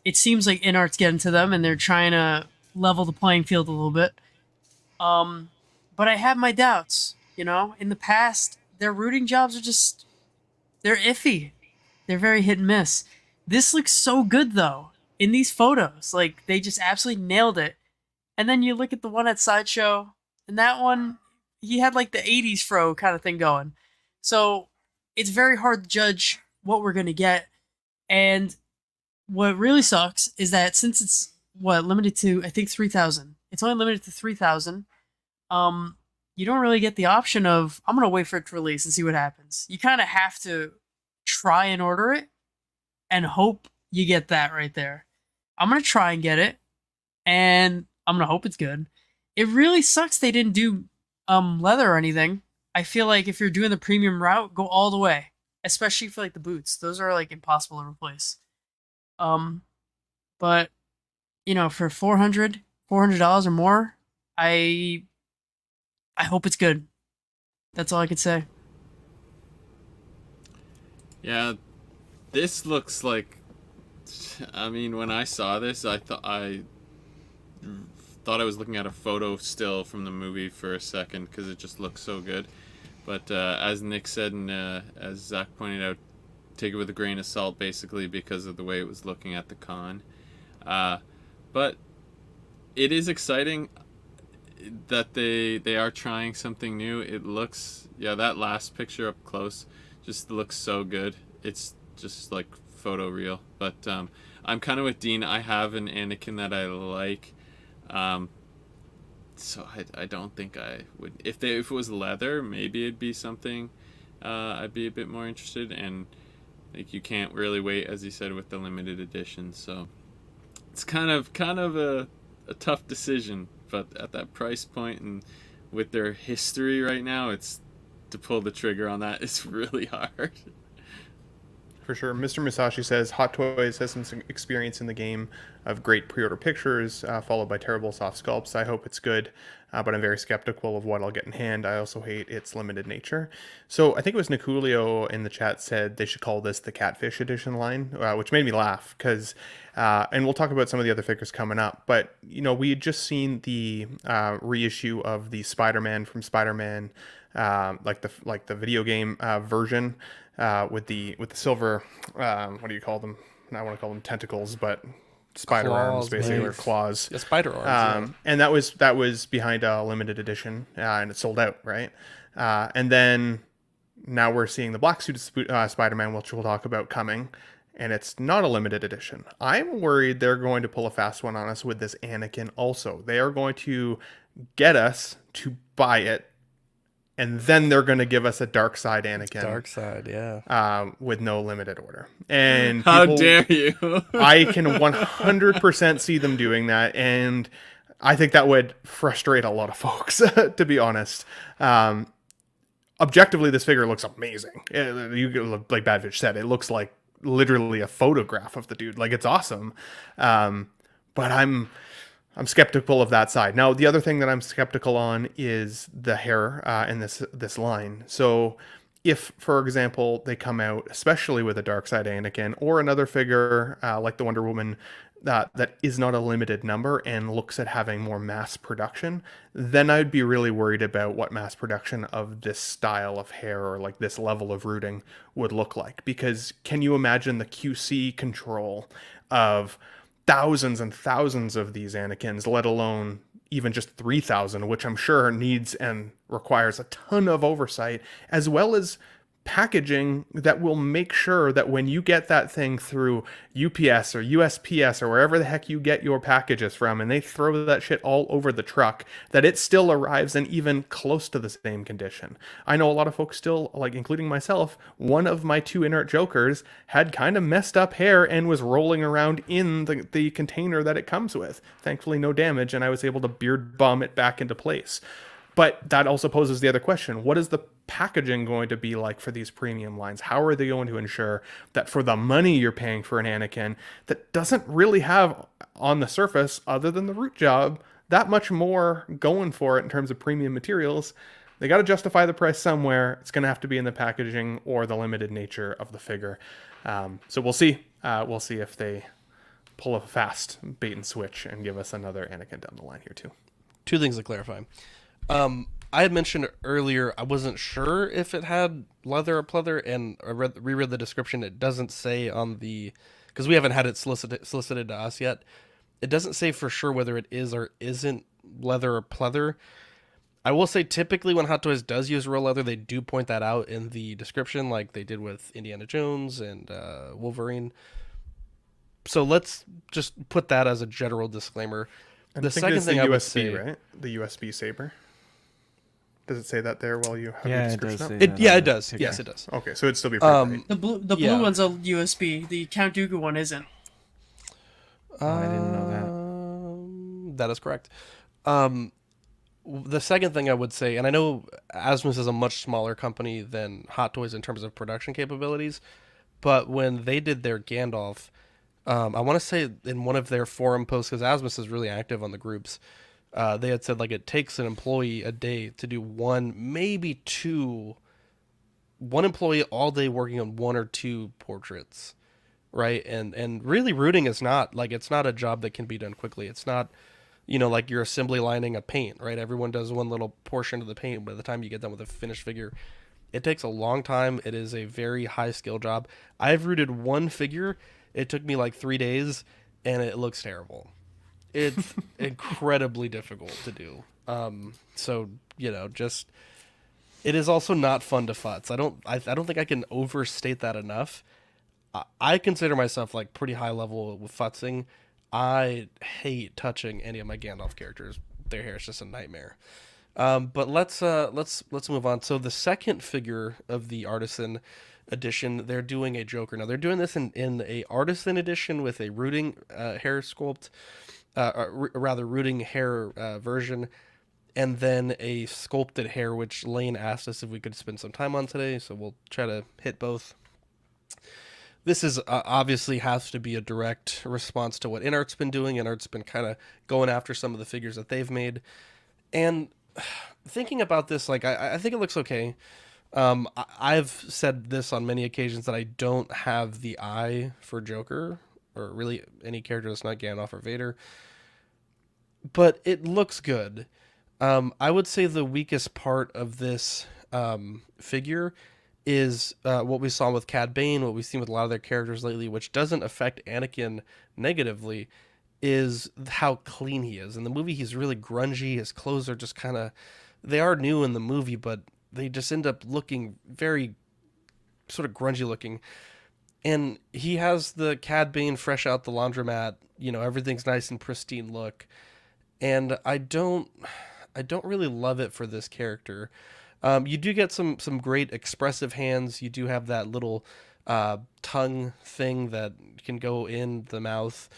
it seems like InArt's getting to them and they're trying to level the playing field a little bit. But I have my doubts, In the past, their rooting jobs are they're iffy. They're very hit and miss. This looks so good, though, in these photos. Like, they just absolutely nailed it. And then you look at the one at Sideshow, and that one, he had like the 80s fro kind of thing going. So it's very hard to judge what we're going to get. And what really sucks is that since it's limited to, I think, 3,000. It's only limited to 3,000. You don't really get the option of, I'm going to wait for it to release and see what happens. You kind of have to try and order it and hope you get that right there. I'm going to try and get it, and I'm going to hope it's good. It really sucks they didn't do leather or anything. I feel like if you're doing the premium route, go all the way, especially for like the boots. Those are like impossible to replace. But for $400 or more, I hope it's good. That's all I could say. Yeah, this looks like. I mean, when I saw this, I thought I was looking at a photo still from the movie for a second because it just looks so good. But as Nick said, and as Zach pointed out, take it with a grain of salt, basically, because of the way it was looking at the con. But it is exciting that they are trying something new. It looks, that last picture up close just looks so good. It's just like photo real. But I'm kind of with Dean. I have an Anakin that I like. So I don't think I would. If it was leather, maybe it'd be something I'd be a bit more interested. And like, you can't really wait, as he said, with the limited edition. So it's kind of a tough decision. But at that price point and with their history right now, it's to pull the trigger on that is really hard. For sure. Mr. Musashi says Hot Toys has some experience in the game of great pre-order pictures, followed by terrible soft sculpts. I hope it's good, but I'm very skeptical of what I'll get in hand. I also hate its limited nature. So I think it was Niculio in the chat said they should call this the Catfish Edition line, which made me laugh because, and we'll talk about some of the other figures coming up, but we had just seen the reissue of the Spider-Man from Spider-Man, like the video game version. With the silver, what do you call them? I want to call them tentacles, but spider arms, basically, or claws. Yeah, spider arms. And that was behind a limited edition, and it sold out, right? And then now we're seeing the black suit Spider-Man, which we'll talk about coming, and it's not a limited edition. I'm worried they're going to pull a fast one on us with this Anakin also. They are going to get us to buy it, and then they're going to give us a dark side Anakin. Dark side, yeah. With no limited order. And how dare you? I can 100% see them doing that. And I think that would frustrate a lot of folks, to be honest. Objectively, this figure looks amazing. Like Badfish said, it looks like literally a photograph of the dude. Like, it's awesome. But I'm skeptical of that side. Now, the other thing that I'm skeptical on is the hair in this line. So if, for example, they come out, especially with a Dark Side Anakin or another figure like the Wonder Woman that is not a limited number and looks at having more mass production, then I'd be really worried about what mass production of this style of hair or like this level of rooting would look like. Because can you imagine the QC control of thousands and thousands of these Anakins, let alone even just 3,000, which I'm sure needs and requires a ton of oversight, as well as packaging that will make sure that when you get that thing through UPS or USPS or wherever the heck you get your packages from, and they throw that shit all over the truck, that it still arrives in even close to the same condition. I know a lot of folks still, like including myself, one of my 2 inert Jokers had kind of messed up hair and was rolling around in the container that it comes with. Thankfully no damage, and I was able to beard bomb it back into place. But that also poses the other question. What is the packaging going to be like for these premium lines? How are they going to ensure that for the money you're paying for an Anakin that doesn't really have on the surface, other than the root job, that much more going for it in terms of premium materials? They got to justify the price somewhere. It's going to have to be in the packaging or the limited nature of the figure. So we'll see. We'll see if they pull a fast bait and switch and give us another Anakin down the line here too. 2 things to clarify. I had mentioned earlier I wasn't sure if it had leather or pleather, and I reread the description. It doesn't say on the, because we haven't had it solicited to us yet. It doesn't say for sure whether it is or isn't leather or pleather. I will say typically when Hot Toys does use real leather, they do point that out in the description, like they did with Indiana Jones and Wolverine. So let's just put that as a general discllaimer. And the second thing I would would say, right? The USB saber. Does it say that there while you have Yeah, your it does description say up? that. Yeah, it does. Yes, it does. Okay, so it'd still be pretty great. The blue Yeah. one's a USB. The Count Dooku one isn't. I didn't know that is correct. The second thing I would say, and I know Asmus is a much smaller company than Hot Toys in terms of production capabilities, but when they did their Gandalf, I want to say in one of their forum posts, because Asmus is really active on the groups, they had said like it takes an employee a day to do one employee all day working on 1 or 2 portraits, right? And really rooting is not like, it's not a job that can be done quickly. It's not, like you're assembly lining a paint, right? Everyone does one little portion of the paint. By the time you get done with a finished figure, it takes a long time. It is a very high skill job. I've rooted 1 figure. It took me like 3 days, and it looks terrible. It's incredibly difficult to do. So just, it is also not fun to futz. I don't think I can overstate that enough. I consider myself like pretty high level with futzing. I hate touching any of my Gandalf characters. Their hair is just a nightmare. But let's move on. So the second figure of the Artisan edition, they're doing a Joker. Now they're doing this in a Artisan edition with a rooting hair sculpt. Rooting hair version, and then a sculpted hair, which Lane asked us if we could spend some time on today, so we'll try to hit both. this is obviously has to be a direct response to what InArt's been doing. InArt's been kind of going after some of the figures that they've made. And thinking about this, like, I think it looks okay. I've said this on many occasions that I don't have the eye for Joker, or really any character that's not Gandalf or Vader. But it looks good. I would say the weakest part of this figure is what we saw with Cad Bane, what we've seen with a lot of their characters lately, which doesn't affect Anakin negatively, is how clean he is. In the movie, he's really grungy. His clothes are just kind of... They are new in the movie, but they just end up looking very sort of grungy looking. And he has the Cad Bane fresh out the laundromat, everything's nice and pristine look. And I don't really love it for this character. You do get some great expressive hands. You do have that little tongue thing that can go in the mouth.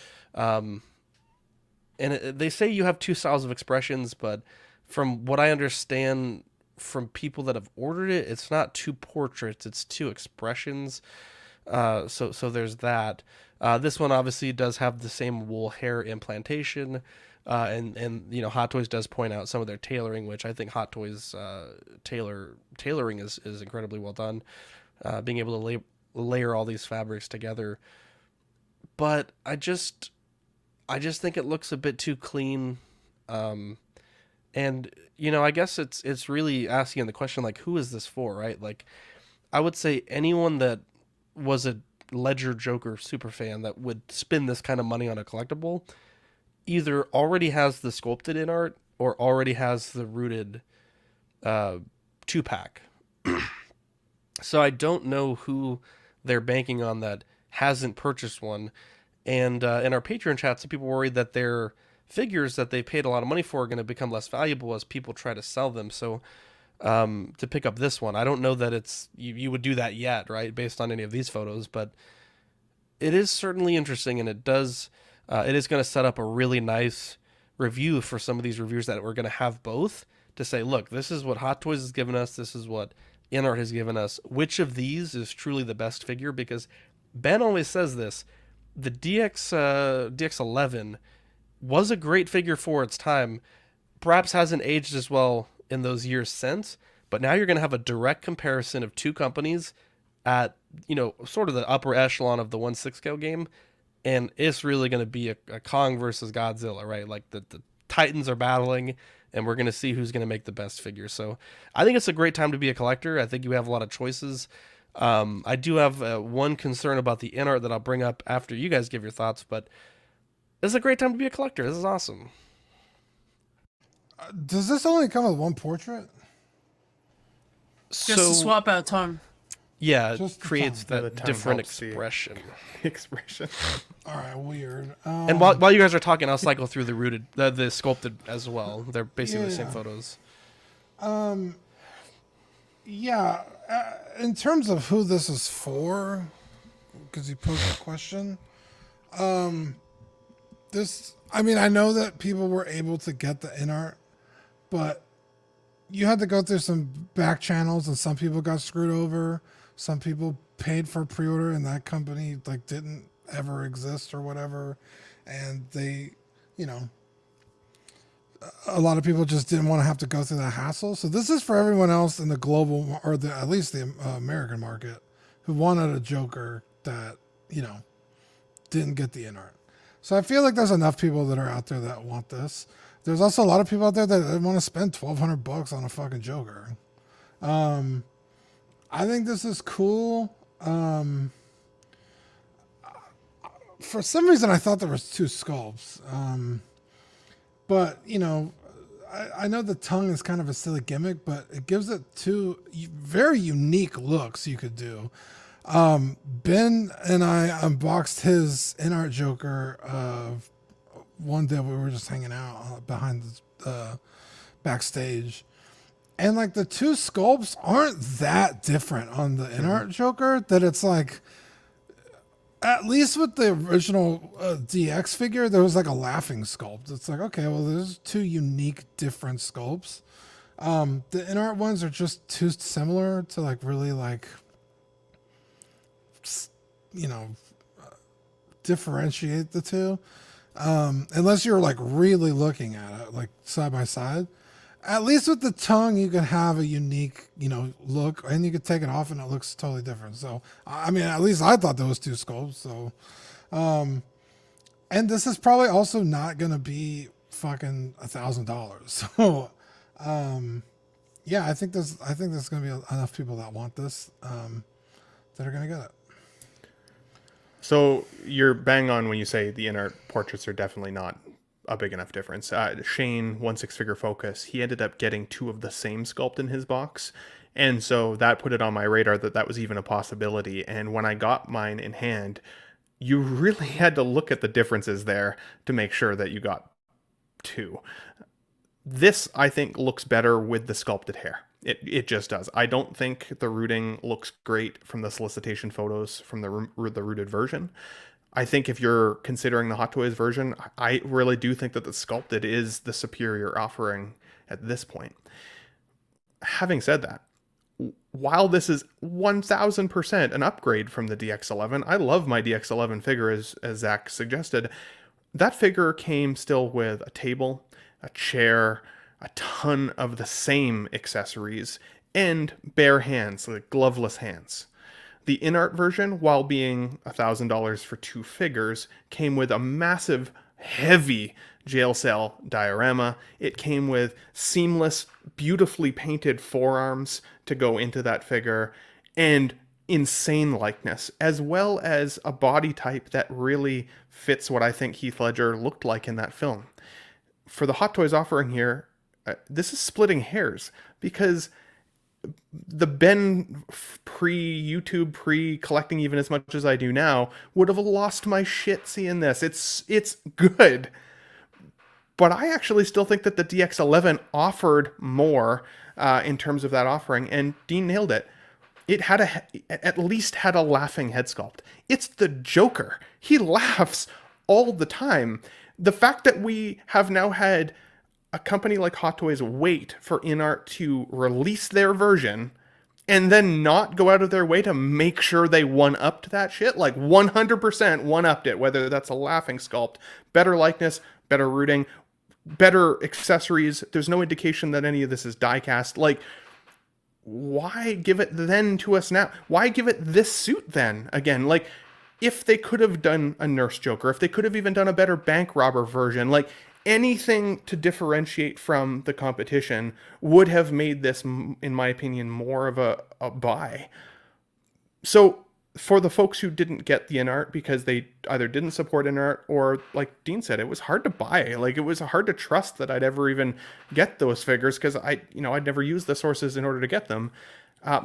They say you have two styles of expressions, but from what I understand from people that have ordered it, it's not two portraits, it's two expressions. So there's that. This one obviously does have the same wool hair implantation. And Hot Toys does point out some of their tailoring, which I think Hot Toys tailoring is incredibly well done. Being able to layer all these fabrics together. But I just think it looks a bit too clean. And I guess it's really asking the question, like, who is this for, right? Like, I would say anyone that was a Ledger Joker super-fan that would spend this kind of money on a collectible either already has the sculpted InArt or already has the rooted 2-pack. So I don't know who they're banking on that hasn't purchased one. And in our Patreon chat, some people worried that their figures that they paid a lot of money for are going to become less valuable as people try to sell them. So to pick up this one, I don't know that it's you would do that yet, right, based on any of these photos, but it is certainly interesting, and it is going to set up a really nice review for some of these reviewers that we're going to have both to say, look, this is what Hot Toys has given us, this is what InArt has given us. Which of these is truly the best figure? Because Ben always says this, the DX11 was a great figure for its time, perhaps hasn't aged as well in those years since, but now you're going to have a direct comparison of two companies at, sort of the upper echelon of the 1/6 scale game, and it's really going to be a Kong versus Godzilla, right? Like the titans are battling, and we're going to see who's going to make the best figure. So I think it's a great time to be a collector. I think you have a lot of choices. I do have one concern about the InArt that I'll bring up after you guys give your thoughts, but it's a great time to be a collector. This is awesome. Does this only come with one portrait? Just to swap out tongue. Yeah, it Just creates The that tongue different helps the expression. expression. All right, weird. And while you guys are talking, I'll cycle through the sculpted as well. They're basically the same photos. Yeah. In terms of who this is for, because you posed a question, I know that people were able to get the InArt, but you had to go through some back channels, and some people got screwed over. Some people paid for pre-order, and that company didn't ever exist or whatever, and they, a lot of people just didn't want to have to go through that hassle. So this is for everyone else in the global, or at least the American market, who wanted a Joker that didn't get the InArt. So I feel like there's enough people that are out there that want this. There's also a lot of people out there that want to spend $1,200 on a fucking Joker. I think this is cool. For some reason, I thought there was two sculpts. But, I know the tongue is kind of a silly gimmick, but it gives it two very unique looks you could do. Ben and I unboxed his InArt Joker one day. We were just hanging out behind the backstage, and the two sculpts aren't that different on the InArt Joker, that it's at least with the original DX figure, there was a laughing sculpt. It's okay, well, there's two unique different sculpts. The InArt ones are just too similar to really differentiate the two, unless you're like really looking at it like side by side. At least with the tongue, you can have a unique, look, and you can take it off and it looks totally different. So, I mean, at least I thought there was two sculpts. So, and this is probably also not going to be fucking $1,000. So, yeah, I think there's going to be enough people that want this, that are going to get it. So you're bang on when you say the in-art portraits are definitely not a big enough difference. Shane, One Six Figure Focus, he ended up getting two of the same sculpt in his box. And so that put it on my radar that was even a possibility. And when I got mine in hand, you really had to look at the differences there to make sure that you got two. This, I think, looks better with the sculpted hair. It just does. I don't think the rooting looks great from the solicitation photos from the rooted version. I think if you're considering the Hot Toys version, I really do think that the sculpted is the superior offering at this point. Having said that, while this is 1000% an upgrade from the DX11, I love my DX11 figure as Zach suggested. That figure came still with a table, a chair, a ton of the same accessories, and bare hands, like gloveless hands. The in-art version, while being $1,000 for two figures, came with a massive, heavy jail cell diorama. It came with seamless, beautifully painted forearms to go into that figure, and insane likeness, as well as a body type that really fits what I think Heath Ledger looked like in that film. For the Hot Toys offering here, this is splitting hairs, because the Ben pre-YouTube, pre-collecting even as much as I do now, would have lost my shit seeing this. It's good. But I actually still think that the DX11 offered more in terms of that offering, and Dean nailed it. It had at least had a laughing head sculpt. It's the Joker. He laughs all the time. The fact that we have now had a company like Hot Toys wait for InArt to release their version and then not go out of their way to make sure they one-upped that shit, like 100% one-upped it, whether that's a laughing sculpt, better likeness, better rooting, better accessories. There's no indication that any of this is die-cast. Like, why give it then to us now? Why give it this suit then again? Like, if they could have done a Nurse Joker, if they could have even done a better bank robber version, like anything to differentiate from the competition would have made this, in my opinion, more of a buy. So for the folks who didn't get the InArt because they either didn't support InArt or, like Dean said, it was hard to buy. Like, it was hard to trust that I'd ever even get those figures because I'd never used the sources in order to get them.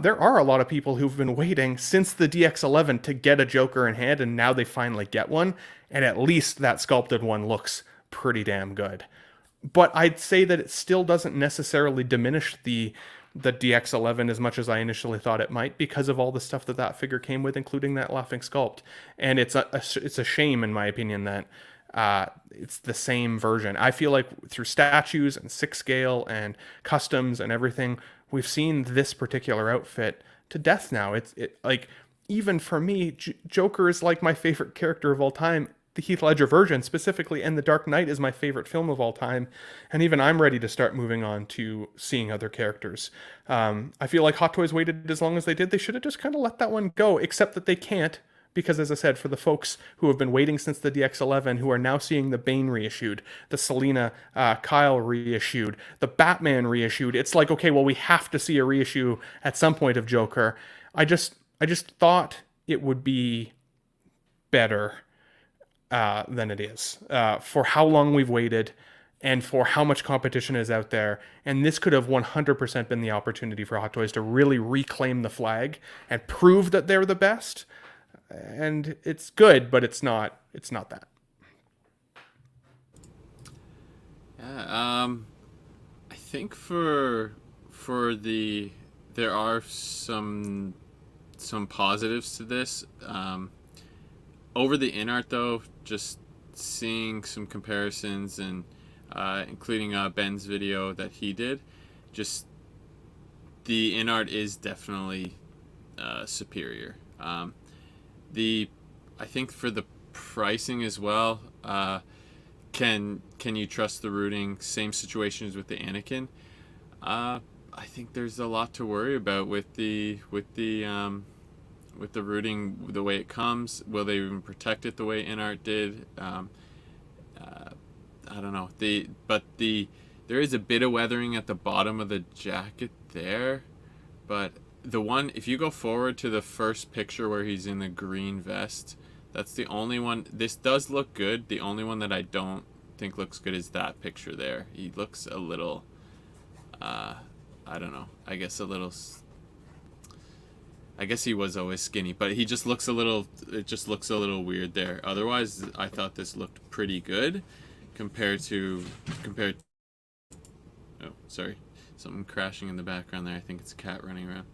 There are a lot of people who've been waiting since the DX11 to get a Joker in hand, and now they finally get one, and at least that sculpted one looks pretty damn good. But I'd say that it still doesn't necessarily diminish the DX11 as much as I initially thought it might, because of all the stuff that figure came with, including that laughing sculpt. And it's a shame, in my opinion, that it's the same version. I feel like through statues and 6-scale and customs and everything, we've seen this particular outfit to death now. It like, even for me, Joker is like my favorite character of all time. The Heath Ledger version specifically, and The Dark Knight is my favorite film of all time. And even I'm ready to start moving on to seeing other characters. I feel like Hot Toys waited as long as they did. They should have just kind of let that one go, except that they can't, because as I said, for the folks who have been waiting since the DX11, who are now seeing the Bane reissued, the Selena Kyle reissued, the Batman reissued, it's like, okay, well, we have to see a reissue at some point of Joker. I just thought it would be better than it is, for how long we've waited and for how much competition is out there. And this could have 100% been the opportunity for Hot Toys to really reclaim the flag and prove that they're the best. And it's good, but it's not that. Yeah, I think there are some positives to this. Over the InArt, though, just seeing some comparisons and including Ben's video that he did, just the InArt is definitely superior. I think for the pricing as well, can you trust the rooting? Same situations with the Anakin. I think there's a lot to worry about with the rooting, the way it comes. Will they even protect it the way InArt did? I don't know. There is a bit of weathering at the bottom of the jacket there, but the one, if you go forward to the first picture where he's in the green vest, that's the only one. This does look good. The only one that I don't think looks good is that picture there. He looks a little, I don't know. I guess he was always skinny, but he just looks a little. It just looks a little weird there. Otherwise, I thought this looked pretty good compared. Oh, sorry, something crashing in the background there. I think it's a cat running around.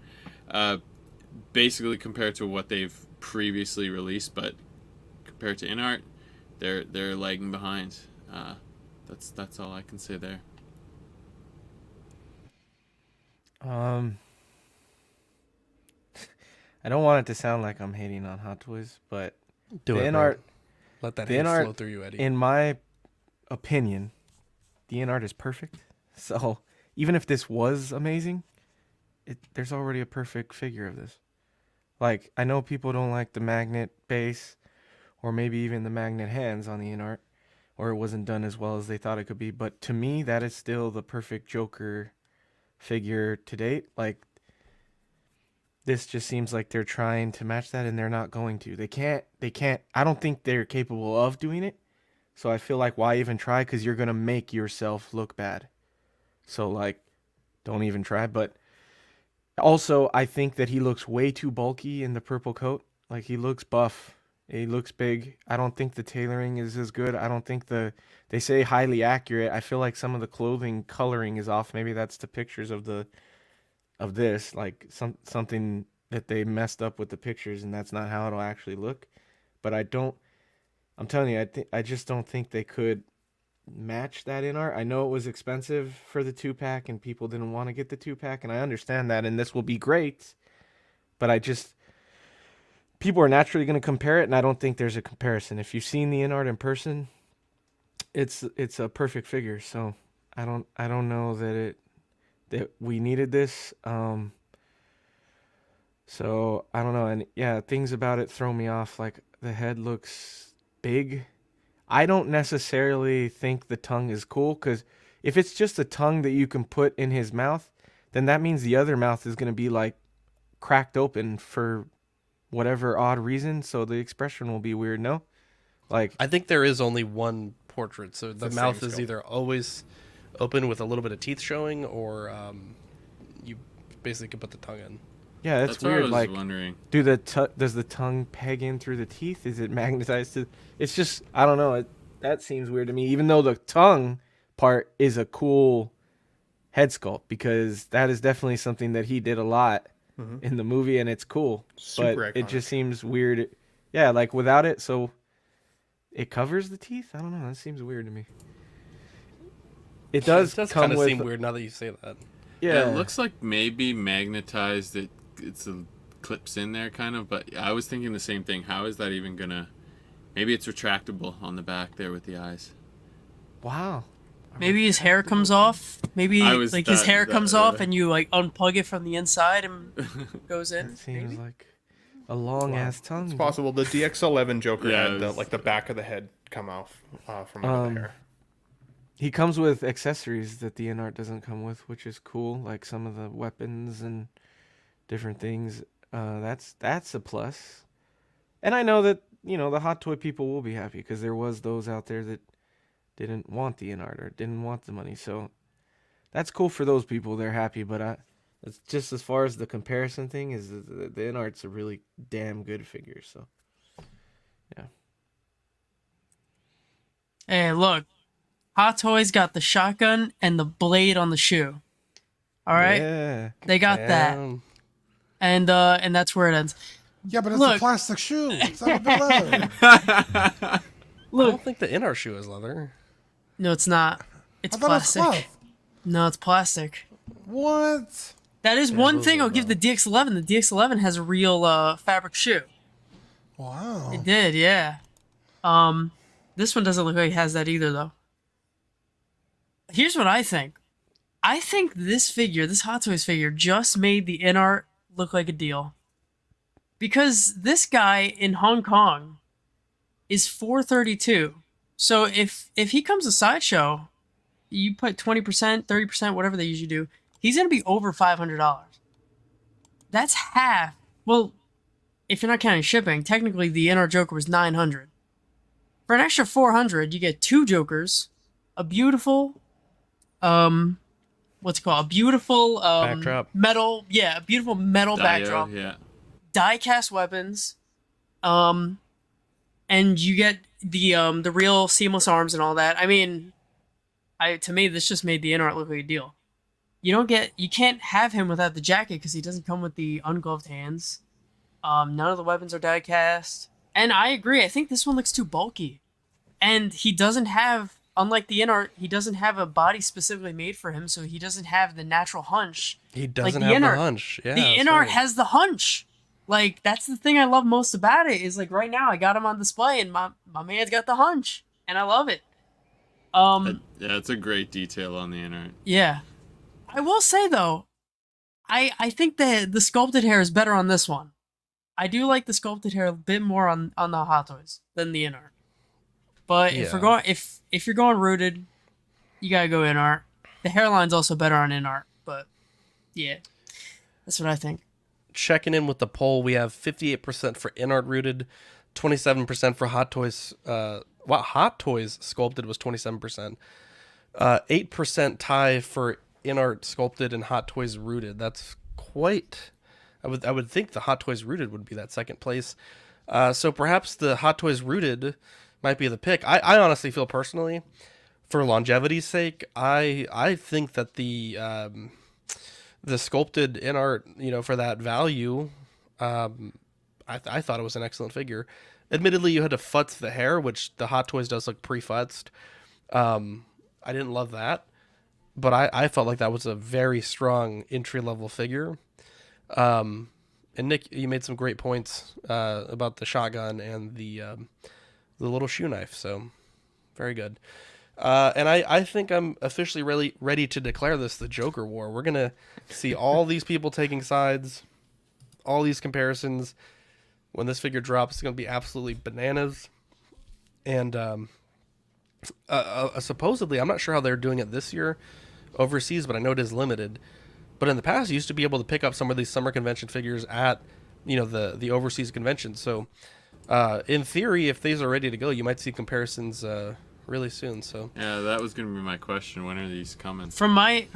Basically compared to what they've previously released, but compared to InArt, they're lagging behind. That's all I can say there. I don't want it to sound like I'm hating on Hot Toys, but Do the it, InArt, bro. Let that the hate InArt, flow through you, Eddie. in my opinion, the InArt is perfect. So even if this was amazing, there's already a perfect figure of this. Like, I know people don't like the magnet base or maybe even the magnet hands on the InArt, or it wasn't done as well as they thought it could be, but to me that is still the perfect Joker figure to date. Like, this just seems like they're trying to match that and they're not going to. They can't I don't think they're capable of doing it. So I feel like, why even try? Because you're going to make yourself look bad. So, like, don't even try. But also, I think that he looks way too bulky in the purple coat. Like, he looks buff. He looks big. I don't think the tailoring is as good. I don't think they say highly accurate. I feel like some of the clothing coloring is off. Maybe that's the pictures of this, like something that they messed up with the pictures, and that's not how it'll actually look. But I'm telling you, I just don't think they could match that InArt. I know it was expensive for the 2-pack and people didn't want to get the 2-pack, and I understand that, and this will be great, but people are naturally going to compare it, and I don't think there's a comparison. If you've seen the InArt in person, it's a perfect figure. So I don't know that we needed this. So I don't know. And yeah, things about it throw me off. Like, the head looks big. I don't necessarily think the tongue is cool, because if it's just a tongue that you can put in his mouth, then that means the other mouth is going to be like cracked open for whatever odd reason. So the expression will be weird. No, like, I think there is only one portrait, so the mouth is scope. either always open with a little bit of teeth showing, or you basically can put the tongue in. Yeah, that's weird. What I was like, wondering. Does the tongue peg in through the teeth? Is it magnetized to? It's just, I don't know. That seems weird to me. Even though the tongue part is a cool head sculpt, because that is definitely something that he did a lot in the movie, and it's cool. Super but iconic. It just seems weird. Yeah, like without it, so it covers the teeth. I don't know. That seems weird to me. It does come kind of with, seem weird now that you say that. Yeah, It looks like maybe magnetized. It's a clips in there kind of, but I was thinking the same thing. How is that even gonna? Maybe it's retractable on the back there with the eyes. wow. Maybe his hair comes off. Maybe like his hair comes off that- and you like unplug it from the inside and goes in. It seems Maybe? like a long ass tongue. It's possible. The DX11 Joker Yeah, had it was- the back of the head come off from under the hair. He comes with accessories that the InArt doesn't come with, which is cool, like some of the weapons and different things. That's a plus. And I know that, the Hot Toy people will be happy, because there was those out there that didn't want the InArt or didn't want the money. So that's cool for those people. They're happy. But it's just, as far as the comparison thing, is the InArt's a really damn good figure. So yeah. Hey, look. Hot Toys got the shotgun and the blade on the shoe. All right? Yeah. They got that. And that's where it ends. Yeah, but it's Look. a plastic shoe. It's not a bit leather. I Look. don't think the InArt shoe is leather. No, it's not. It's I thought it was plastic. cloth. No, it's plastic. What? That is one those thing are I'll give the DX11. The DX11 has a real fabric shoe. Wow. It did, yeah. This one doesn't look like it has that either, though. Here's what I think. I think this figure, this Hot Toys figure, just made the in art look like a deal. Because this guy in Hong Kong is $432. So if he comes to Sideshow, you put 20%, 30%, whatever they usually do, he's going to be over $500. That's half. Well, if you're not counting shipping, technically the in-art Joker was $900. For an extra $400, you get 2 Jokers, a beautiful, what's it called? A beautiful backdrop. Metal, yeah, a beautiful metal backdrop. Yeah. Die-cast weapons, and you get the real seamless arms and all that. I mean, to me, this just made the in-art look like a deal. You can't have him without the jacket because he doesn't come with the ungloved hands. None of the weapons are die-cast. And I agree, I think this one looks too bulky. And he doesn't have, unlike the in-art, he doesn't have a body specifically made for him, so he doesn't have the natural hunch. He doesn't have the hunch. Yeah, the in-art has the hunch. Like, that's the thing I love most about it, is like right now I got him on display and my man's got the hunch. And I love it. Yeah, it's a great detail on the in-art. Yeah. I will say though, I think the sculpted hair is better on this one. I do like the sculpted hair a bit more on the Hot Toys than the in-art. But if we're going if you're going rooted, you gotta go in-art. The hairline's also better on in-art, but yeah. That's what I think. Checking in with the poll, we have 58% for in-art rooted, 27% for Hot Toys. Hot Toys sculpted was 27%. 8% tie for in-art sculpted and Hot Toys rooted. That's quite... I would think the Hot Toys rooted would be that second place. So perhaps the Hot Toys rooted might be the pick. I honestly feel personally, for longevity's sake, I think that the sculpted in art, for that value, I thought it was an excellent figure. Admittedly, you had to futz the hair, which the Hot Toys does look pre-futzed. I didn't love that, but I felt like that was a very strong entry-level figure. And Nick, you made some great points about the shotgun and the little shoe knife, so very good. And I think I'm officially really ready to declare this the Joker War. We're gonna see all these people taking sides, all these comparisons. When this figure drops, it's gonna be absolutely bananas. And supposedly, I'm not sure how they're doing it this year overseas, but I know it is limited. But in the past, you used to be able to pick up some of these summer convention figures at, the overseas conventions. So, in theory, if these are ready to go, you might see comparisons really soon. So yeah, that was gonna be my question. When are these coming? From my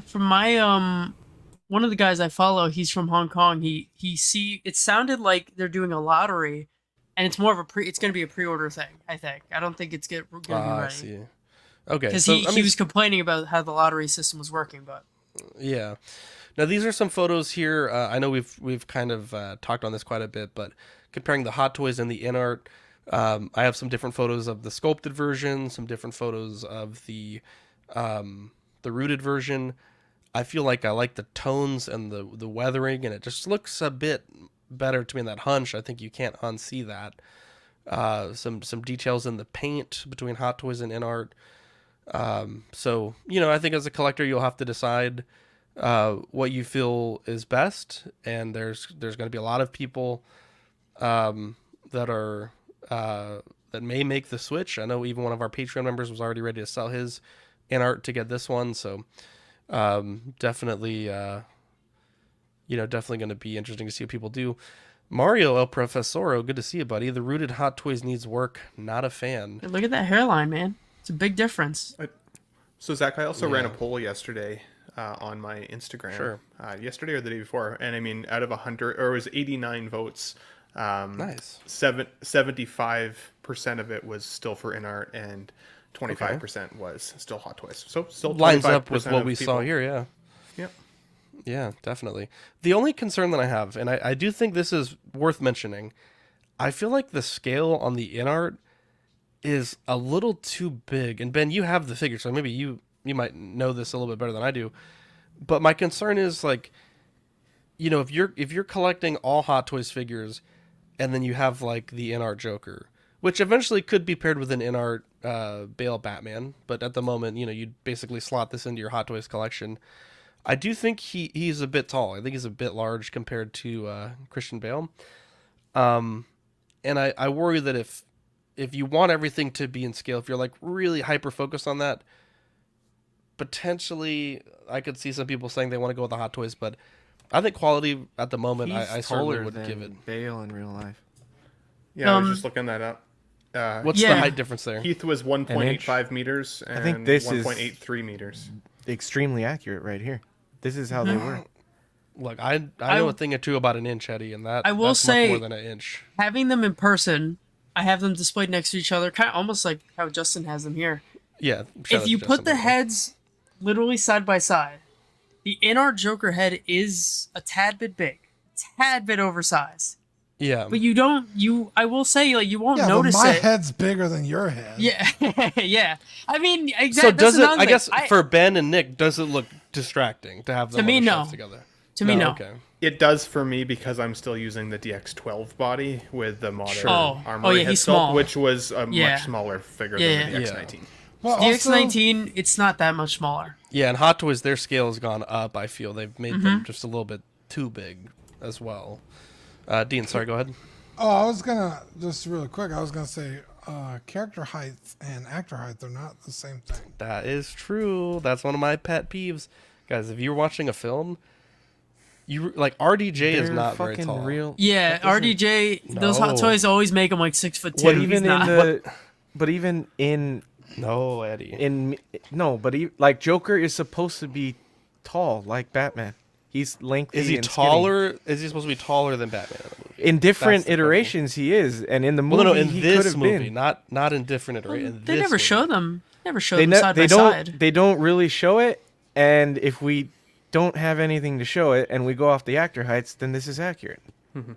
one of the guys I follow, he's from Hong Kong. It sounded like they're doing a lottery, and it's more of it's gonna be a pre-order thing. I think. I don't think it's gonna be ready. I see. Okay, because he was complaining about how the lottery system was working, but yeah. Now, these are some photos here. I know we've kind of talked on this quite a bit, but comparing the Hot Toys and the in-art, I have some different photos of the sculpted version, some different photos of the rooted version. I feel like I like the tones and the weathering, and it just looks a bit better to me in that hunch. I think you can't unsee that. Some details in the paint between Hot Toys and in-art. So, I think as a collector, you'll have to decide what you feel is best, and there's going to be a lot of people that are that may make the switch. I know even one of our Patreon members was already ready to sell his in art to get this one, so definitely definitely going to be interesting to see what people do. Mario El Profesoro, good to see you, buddy. The rooted Hot Toys needs work. Not a fan. Look at that hairline, man. It's a big difference. So Zach, I also ran a poll yesterday on my Instagram. Sure. Yesterday or the day before, and I mean, out of 100, or it was 89 votes. Nice. 75% of it was still for in art, and 25% was still Hot Toys. So still lines up with what we saw here. Yeah. Yep. Yeah, definitely. The only concern that I have, and I do think this is worth mentioning, I feel like the scale on the in art is a little too big. And Ben, you have the figure, so maybe you might know this a little bit better than I do. But my concern is, like, if you're collecting all Hot Toys figures, and then you have like the in-art Joker, which eventually could be paired with an in-art Bale Batman, but at the moment, you'd basically slot this into your Hot Toys collection. I do think he's a bit tall. I think he's a bit large compared to Christian Bale. And I worry that if you want everything to be in scale, if you're like really hyper focused on that, potentially I could see some people saying they want to go with the Hot Toys, but I think quality at the moment, I certainly would give it. Bale in real life. Yeah, I was just looking that up. What's the height difference there? Heath was 1.85 meters, and I think this 1.83 meters. Extremely accurate right here. This is how they work. Look, I know a thing or two about an inch, Eddie, and that's much more than an inch. Having them in person, I have them displayed next to each other, kind of almost like how Justin has them here. Yeah. If you put the heads literally side by side, the in-art Joker head is a tad bit big, a tad bit oversized. Yeah. But I will say, like, you won't notice but my it. head's bigger than your head. Yeah. Yeah. I mean, exactly. So does it, I guess, for Ben and Nick, does it look distracting to have them on the shelves together? To me, no. Okay. It does for me because I'm still using the DX12 body with the modern armory head he's sculpt, small. which was a much smaller figure than the DX19. Well, the DX19, it's not that much smaller. Yeah, and Hot Toys, their scale has gone up, I feel. They've made them just a little bit too big as well. Dean, sorry, go ahead. Oh, I was going to, just really quick, I was going to say character height and actor height, they're not the same thing. That is true. That's one of my pet peeves. Guys, if you're watching a film, RDJ is not very tall. Real. Yeah, RDJ, those Hot Toys always make him like 6'2". What even but even in no, Eddie. Like Joker is supposed to be tall like Batman. He's lengthy. Is he and taller? Skinny. Is he supposed to be taller than Batman in the movie? In different iterations, he is, and in the movie, in he this movie, been. not in different iterations. They never show them. Never show them side by side. They don't really show it, and if we don't have anything to show it, and we go off the actor heights, then this is accurate. Mm-hmm.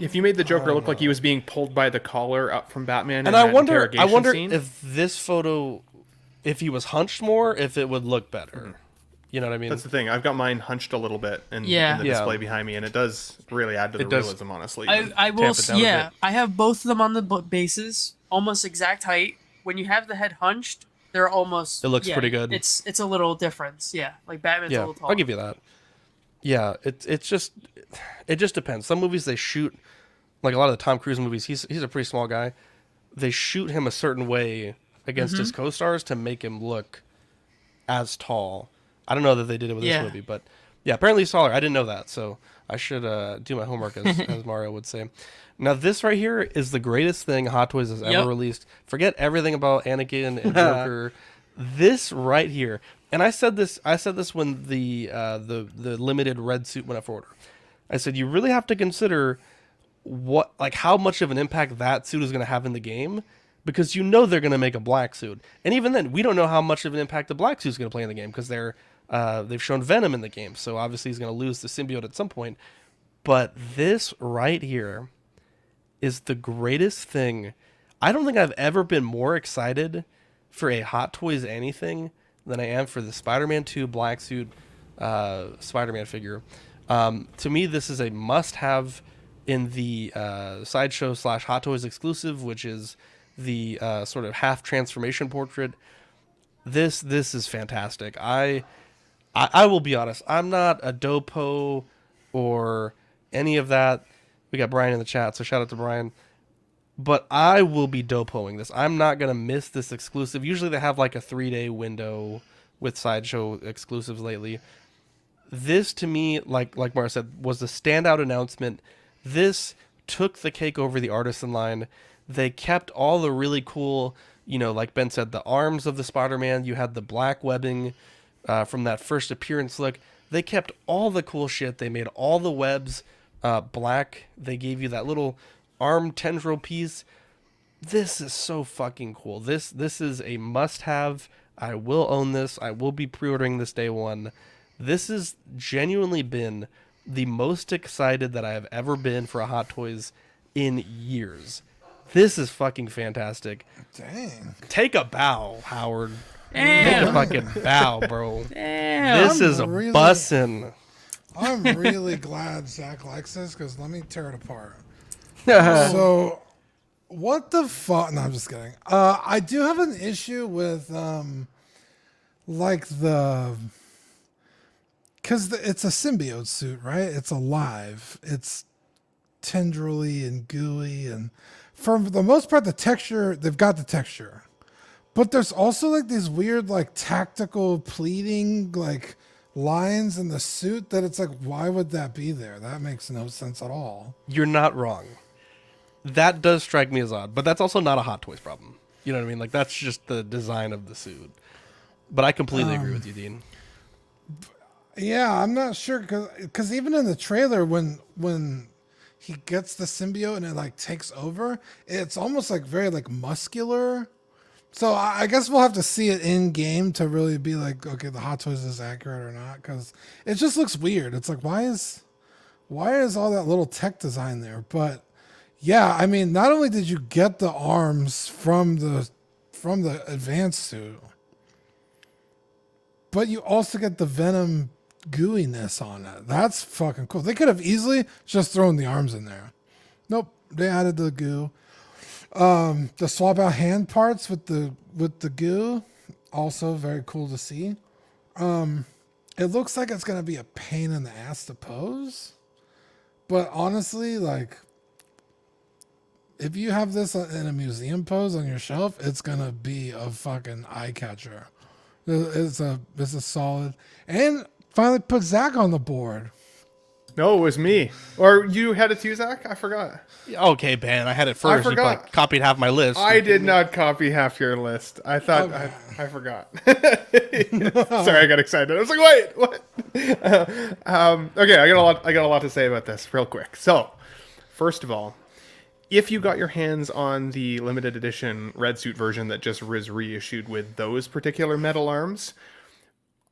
If you made the Joker look like he was being pulled by the collar up from Batman, and I wonder if this photo, if he was hunched more, if it would look better. Mm-hmm. You know what I mean? That's the thing. I've got mine hunched a little bit in the display behind me, and it does really add to the realism, honestly. I will. Yeah, I have both of them on the bases, almost exact height. When you have the head hunched, they're almost. It looks pretty good. It's a little difference. Yeah, like Batman's a little taller. I'll give you that. Yeah, it just depends. Some movies they shoot, like a lot of the Tom Cruise movies. He's a pretty small guy. They shoot him a certain way against his co-stars to make him look as tall. I don't know that they did it with this movie, but yeah, apparently he's taller. I didn't know that, so I should do my homework, as Mario would say. Now, this right here is the greatest thing Hot Toys has ever released. Forget everything about Anakin and Joker. This right here, and I said this when the limited red suit went up for order. I said you really have to consider how much of an impact that suit is going to have in the game. Because they're going to make a black suit. And even then, we don't know how much of an impact the black suit is going to play in the game because they've shown Venom in the game. So obviously he's going to lose the symbiote at some point. But this right here is the greatest thing. I don't think I've ever been more excited for a Hot Toys anything than I am for the Spider-Man 2 black suit Spider-Man figure. To me, this is a must-have in the Sideshow / Hot Toys exclusive, which is the sort of half transformation portrait. This is fantastic. I will be honest. I'm not a dopo or any of that. We got Brian in the chat, so shout out to Brian. But I will be dopoing this. I'm not gonna miss this exclusive. Usually they have like a 3-day window with Sideshow exclusives lately. This to me, like Mario said, was the standout announcement. This took the cake over the Artisan line. They kept all the really cool, like Ben said, the arms of the Spider-Man. You had the black webbing from that first appearance look. They kept all the cool shit. They made all the webs black. They gave you that little arm tendril piece. This is so fucking cool. This is a must-have. I will own this. I will be pre-ordering this day one. This has genuinely been the most excited that I have ever been for a Hot Toys in years. This is fucking fantastic. Dang. Take a bow, Howard. Damn. Take a fucking bow, bro. Damn. This is a bussin'. I'm really glad Zach likes this because let me tear it apart. So, what the fuck? No, I'm just kidding. I do have an issue with like because it's a symbiote suit, right? It's alive. It's tendrily and gooey, and for the most part, the texture, they've got the texture. But there's also like these weird, like tactical pleating, like lines in the suit that it's like, why would that be there? That makes no sense at all. You're not wrong. That does strike me as odd, but that's also not a Hot Toys problem. You know what I mean? Like, that's just the design of the suit. But I completely agree with you, Dean. Yeah, I'm not sure because even in the trailer, when he gets the symbiote and it like takes over, it's almost like very like muscular. So I guess we'll have to see it in game to really be like, okay, the Hot Toys is accurate or not, because it just looks weird. It's like, why is all that little tech design there? But yeah, I mean, not only did you get the arms from the advanced suit, but you also get the Venom gooiness on it. That's fucking cool. They could have easily just thrown the arms in there. Nope, they added the goo. The swap out hand parts with the goo, also very cool to see. It looks like it's gonna be a pain in the ass to pose, but honestly, like, if you have this in a museum pose on your shelf, it's gonna be a fucking eye catcher. It's a solid, and finally put Zach on the board. No, it was me. Or you had it too, Zach? I forgot. Okay, Ben, I had it first. I forgot. You copied half my list. I did not copy half your list. I thought I forgot. Sorry, I got excited. I was like, wait, what? Okay, I got a lot to say about this real quick. So, first of all, if you got your hands on the limited edition red suit version that just was reissued with those particular metal arms,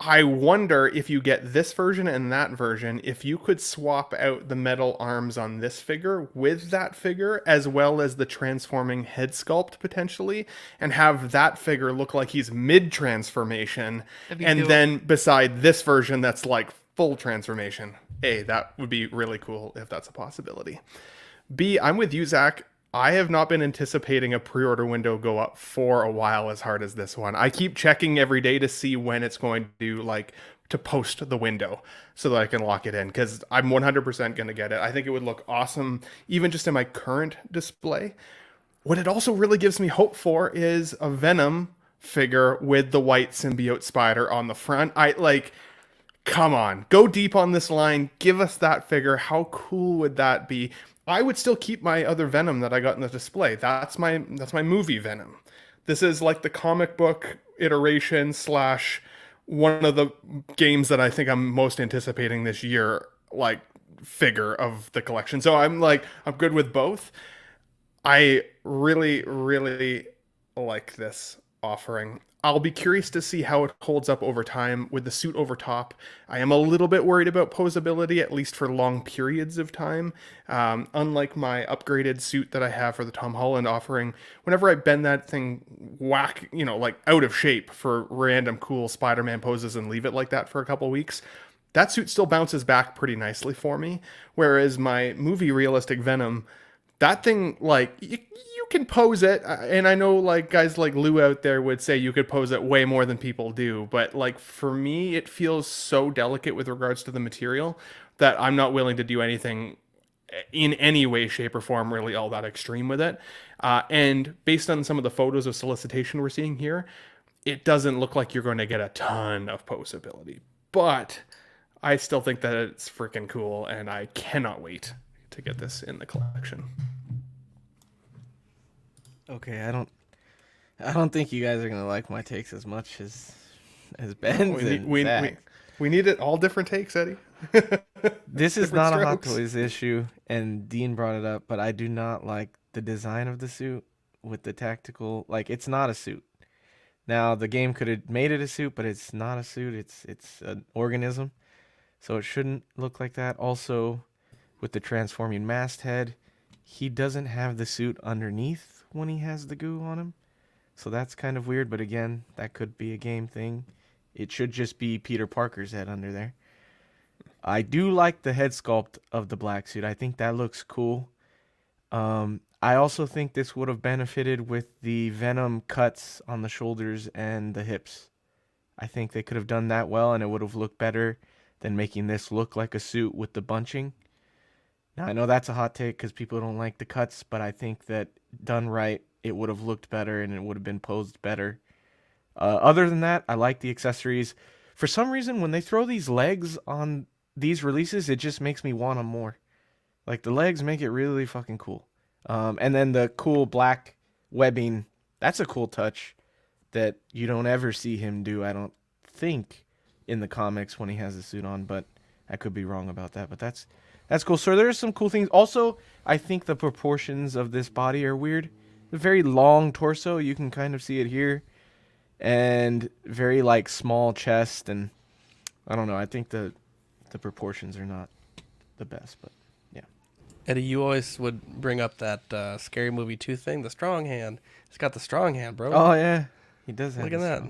I wonder if you get this version and that version, if you could swap out the metal arms on this figure with that figure, as well as the transforming head sculpt potentially, and have that figure look like he's mid-transformation, and then beside this version that's like full transformation. A, that would be really cool if that's a possibility. B, I'm with you, Zach. I have not been anticipating a pre-order window go up for a while as hard as this one. I keep checking every day to see when it's going to post the window so that I can lock it in, because I'm 100% going to get it. I think it would look awesome even just in my current display. What it also really gives me hope for is a Venom figure with the white symbiote spider on the front. Come on, go deep on this line. Give us that figure. How cool would that be? I would still keep my other Venom that I got in the display. That's my movie Venom. This is like the comic book iteration / one of the games that I think I'm most anticipating this year, like, figure of the collection. So I'm good with both. I really, really like this offering. I'll be curious to see how it holds up over time with the suit over top. I am a little bit worried about posability, at least for long periods of time. Unlike my upgraded suit that I have for the Tom Holland offering, whenever I bend that thing out of shape for random cool Spider-Man poses and leave it like that for a couple weeks, that suit still bounces back pretty nicely for me. Whereas my movie realistic Venom, that thing, you can pose it, and I know guys like Lou out there would say you could pose it way more than people do, but for me it feels so delicate with regards to the material that I'm not willing to do anything in any way, shape, or form really all that extreme with it. And based on some of the photos of solicitation we're seeing here, it doesn't look like you're going to get a ton of posability, but I still think that it's freaking cool, and I cannot wait to get this in the collection. Okay, I don't think you guys are gonna like my takes as much as Ben's. We need it all different takes, Eddie. This is not a Hot Toys issue, and Dean brought it up, but I do not like the design of the suit with the tactical. It's not a suit. Now the game could have made it a suit, but it's not a suit. It's an organism, so it shouldn't look like that. Also, with the transforming masthead, he doesn't have the suit underneath when he has the goo on him, so that's kind of weird, but again, that could be a game thing. It should just be Peter Parker's head under there. I do like the head sculpt of the black suit. I think that looks cool. I also think this would have benefited with the Venom cuts on the shoulders and the hips. I think they could have done that well, and it would have looked better than making this look like a suit with the bunching. Now, I know that's a hot take because people don't like the cuts, but I think that done right, it would have looked better and it would have been posed better. Other than that, I like the accessories. For some reason, when they throw these legs on these releases, it just makes me want them more. Like, the legs make it really fucking cool. And then the cool black webbing, that's a cool touch that you don't ever see him do, I don't think, in the comics when he has the suit on, but I could be wrong about that. But that's cool. So there's some cool things. Also, I think the proportions of this body are weird. A very long torso, you can kind of see it here, and very like small chest, and I don't know. I think the proportions are not the best, but yeah. Eddie, you always would bring up that Scary Movie 2 thing, the strong hand. He's got the strong hand, bro. Oh yeah, he does have. Look at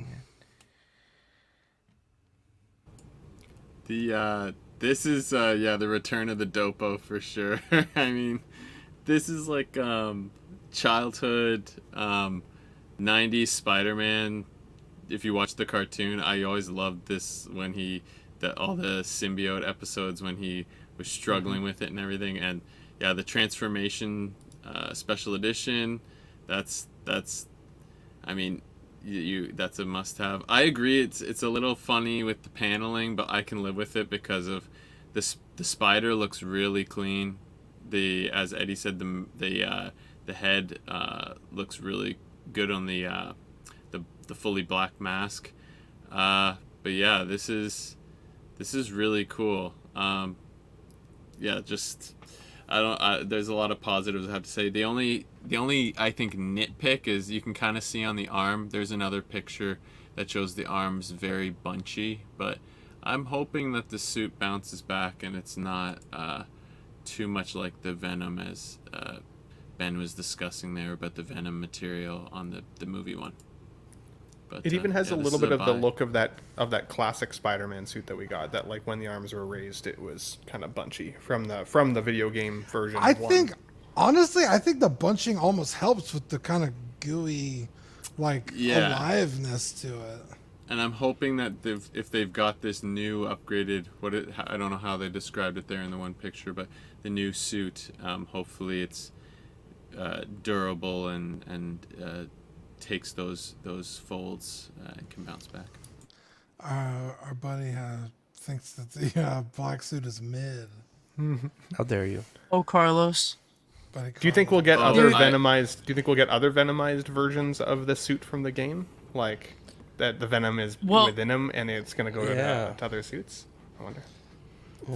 that. This is the return of the Dopo for sure. I mean, this is like childhood 90s Spider-Man. If you watch the cartoon, I always loved this when all the symbiote episodes when he was struggling with it and everything. And yeah, the transformation special edition, that's I mean, that's a must-have. I agree, it's a little funny with the paneling, but I can live with it because of the spider looks really clean. As Eddie said, the head looks really good on the fully black mask. But yeah, this is really cool. Yeah, just there's a lot of positives I have to say. The only I think nitpick is you can kind of see on the arm. There's another picture that shows the arms very bunchy, but I'm hoping that the suit bounces back and it's not too much like the Venom as Ben was discussing there about the Venom material on the movie one. But, it even has a little bit of buy. the look of that classic Spider-Man suit that we got. That like when the arms were raised, it was kind of bunchy from the video game version. Honestly, I think the bunching almost helps with the kind of gooey, aliveness to it. And I'm hoping that if they've got this new upgraded, I don't know how they described it there in the one picture, but the new suit, hopefully it's durable and takes those folds and can bounce back. Our buddy thinks that the black suit is mid. How dare you? Oh, Carlos. Do you think we'll get other Venomized? Do you think we'll get other Venomized versions of the suit from the game, like that the Venom is within him and it's going to go to other suits? I wonder.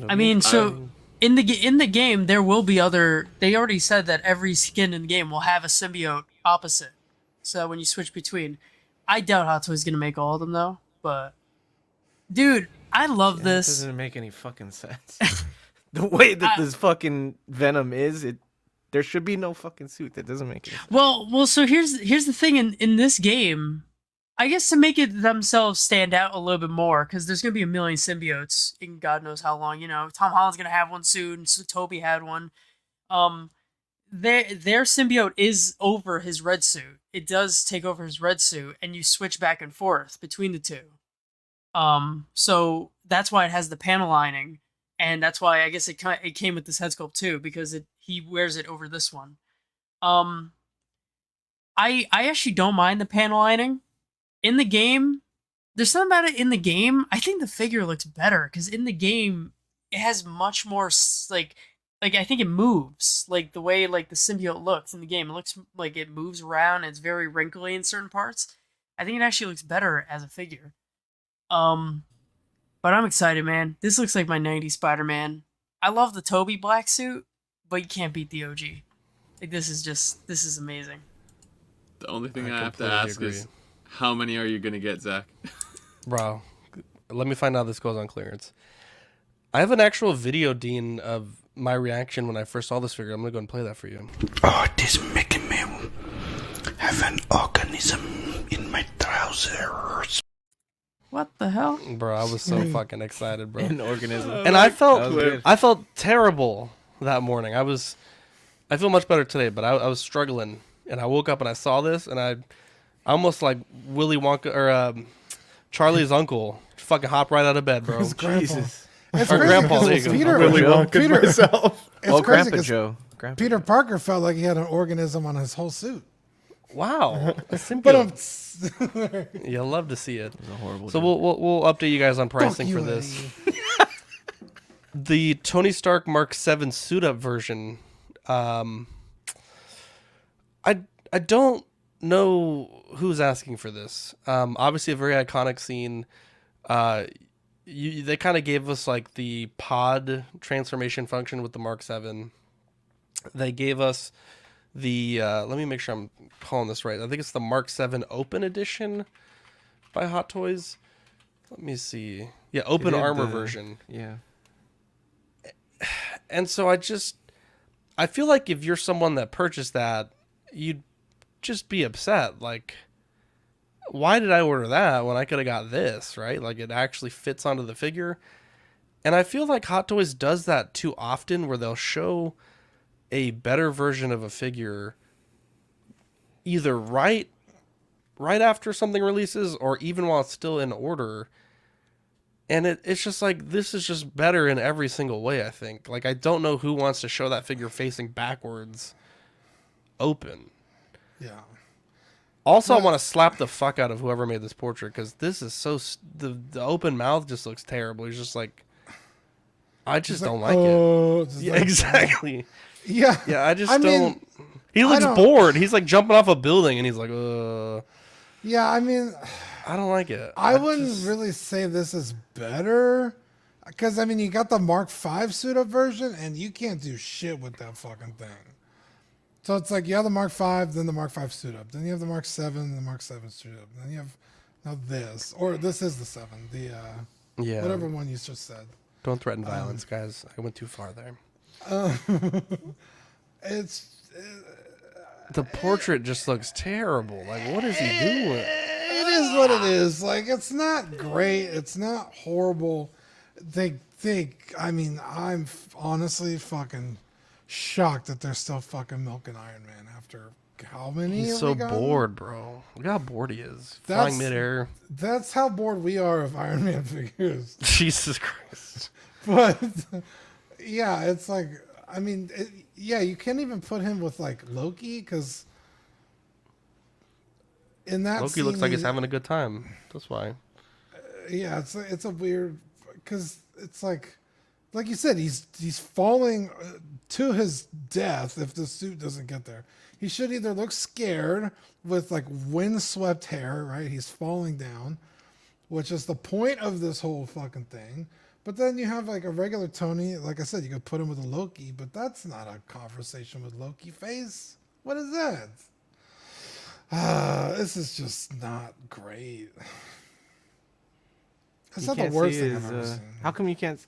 I mean, so in the game there will be other. They already said that every skin in the game will have a symbiote opposite. So when you switch between, I doubt Hot Toys is gonna make all of them though. But dude, I love this. It doesn't make any fucking sense. The way that this fucking Venom is, there should be no fucking suit. That doesn't make any sense. Well. So here's the thing in this game, I guess to make it themselves stand out a little bit more, because there's gonna be a million symbiotes in God knows how long. You know, Tom Holland's gonna have one soon. So Toby had one. Their symbiote is over his red suit. It does take over his red suit, and you switch back and forth between the two. So that's why it has the panel lining, and that's why I guess it came with this head sculpt too, because he wears it over this one. I actually don't mind the panel lining in the game. There's something about it in the game. I think the figure looks better because in the game it has much more like I think it moves, like the way like the symbiote looks in the game. It looks like it moves around. And it's very wrinkly in certain parts. I think it actually looks better as a figure. But I'm excited, man. This looks like my 90s Spider-Man. I love the Toby black suit, but you can't beat the OG. Like this is amazing. The only thing I have to ask is, how many are you gonna get, Zach? Bro, let me find out this goes on clearance. I have an actual video, Dean, of my reaction when I first saw this figure. I'm gonna go and play that for you. Oh, this making me have an organism in my trousers. What the hell? Bro, I was so fucking excited, bro. An organism. And I felt terrible that morning. I feel much better today, but I was struggling. And I woke up and I saw this, and I almost like Willy Wonka or Charlie's uncle fucking hop right out of bed, bro. Jesus. It's Or crazy Grandpa, there you because go. Peter, Willy Wonka Peter, myself. it's Oh, crazy Grandpa 'cause Joe. Grandpa Peter Parker felt like he had an organism on his whole suit. Wow. A But symbiote. You love to see it. a horrible So joke. we'll update you guys on pricing you, for this. The Tony Stark Mark 7 suit up version. I don't know who's asking for this. Obviously a very iconic scene. They kind of gave us like the pod transformation function with the Mark 7. They gave us the let me make sure I'm calling this right. I think it's the Mark 7 Open Edition by Hot Toys. Let me see. Yeah, open armor version. Yeah. And so I feel like if you're someone that purchased that, you'd just be upset. Like, why did I order that when I could have got this, right? Like, it actually fits onto the figure. And I feel like Hot Toys does that too often, where they'll show a better version of a figure either right after something releases or even while it's still in order. And it's just like, this is just better in every single way, I think. Like, I don't know who wants to show that figure facing backwards open. Yeah. Also, I want to slap the fuck out of whoever made this portrait, because this is so... The open mouth just looks terrible. He's just like... I just don't like it. Yeah, like, exactly. Yeah. Yeah, I don't... He looks bored. He's like jumping off a building, and he's like, Yeah, I mean... I don't like it. I wouldn't really say this is better. Because, I mean, you got the Mark 5 suit-up version, and you can't do shit with that fucking thing. So it's like you have the Mark 5, then the Mark 5 suit-up. Then you have the Mark 7, the Mark 7 suit-up. Then you have now this. Or this is the 7. The, yeah. Whatever one you just said. Don't threaten violence, guys. I went too far there. The portrait just looks terrible. Like, what is he doing? It is what it is. Like, it's not great. It's not horrible. I mean, I'm honestly fucking shocked that they're still fucking milking Iron Man after how many? He's so bored, bro. Look how bored he is. Flying midair. That's how bored we are of Iron Man figures. Jesus Christ. But, yeah, it's like, I mean, you can't even put him with, like, Loki, because in that Loki looks like he's having a good time. That's why. Yeah, it's a weird, because it's like you said, he's falling to his death if the suit doesn't get there. He should either look scared with like windswept hair, right? He's falling down, which is the point of this whole fucking thing. But then you have like a regular Tony, like I said, you could put him with a Loki, but that's not a conversation with Loki face. What is that? This is just not great. It's not the worst thing I've ever seen. How come you can't?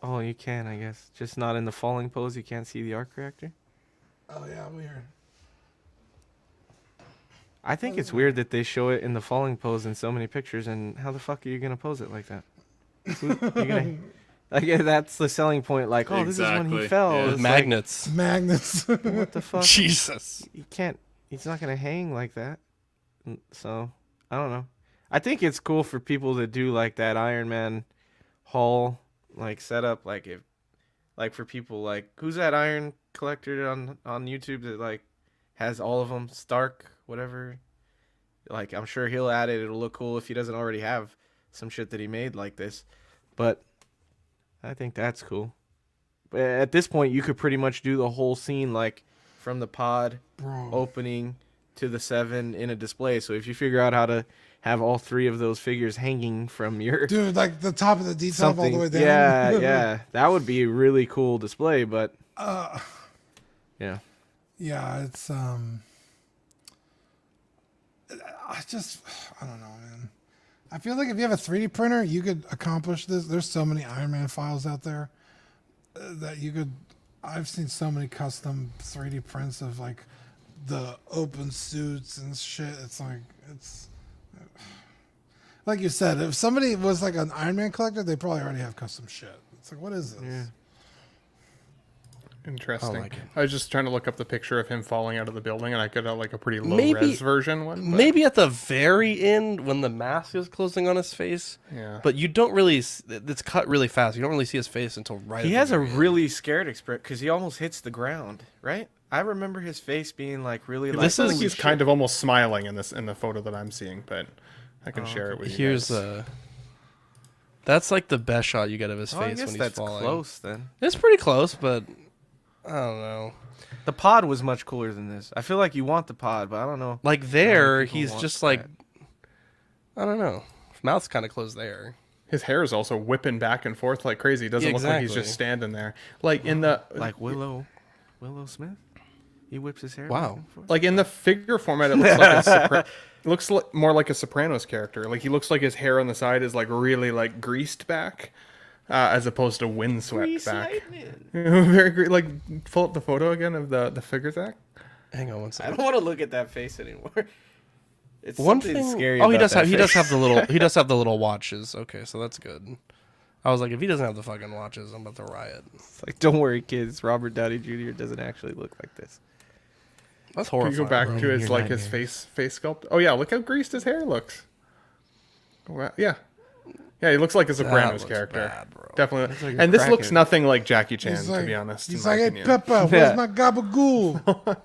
Oh, you can, I guess. Just not in the falling pose. You can't see the arc reactor. Oh yeah, weird. I think it's weird that they show it in the falling pose in so many pictures. And how the fuck are you gonna pose it like that? Like that's the selling point. Like, oh, this is when he fell. Yeah. It's Magnets. Like, magnets. What the fuck? Jesus. You can't. He's not gonna hang like that. So I don't know. I think it's cool for people to do like that Iron Man haul like setup. Like if, like for people like who's that Iron collector on YouTube that like has all of them, Stark, whatever. Like I'm sure he'll add it. It'll look cool if he doesn't already have some shit that he made like this. But I think that's cool. But at this point, you could pretty much do the whole scene like from the pod opening to the 7 in a display. So if you figure out how to have all 3 of those figures hanging from your dude, like the top of the detail all the way down. Yeah, that would be a really cool display. But yeah, it's I don't know, man. I feel like if you have a 3D printer, you could accomplish this. There's so many Iron Man files out there that you could. I've seen so many custom 3D prints of like the open suits and shit. It's like like you said, if somebody was like an Iron Man collector, they probably already have custom shit. It's like, what is this? Yeah. Interesting. I was just trying to look up the picture of him falling out of the building, and I got like a pretty low res version one. But... Maybe at the very end when the mask is closing on his face. Yeah. But you don't really. It's cut really fast. You don't really see his face until right. He at has the a very end. really scared expression because he almost hits the ground, right? I remember his face being like really. Like, This is he's kind of almost smiling in the photo that I'm seeing, but I can share it with you. Here's that's like the best shot you get of his face I guess when he's that's falling. close then. It's pretty close, but I don't know. The pod was much cooler than this. I feel like you want the pod, but I don't know. Like there, he's just like, I don't know. Mouth's kind of closed there. His hair is also whipping back and forth like crazy. It doesn't look like he's just standing there. Like in the like Willow Smith. He whips his hair. Wow. Back and forth. Like in the figure format, it looks like it looks more like a Sopranos character. Like he looks like his hair on the side is like really like greased back, as opposed to windswept back. Very great. Like pull up the photo again of the figure, Zach. Hang on one I second. don't want to look at that face anymore. It's One something thing. scary. Oh, he about does that have. He does face. have the little. He does have the little watches. Okay, so that's good. I was like, if he doesn't have the fucking watches, I'm about to riot. It's like, don't worry, kids. Robert Downey Jr. doesn't actually look like this. That's Can horrifying. you go back bro. to his like his face sculpt? Oh yeah, look how greased his hair looks. Wow. Yeah. Yeah, he looks like a Sopranos character. Bad, bro. Definitely. Like and this looks crackhead. nothing like Jackie Chan, He's like, to be honest. He's in my like, hey, opinion. Peppa, where's my gabagool?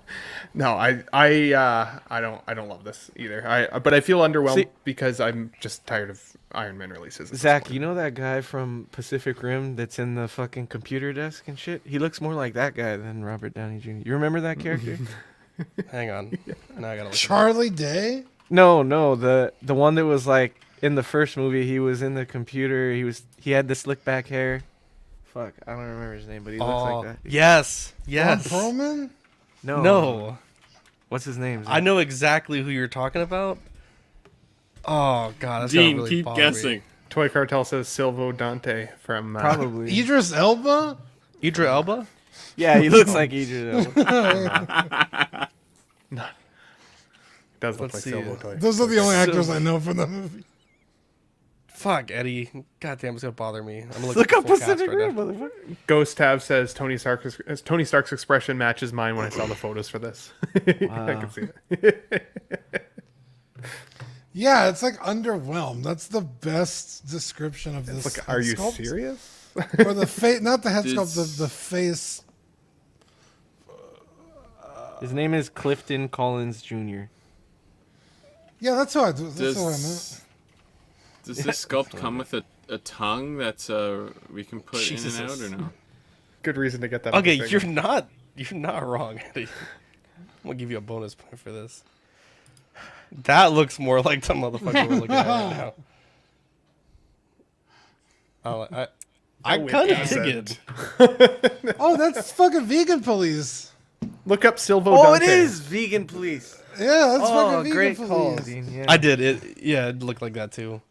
No, I don't love this either. But I feel underwhelmed because I'm just tired of Iron Man releases. Zach, you know that guy from Pacific Rim that's in the fucking computer desk and shit? He looks more like that guy than Robert Downey Jr. You remember that character? Hang on. Now I gotta look. Charlie Day? No, the one that was like in the first movie. He was in the computer. He had the slick back hair. Fuck, I don't remember his name, but he looks like that. Yes. Ron Perlman? No. What's his name? Zach? I know exactly who you're talking about. Oh god, that's Dean, gonna really keep bother guessing. me. Toy Cartel says Silvo Dante from Probably. Idris Elba? Idris Elba? Yeah, he looks like Idris Elba. does look Let's like see. Silvo Toy. Those are the only actors I know from the movie. Fuck, Eddie. God damn, it's gonna bother me. I'm gonna Look at up the full cast Pacific right Rim, now. motherfucker. Ghost Tab says Tony Stark's expression matches mine when I saw the photos for this. I can see it. Yeah, it's like underwhelmed. That's the best description of this. Like, are you sculpt. serious? Or the face, not the head sculpt, the face. His name is Clifton Collins Jr. Yeah, that's what I meant. Does this sculpt come with a tongue that's we can put Jesus. in and out or no? Good reason to get that. Okay, you're not wrong, Eddie. I'm gonna give you a bonus point for this. That looks more like the motherfucker we're looking at right now. I kind of dig it. Oh, that's fucking Vegan Police. Look up Silvo Oh, Dante. it is Vegan Police. Yeah, that's Oh, fucking Vegan great Police. call, Dean. Yeah. I did it. Yeah, it looked like that too.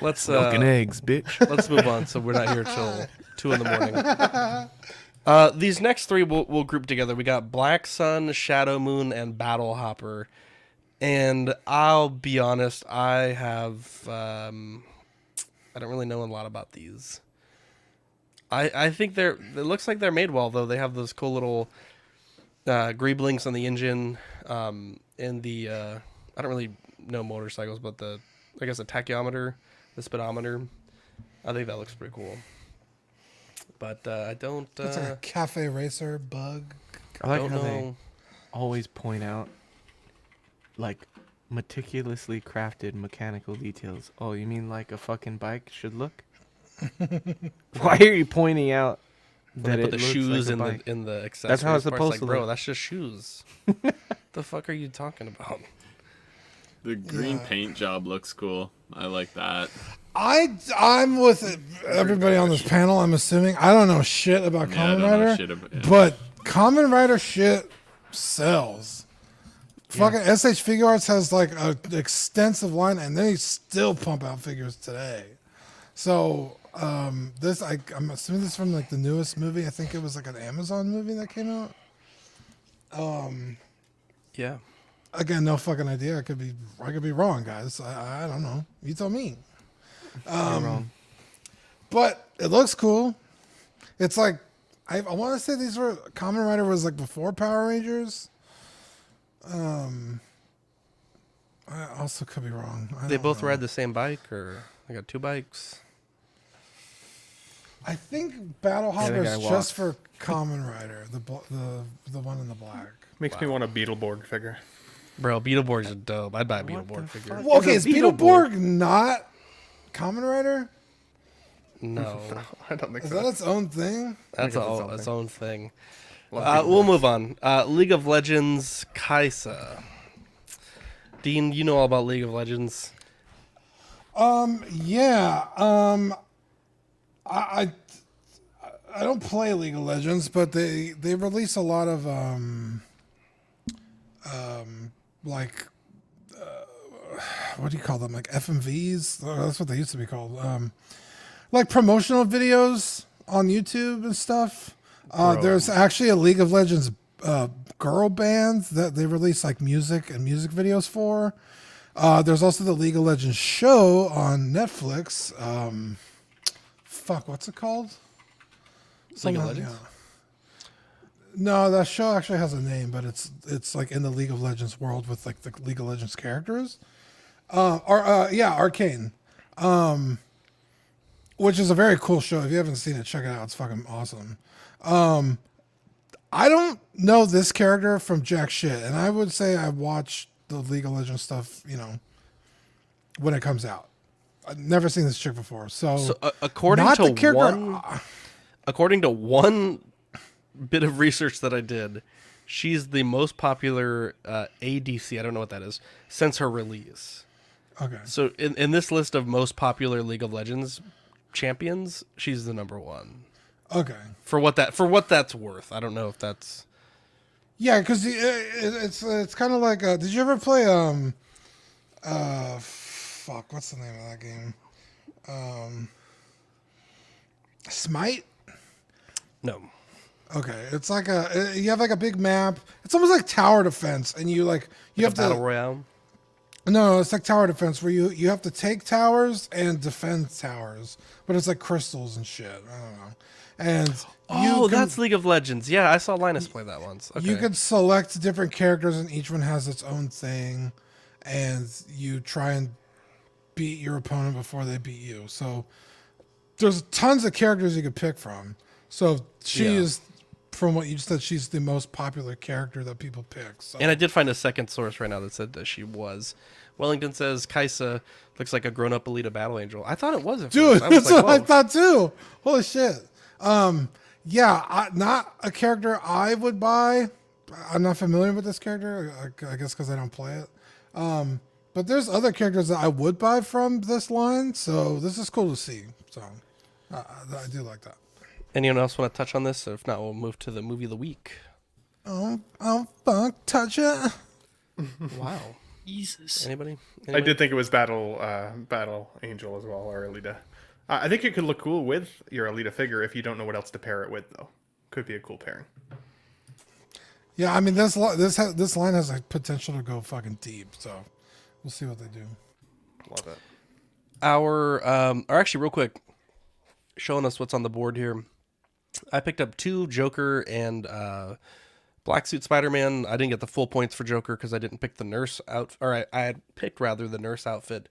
Let's Milk and eggs, bitch. Let's move on, so we're not here till 2 a.m. These next three we'll group together. We got Black Sun, Shadow Moon, and Battle Hopper. And I'll be honest, I have I don't really know a lot about these. I think it looks like they're made well though. They have those cool little greeblings on the engine, and the I don't really know motorcycles, but I guess the tachyometer, the speedometer. I think that looks pretty cool. But I don't. It's like a cafe racer bug. I like how they always point out like meticulously crafted mechanical details. Oh, you mean like a fucking bike should look? Why are you pointing out that put it the looks shoes like a in bike? the accessories? That's how it's parts, supposed like, to bro, look. that's just shoes. The fuck are you talking about? The green paint job looks cool. I like that. I'm with everybody on this panel. I'm assuming I don't know shit about Kamen Rider, but Kamen Rider shit sells. Fucking SH Figure Arts has like an extensive line, and they still pump out figures today. So I'm assuming this is from like the newest movie. I think it was like an Amazon movie that came out. Yeah. Again, no fucking idea. I could be wrong, guys. I don't know. You tell me. You're wrong. But it looks cool. It's like I want to say these were Kamen Rider was like before Power Rangers. I also could be wrong. They both ride the same bike, or they got two bikes. I think Battle Hopper is I just for Kamen Rider, the one in the black. Makes me want a Beetleborg figure. Bro, Beetleborgs are dope. I'd buy a Beetleborg figure. Well, okay, is Beetleborg not Kamen Rider? No. I don't think Is so. that its own thing? That's its own thing. We'll move on. League of Legends, Kaisa. Dean, you know all about League of Legends. Yeah. I don't play League of Legends, but they release a lot of like what do you call them? Like FMVs? That's what they used to be called. Like promotional videos on YouTube and stuff. There's actually a League of Legends girl band that they release like music and music videos for. There's also the League of Legends show on Netflix. Fuck, what's it called? League of Legends? Yeah. No, that show actually has a name, but it's like in the League of Legends world with like the League of Legends characters. Arcane. Which is a very cool show. If you haven't seen it, check it out. It's fucking awesome. I don't know this character from jack shit, and I would say I watched the League of Legends stuff, when it comes out. I've never seen this chick before. So according to one bit of research that I did, she's the most popular ADC, I don't know what that is, since her release. Okay. So in this list of most popular League of Legends champions, she's the number one. Okay. For what that's worth. I don't know if that's... Yeah, because it's kind of like... did you ever play... fuck, what's the name of that game? Smite? No. Okay, it's like you have like a big map. It's almost like tower defense, and you have to Battle Royale? No, it's like tower defense where you have to take towers and defend towers, but it's like crystals and shit. I don't know. And that's League of Legends. Yeah, I saw Linus play that once. Okay. You could select different characters, and each one has its own thing, and you try and beat your opponent before they beat you. So there's tons of characters you could pick from. So she is, from what you said, she's the most popular character that people pick. So. And I did find a second source right now that said that she was. Wellington says Kaisa looks like a grown-up Alita battle angel. I thought it was. Dude, that's like, what I thought too. Holy shit. Not a character I would buy. I'm not familiar with this character. I guess because I don't play it. But there's other characters that I would buy from this line. So this is cool to see. So I do like that. Anyone else want to touch on this? If not, we'll move to the movie of the week. Oh, fuck, touch it. Wow. Jesus. Anybody? I did think it was Battle Angel as well, or Alita. I think it could look cool with your Alita figure if you don't know what else to pair it with, though. Could be a cool pairing. Yeah, I mean this line has like potential to go fucking deep, so we'll see what they do. Love it. Or actually, real quick, showing us what's on the board here. I picked up 2 Joker and Black Suit Spider-Man. I didn't get the full points for Joker because I didn't pick the nurse out, or I had picked rather the nurse outfit.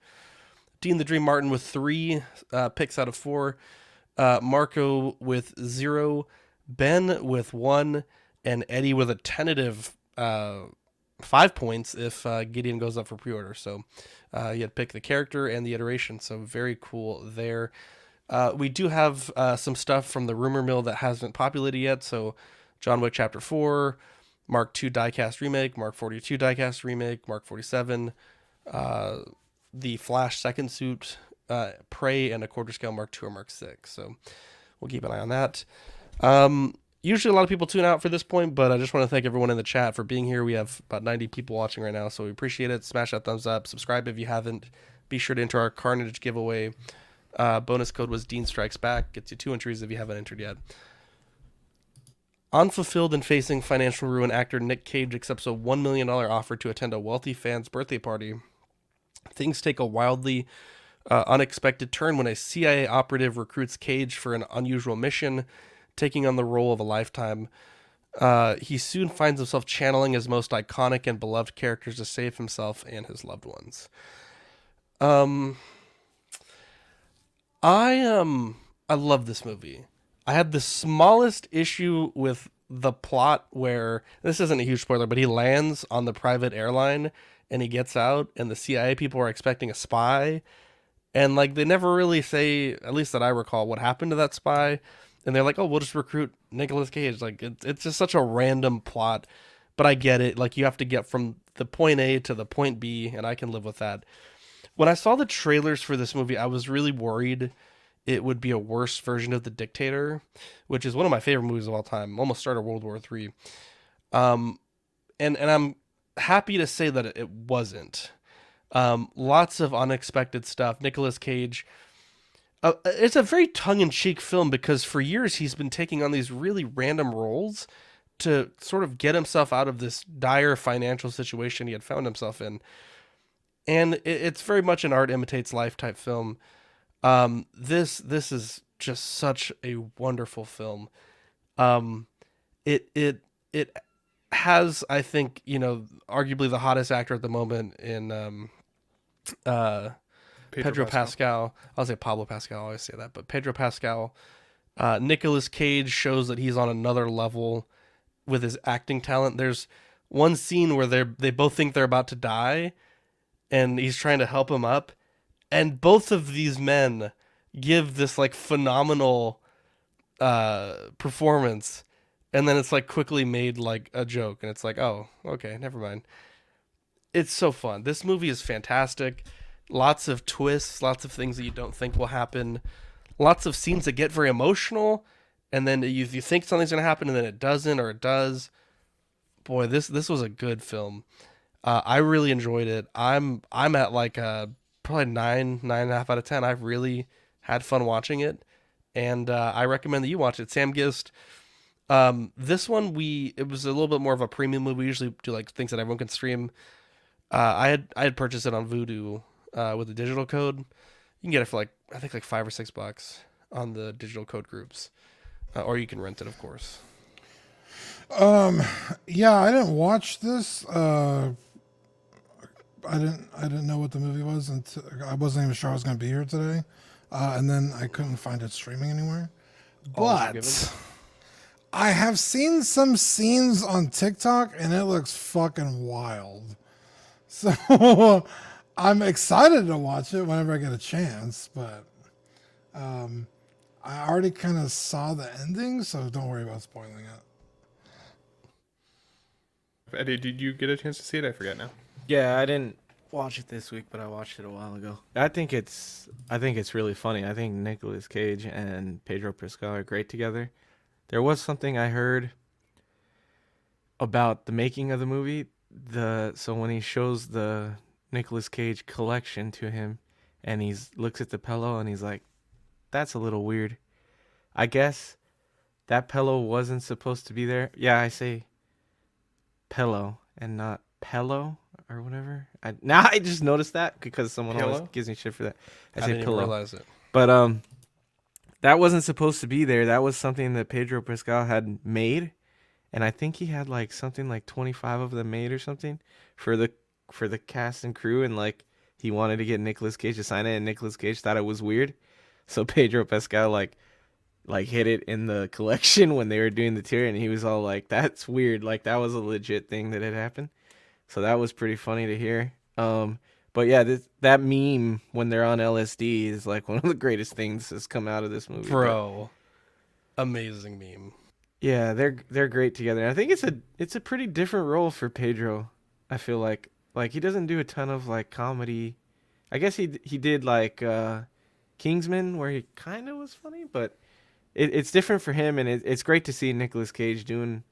Dean the Dream Martin with 3 picks out of 4. Marco with 0. Ben with 1. And Eddie with a tentative 5 points if Gideon goes up for pre-order. So you had to pick the character and the iteration. So very cool there. We do have some stuff from the rumor mill that hasn't populated yet. So John Wick Chapter 4, Mark II diecast remake, Mark 42 diecast remake, Mark 47, the Flash second suit, Prey, and a quarter scale Mark II or Mark 6. So we'll keep an eye on that. Usually a lot of people tune out for this point, but I just want to thank everyone in the chat for being here. We have about 90 people watching right now, so we appreciate it. Smash that thumbs up. Subscribe if you haven't. Be sure to enter our Carnage giveaway. Bonus code was Dean Strikes Back. Gets you 2 entries if you haven't entered yet. Unfulfilled and facing financial ruin, actor Nick Cage accepts a $1 million offer to attend a wealthy fan's birthday party. Things take a wildly unexpected turn when a CIA operative recruits Cage for an unusual mission, taking on the role of a lifetime. He soon finds himself channeling his most iconic and beloved characters to save himself and his loved ones. I love this movie. I had the smallest issue with the plot where, this isn't a huge spoiler, but he lands on the private airline and he gets out and the CIA people are expecting a spy. And like, they never really say, at least that I recall, what happened to that spy. And they're like, oh, we'll just recruit Nicolas Cage. Like, it's just such a random plot, but I get it. Like, you have to get from the point A to the point B, and I can live with that. When I saw the trailers for this movie, I was really worried it would be a worse version of The Dictator, which is one of my favorite movies of all time. Almost started World War III. And I'm happy to say that it wasn't. Lots of unexpected stuff. Nicolas Cage. It's a very tongue-in-cheek film because for years he's been taking on these really random roles to sort of get himself out of this dire financial situation he had found himself in. And it's very much an art imitates life type film. This is just such a wonderful film. It has, I think, arguably the hottest actor at the moment in Pedro Pascal. I'll say Pablo Pascal, I always say that, but Pedro Pascal. Nicolas Cage shows that he's on another level with his acting talent. There's one scene where they both think they're about to die, and he's trying to help him up, and both of these men give this like phenomenal performance, and then it's like quickly made like a joke, and it's like, oh, okay, never mind. It's so fun. This movie is fantastic. Lots of twists, lots of things that you don't think will happen, lots of scenes that get very emotional, and then you think something's going to happen and then it doesn't, or it does. Boy, this was a good film. I really enjoyed it. I'm at like probably 9.5 out of 10. I've really had fun watching it, and I recommend that you watch it. Sam Gist. This one it was a little bit more of a premium movie. We usually do like things that everyone can stream. I had purchased it on Vudu with the digital code. You can get it for like, I think like $5 or $6 on the digital code groups, or you can rent it, of course. Yeah, I didn't watch this. I didn't know what the movie was until I wasn't even sure I was going to be here today, and then I couldn't find it streaming anywhere. But I have seen some scenes on TikTok, and it looks fucking wild. So I'm excited to watch it whenever I get a chance, but I already kind of saw the ending, so don't worry about spoiling it. Eddie, did you get a chance to see it? I forget now. Yeah, I didn't watch it this week, but I watched it a while ago. I think it's really funny. I think Nicolas Cage and Pedro Pascal are great together. There was something I heard about the making of the movie. So when he shows the Nicolas Cage collection to him, and he looks at the pillow and he's like, "That's a little weird." I guess that pillow wasn't supposed to be there. Yeah, I say pillow and not pillow or whatever. Now I just noticed that because someone always gives me shit for that. I say didn't pillow. realize it. But that wasn't supposed to be there. That was something that Pedro Pascal had made, and I think he had like something like 25 of them made or something for the cast and crew, and like he wanted to get Nicolas Cage to sign it, and Nicolas Cage thought it was weird, so Pedro Pascal like hid it in the collection when they were doing the tour, and he was all like, "That's weird." Like that was a legit thing that had happened, so that was pretty funny to hear. But yeah, that meme when they're on LSD is like one of the greatest things that's come out of this movie, bro. Amazing meme. Yeah, they're great together. And I think it's a pretty different role for Pedro. I feel like he doesn't do a ton of like comedy. I guess he did like Kingsman, where he kind of was funny, but it's different for him, and it's great to see Nicolas Cage doing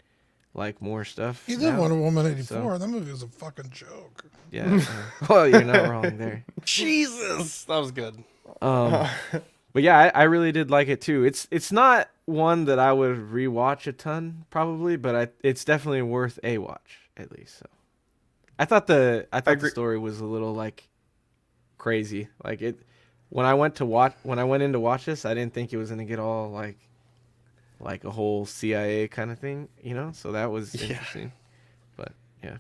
like more stuff. He did Wonder Woman 84. That movie was a fucking joke. Yeah. Well, you're not wrong there. Jesus, that was good. But yeah, I really did like it too. It's not one that I would rewatch a ton, probably, but it's definitely worth a watch at least. So, I thought the story was a little like crazy. Like when I went in to watch this, I didn't think it was gonna get all like a whole CIA kind of thing, you know. So that was interesting. But yeah,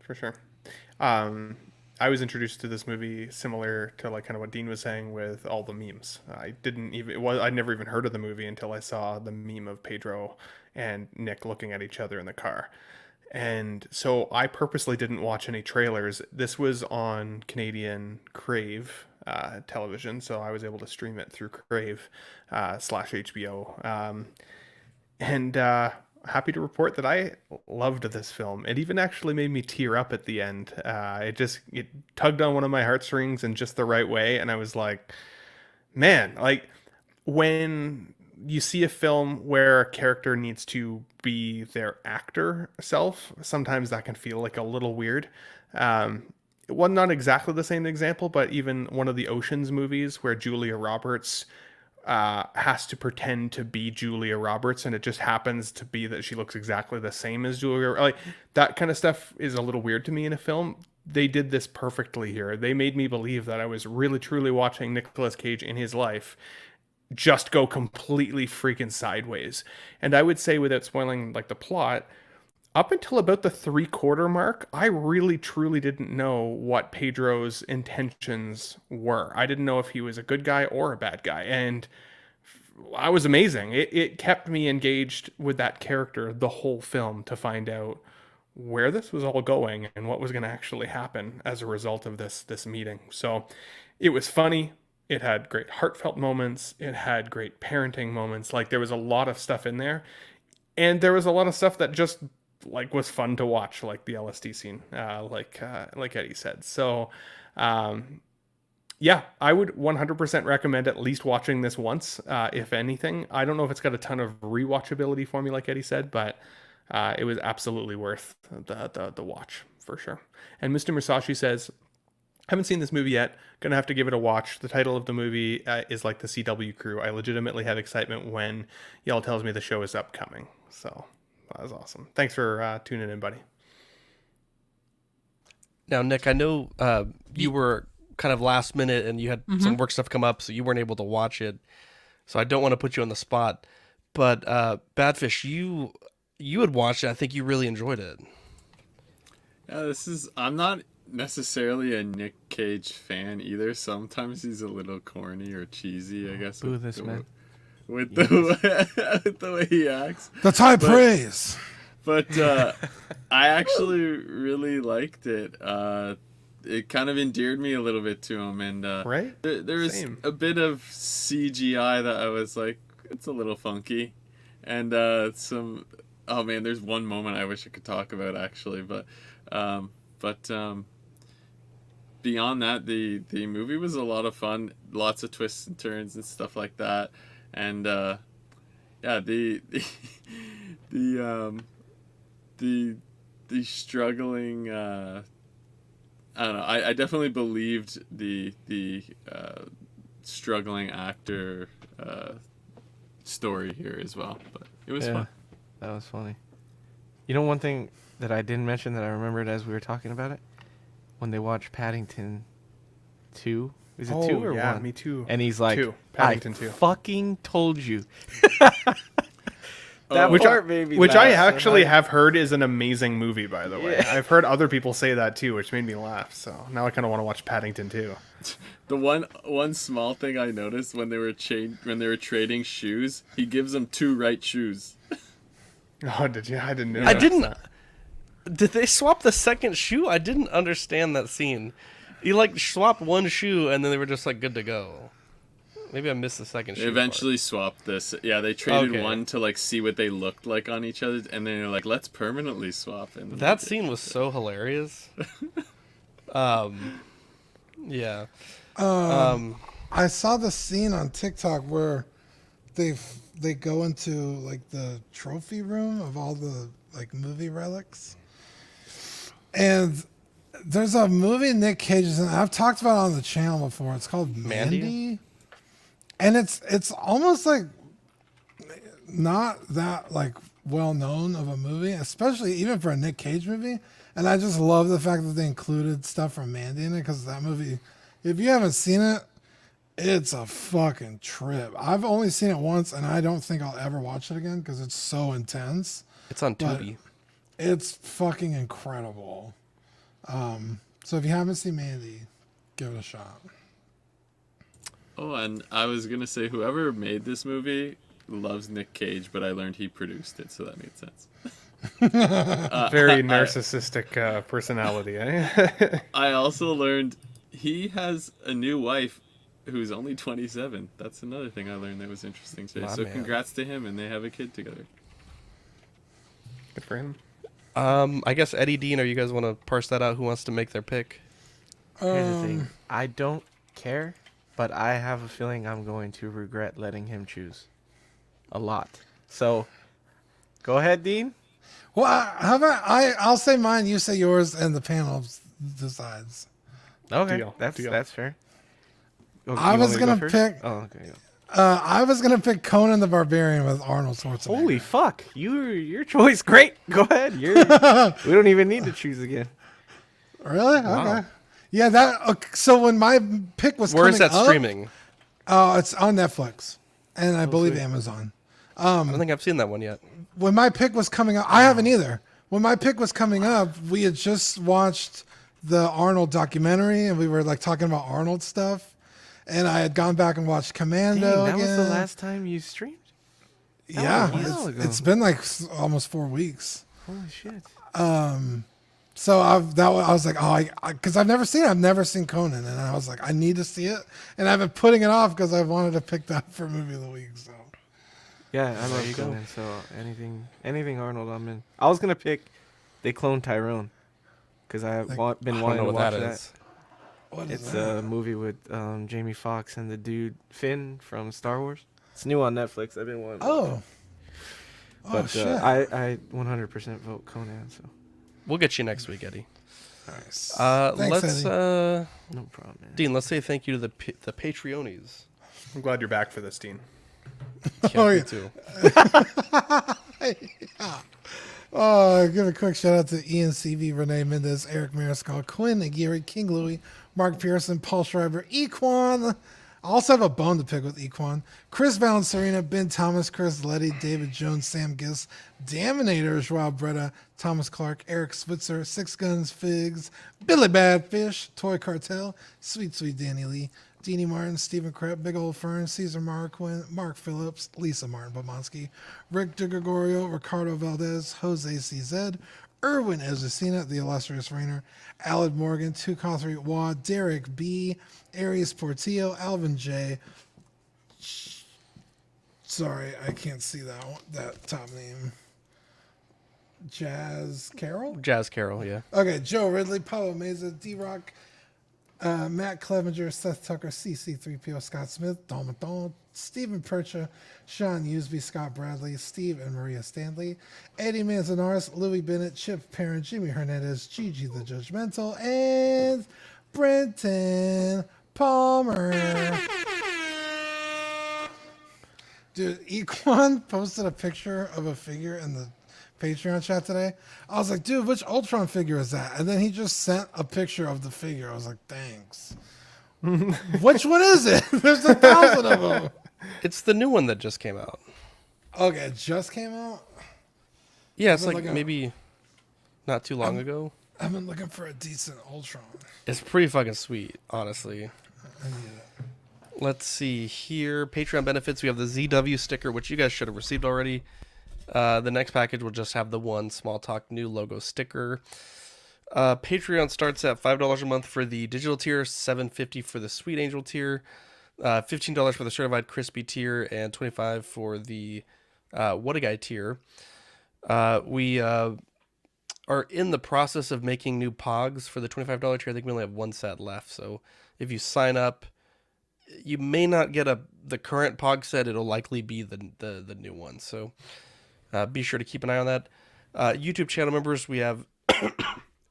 for sure. I was introduced to this movie similar to like kind of what Dean was saying with all the memes. I'd never even heard of the movie until I saw the meme of Pedro and Nick looking at each other in the car. And so I purposely didn't watch any trailers. This was on Canadian Crave television, so I was able to stream it through Crave / HBO. Happy to report that I loved this film. It even actually made me tear up at the end. It tugged on one of my heartstrings in just the right way, and I was like, man, like when you see a film where a character needs to be their actor self, sometimes that can feel like a little weird. Well, not exactly the same example, but even one of the Oceans movies where Julia Roberts has to pretend to be Julia Roberts, and it just happens to be that she looks exactly the same as Julia. Like that kind of stuff is a little weird to me in a film. They did this perfectly here. They made me believe that I was really truly watching Nicolas Cage in his life just go completely freaking sideways. And I would say, without spoiling like the plot, up until about the 3/4 mark, I really truly didn't know what Pedro's intentions were. I didn't know if he was a good guy or a bad guy. And I was amazing. It kept me engaged with that character the whole film to find out where this was all going and what was going to actually happen as a result of this meeting. So it was funny. It had great heartfelt moments. It had great parenting moments. Like there was a lot of stuff in there. And there was a lot of stuff that just like was fun to watch, like the LSD scene, like Eddie said. So, yeah, I would 100% recommend at least watching this once, if anything. I don't know if it's got a ton of rewatchability for me, like Eddie said, but it was absolutely worth the watch for sure. And Mr. Musashi says, haven't seen this movie yet. Gonna have to give it a watch. The title of the movie is like the CW Crew. I legitimately have excitement when y'all tells me the show is upcoming. So that was awesome. Thanks for tuning in, buddy. Now, Nick, I know you were kind of last minute and you had some work stuff come up, so you weren't able to watch it. So I don't want to put you on the spot. But Badfish, you had watched it. I think you really enjoyed it. Yeah, I'm not necessarily a Nick Cage fan either. Sometimes he's a little corny or cheesy, I guess. Boo this man. With the way he acts. That's high praise. But I actually really liked it. It kind of endeared me a little bit to him, and right? There was a bit of CGI that I was like, it's a little funky, and there's one moment I wish I could talk about actually, but beyond that, the movie was a lot of fun, lots of twists and turns and stuff like that. And yeah, the struggling, I don't know. I definitely believed the struggling actor story here as well. But it was fun. That was funny. You know, one thing that I didn't mention that I remembered as we were talking about it, when they watched Paddington 2. Is it 2 or 1? Yeah, me too. And he's like, 2. Paddington I 2. fucking told you. Which I actually have heard is an amazing movie, by the way. Yeah. I've heard other people say that too, which made me laugh. So now I kind of want to watch Paddington 2. The one small thing I noticed when they were trading shoes, he gives them 2 right shoes. Oh, did you? I didn't know. Did they swap the second shoe? I didn't understand that scene. You like swapped one shoe and then they were just like good to go. Maybe I missed the second shoe. They eventually swapped this. Yeah, they traded one to like see what they looked like on each other, and then they're like, let's permanently swap. And that scene was so hilarious. Yeah. I saw the scene on TikTok where they go into like the trophy room of all the like movie relics. And there's a movie Nick Cage is in. I've talked about it on the channel before. It's called Mandy. And it's almost like not that like well known of a movie, especially even for a Nick Cage movie. And I just love the fact that they included stuff from Mandy in it, because that movie, if you haven't seen it, it's a fucking trip. I've only seen it once, and I don't think I'll ever watch it again because it's so intense. It's on Tubi. It's fucking incredible. So if you haven't seen Mandy, give it a shot. Oh, and I was gonna say whoever made this movie loves Nick Cage, but I learned he produced it, so that made sense. Very narcissistic personality, eh? I also learned he has a new wife who's only 27. That's another thing I learned that was interesting today. So congrats to him, and they have a kid together. Good for him. I guess Eddie, Dean, or you guys want to parse that out? Who wants to make their pick? Here's the thing. I don't care, but I have a feeling I'm going to regret letting him choose a lot. So, go ahead, Dean. Well, how about I'll say mine, you say yours, and the panel decides. Okay, Deal. that's fair. Oh, I was gonna pick. Oh, okay. I was gonna pick Conan the Barbarian with Arnold Schwarzenegger. Holy fuck! Your choice, great. Go ahead. We don't even need to choose again. Really? Wow. Okay. Yeah, that. So when my pick was Where is coming that streaming? Oh, it's on Netflix, and I believe sweet. Amazon. I don't think I've seen that one yet. When my pick was coming up, I haven't either. When my pick was coming up, we had just watched the Arnold documentary, and we were like talking about Arnold stuff. And I had gone back and watched Commando. Dang, that again. was the last time you streamed? Yeah, was a while ago. it's been like almost 4 weeks. Holy shit! So I was like, because I've never seen it. I've never seen Conan, and I was like, I need to see it, and I've been putting it off because I wanted to pick that for movie of the week. So Yeah, I love Conan. So anything Arnold, I'm in. I was gonna pick They Clone Tyrone because I've been wanting to watch that. What is It's that? a movie with Jamie Foxx and the dude Finn from Star Wars. It's new on Netflix. I've been wanting to watch it. But shit. I 100% vote Conan. So We'll get you next week, Eddie. Nice. Let's Thanks, Eddie. no problem, man. Dean, let's say thank you to the Patreonies. I'm glad you're back for this, Dean. Yeah, me yeah. too. Yeah. Oh, give a quick shout out to Ian CV, Renee Mendez, Eric Mariscal, Quinn Aguirre, King Louie, Mark Pearson, Paul Schreiber, Equan. I also have a bone to pick with Equan. Chris Valencerina, Ben Thomas, Chris Letty, David Jones, Sam Giss, Daminator, Joao Bretta, Thomas Clark, Eric Switzer, Six Guns Figs, Billy Badfish, Toy Cartel, Sweet Danny Lee, Deanie Martin, Stephen Krepp, Big Old Fern, Caesar Marquin, Mark Phillips, Lisa Martin Bomansky, Rick DeGregorio, Ricardo Valdez, Jose CZ, Erwin Ezecina, The Illustrious Rainer, Alad Morgan, 2 Wad, Derek B, Aries Portillo, Alvin J. Sorry, I can't see that top name. Jazz Carroll? Jazz Carroll, yeah. Okay, Joe Ridley, Paulo Meza, D-Rock, Matt Clevenger, Seth Tucker, CC3PO, Scott Smith, Don McDonald, Stephen Percha, Sean Usby, Scott Bradley, Steve and Maria Stanley, Eddie Manzanares, Louis Bennett, Chip Perrin, Jimmy Hernandez, Gigi the Judgmental, and Brenton Palmer. Dude, Equan posted a picture of a figure in the Patreon chat today. I was like, dude, which Ultron figure is that? And then he just sent a picture of the figure. I was like, thanks. Which one is it? There's 1,000 of them. It's the new one that just came out. Okay, it just came out? Yeah, it's like maybe not too long ago. I've been looking for a decent Ultron. It's pretty fucking sweet, honestly. I need it. Let's see here. Patreon benefits. We have the ZW sticker, which you guys should have received already. The next package will just have the one Small Talk new logo sticker. Patreon starts at $5 a month for the digital tier, $7.50 for the Sweet Angel tier, $15 for the certified crispy tier, and $25 for the What a Guy tier. We are in the process of making new Pogs for the $25 tier. I think we only have one set left. So if you sign up, you may not get the current Pog set. It'll likely be the new one. So be sure to keep an eye on that. YouTube channel members, we have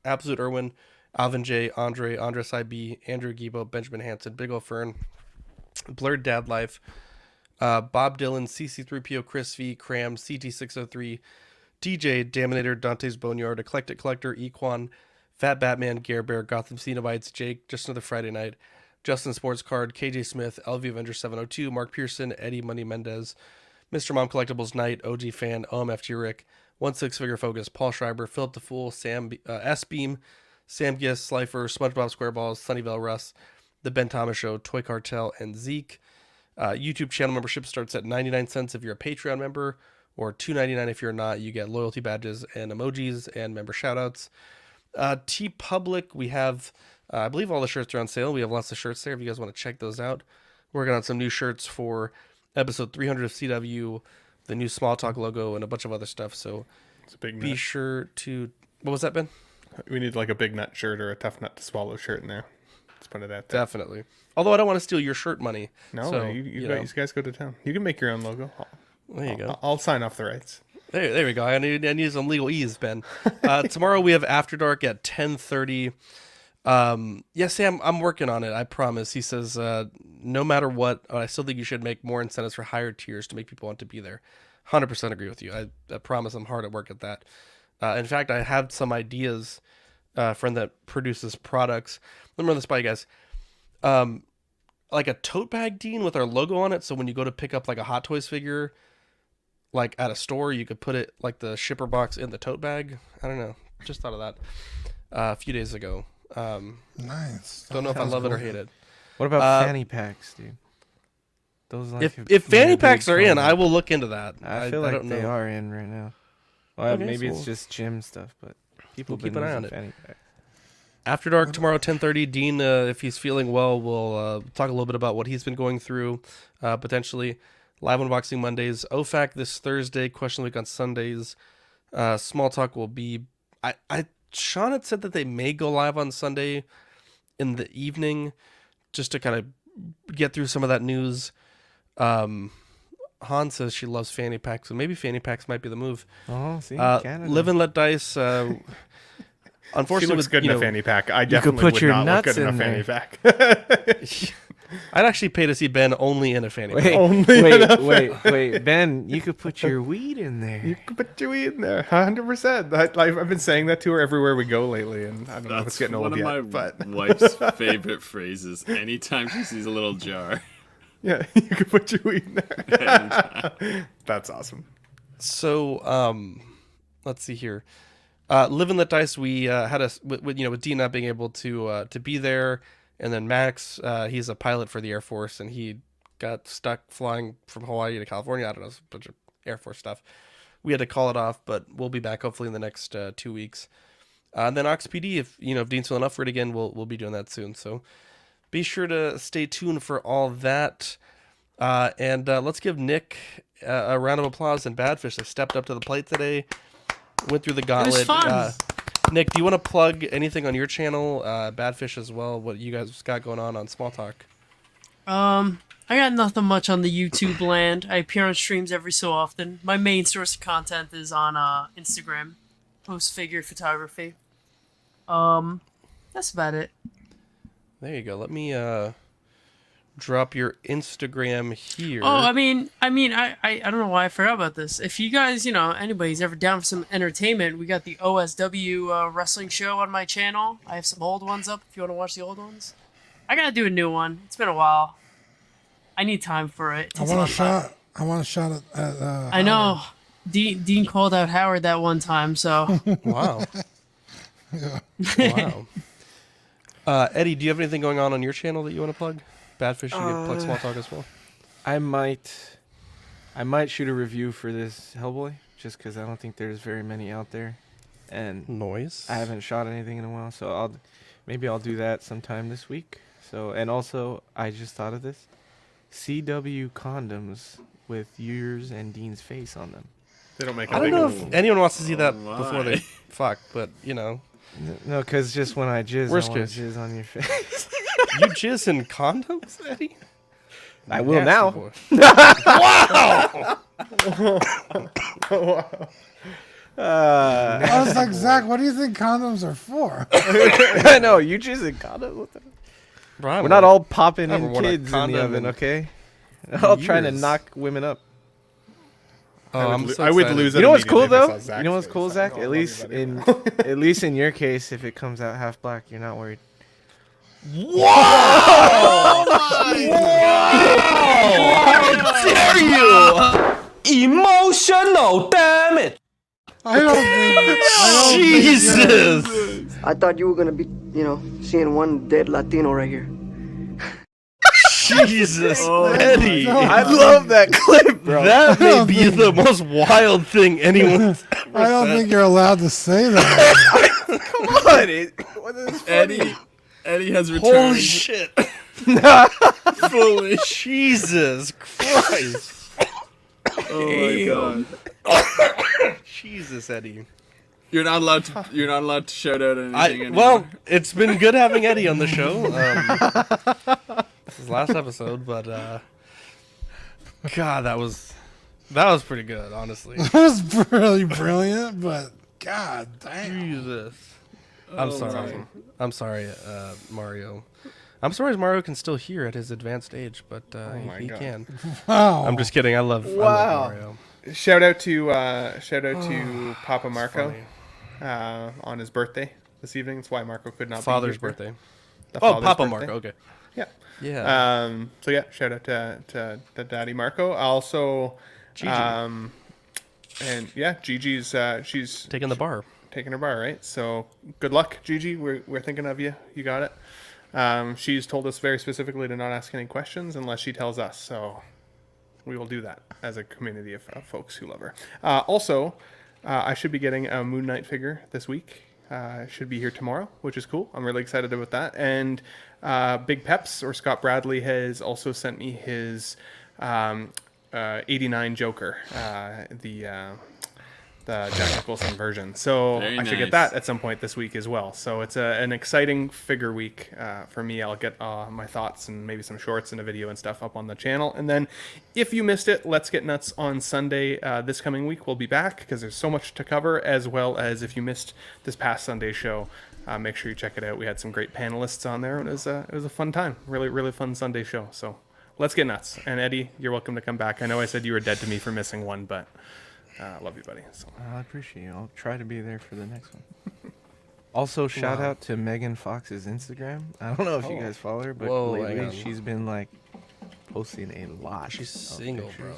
Absolute Irwin, Alvin J, Andres IB, Andrew Gibo, Benjamin Hansen, Big Ol' Fern, Blurred Dad Life, Bob Dylan, CC3PO, Chris V, Cram, CT603, DJ, Daminator, Dante's Boneyard, Eclectic Collector, Equan, Fat Batman, Gare Bear, Gotham Cenobites, Jake, Just Another Friday Night, Justin Sports Card, KJ Smith, LV Avenger 702, Mark Pearson, Eddie Money Mendez, Mr. Mom Collectibles Knight, OG Fan, OMFG Rick, 16 Figure Focus, Paul Schreiber, Philip the Fool, Sam S Beam, Sam Giss, Slifer, SpongeBob SquareBalls, Sunnyvale Russ, The Ben Thomas Show, Toy Cartel, and Zeke. YouTube channel membership starts at 99 cents if you're a Patreon member, or $2.99 if you're not. You get loyalty badges and emojis and member shoutouts. TeePublic, we have, I believe all the shirts are on sale. We have lots of shirts there if you guys want to check those out. Working on some new shirts for episode 300 of CW, the new Small Talk logo, and a bunch of other stuff. So it's a big be nut. Sure to... What was that, Ben? We need like a big nut shirt or a tough nut to swallow shirt in there. Let's put it at that. Definitely. Although I don't want to steal your shirt money. No, so, you guys go to town. You can make your own logo. There you go. I'll sign off the rights. There we go. I need some legal ease, Ben. Tomorrow we have After Dark at 10:30. Yeah, Sam, I'm working on it. I promise. He says, no matter what, I still think you should make more incentives for higher tiers to make people want to be there. 100% agree with you. I promise I'm hard at work at that. In fact, I have some ideas. Friend that produces products. Let me run this by you guys. Like a tote bag, Dean, with our logo on it. So when you go to pick up like a Hot Toys figure, like at a store, you could put it like the shipper box in the tote bag. I don't know. Just thought of that a few days ago. Nice. Don't know if I love it or hate it. What about fanny packs, dude? Those like if fanny packs are in, I will look into that. I feel like they are in right now. Well, Okay, maybe so it's just gym stuff, but people keep been an eye on using it. fanny packs. After Dark tomorrow, 10:30. Dean, if he's feeling well, will talk a little bit about what he's been going through, potentially. Live unboxing Mondays. OFAC this Thursday. Question of the Week on Sundays. Small Talk will be... Sean had said that they may go live on Sunday in the evening just to kind of get through some of that news. Han says she loves fanny packs, so maybe fanny packs might be the move. Oh, see, Canada. Live and Let Dice... Unfortunately, she looks good in a fanny pack. I you definitely could put would your not look nuts good in a in fanny there. pack. I'd actually pay to see Ben only in a fanny pack. Wait, Ben, you could put your weed in there. You could put your weed in there, 100%. I've been saying that to her everywhere we go lately, and I don't know if it's getting old yet. One of my but wife's favorite phrases. Anytime she sees a little jar. Yeah, you could put your weed in there. That's awesome. So, let's see here. Live and Let Dice. We had with Dean not being able to be there, and then Max, he's a pilot for the Air Force, and he got stuck flying from Hawaii to California. I don't know, it's a bunch of Air Force stuff. We had to call it off, but we'll be back hopefully in the next 2 weeks. And then OXPD, if Dean's feeling up for it again, we'll be doing that soon. So be sure to stay tuned for all that. And let's give Nick a round of applause and Badfish. They stepped up to the plate today. Went through the gauntlet. It was fun. Nick, do you want to plug anything on your channel, Badfish as well? What you guys got going on Small Talk? I got nothing much on the YouTube land. I appear on streams every so often. My main source of content is on Instagram, post figure photography. That's about it. There you go. Let me drop your Instagram here. Oh, I mean, I don't know why I forgot about this. If you guys, anybody's ever down for some entertainment, we got the OSW wrestling show on my channel. I have some old ones up if you want to watch the old ones. I gotta do a new one. It's been a while. I need time for it. I want a shot at I know. Dean called out Howard that one time, so. Wow. Yeah. Wow. Eddie, do you have anything going on your channel that you want to plug? Badfish, you can plug Small Talk as well. I might shoot a review for this Hellboy, just because I don't think there's very many out there, and noise. I haven't shot anything in a while, so maybe I'll do that sometime this week. So, and also I just thought of this: CW condoms with yours and Dean's face on them. They don't make. I don't know if anyone wants to see that before they fuck, but No, because just when I jizz, Worst I want case. to jizz on your face. You jizz in condoms, Eddie? I will now. Boy. Wow! I was like, Zach, what do you think condoms are for? I know, you jizz in condoms. We're not all popping in kids in the oven, okay? all trying to years. knock women up. Oh, I would lose it. You know what's cool immediately if I though? saw Zach's You know what's face. cool, Zach? I At love least you, buddy. in at least in your case, if it comes out half black, you're not worried. Whoa! Oh my God! How dare you! Emotional, damn it! I don't think. Jesus! I thought you were gonna be, seeing one dead Latino right here. Jesus, Eddie! I love that clip, bro. That may be the most wild thing anyone's ever I don't said. think you're allowed to say that. Come on, Eddie has returned. Holy shit! Fully. Jesus Christ! Oh my God. Jesus, Eddie. You're not allowed to shout out anything anymore. Well, it's been good having Eddie on the show. This is last episode, but God, that was pretty good, honestly. That was really brilliant, but God damn. Jesus. I'm sorry. I'm sorry, Mario. I'm surprised Mario can still hear at his advanced age, but he God. can. Wow. I'm just kidding. I love Mario. Shout out to Papa Marco on his birthday this evening. That's why Marco could not Father's be here. birthday. The Oh, father's Papa birthday. Marco. Okay. Yeah. Yeah. So yeah, shout out to Daddy Marco. Also, Gigi. and yeah, Gigi's she's Taking the bar. taking her bar, right? So good luck, Gigi. We're thinking of you. You got it. She's told us very specifically to not ask any questions unless she tells us. So we will do that as a community of folks who love her. Also, I should be getting a Moon Knight figure this week. Should be here tomorrow, which is cool. I'm really excited about that. And Big Peps or Scott Bradley has also sent me his 89 Joker, the Jack Nicholson version. So Very I should get nice. that at some point this week as well. So it's an exciting figure week for me. I'll get my thoughts and maybe some shorts and a video and stuff up on the channel. And then if you missed it, Let's Get Nuts on Sunday this coming week. We'll be back because there's so much to cover, as well as if you missed this past Sunday show, make sure you check it out. We had some great panelists on there, and it was a fun time. Really, really fun Sunday show. So let's get nuts. And Eddie, you're welcome to come back. I know I said you were dead to me for missing one, but love you, buddy. So. I appreciate you. I'll try to be there for the next one. Also, shout out to Megan Fox's Instagram. I don't know if you guys follow her, but Whoa, hang lately on. she's been like posting a lot. She's of single, pictures.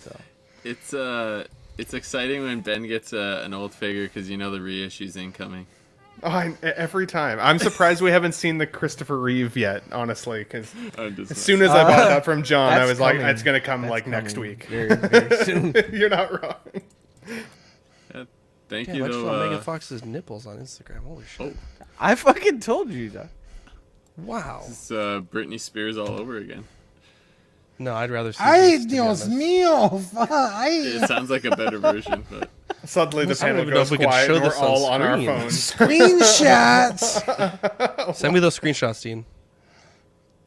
bro. So It's exciting when Ben gets an old figure because you know the reissue's incoming. Oh, every time. I'm surprised we haven't seen the Christopher Reeve yet, honestly, because as soon as I bought that from John, I was like, it's going to come next week. Very, very soon. You're not wrong. Thank Damn, you, I just saw though. Megan Fox's nipples on Instagram. Holy shit. I fucking told you that. Wow. It's Britney Spears all over again. No, I'd rather see Ay, this, to be Dios honest. mío. It sounds like a better version, but Suddenly the I don't panel even know goes if we can quiet show and we're this on all on our screen. phones. Screenshots. Send me those screenshots, Dean.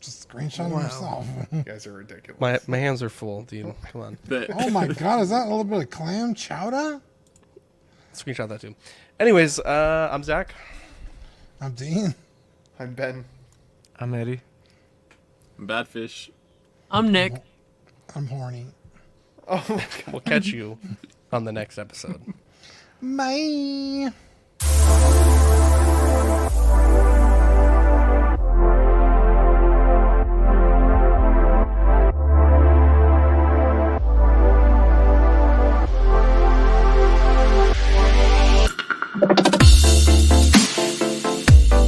Just screenshot yourself. You guys are ridiculous. My hands are full, Dean. Come on. Oh my God, is that a little bit of clam chowder? Screenshot that too. Anyways, I'm Zach. I'm Dean. I'm Ben. I'm Eddie. Badfish. I'm Nick. I'm horny. Oh my God. We'll catch you on the next episode. Bye.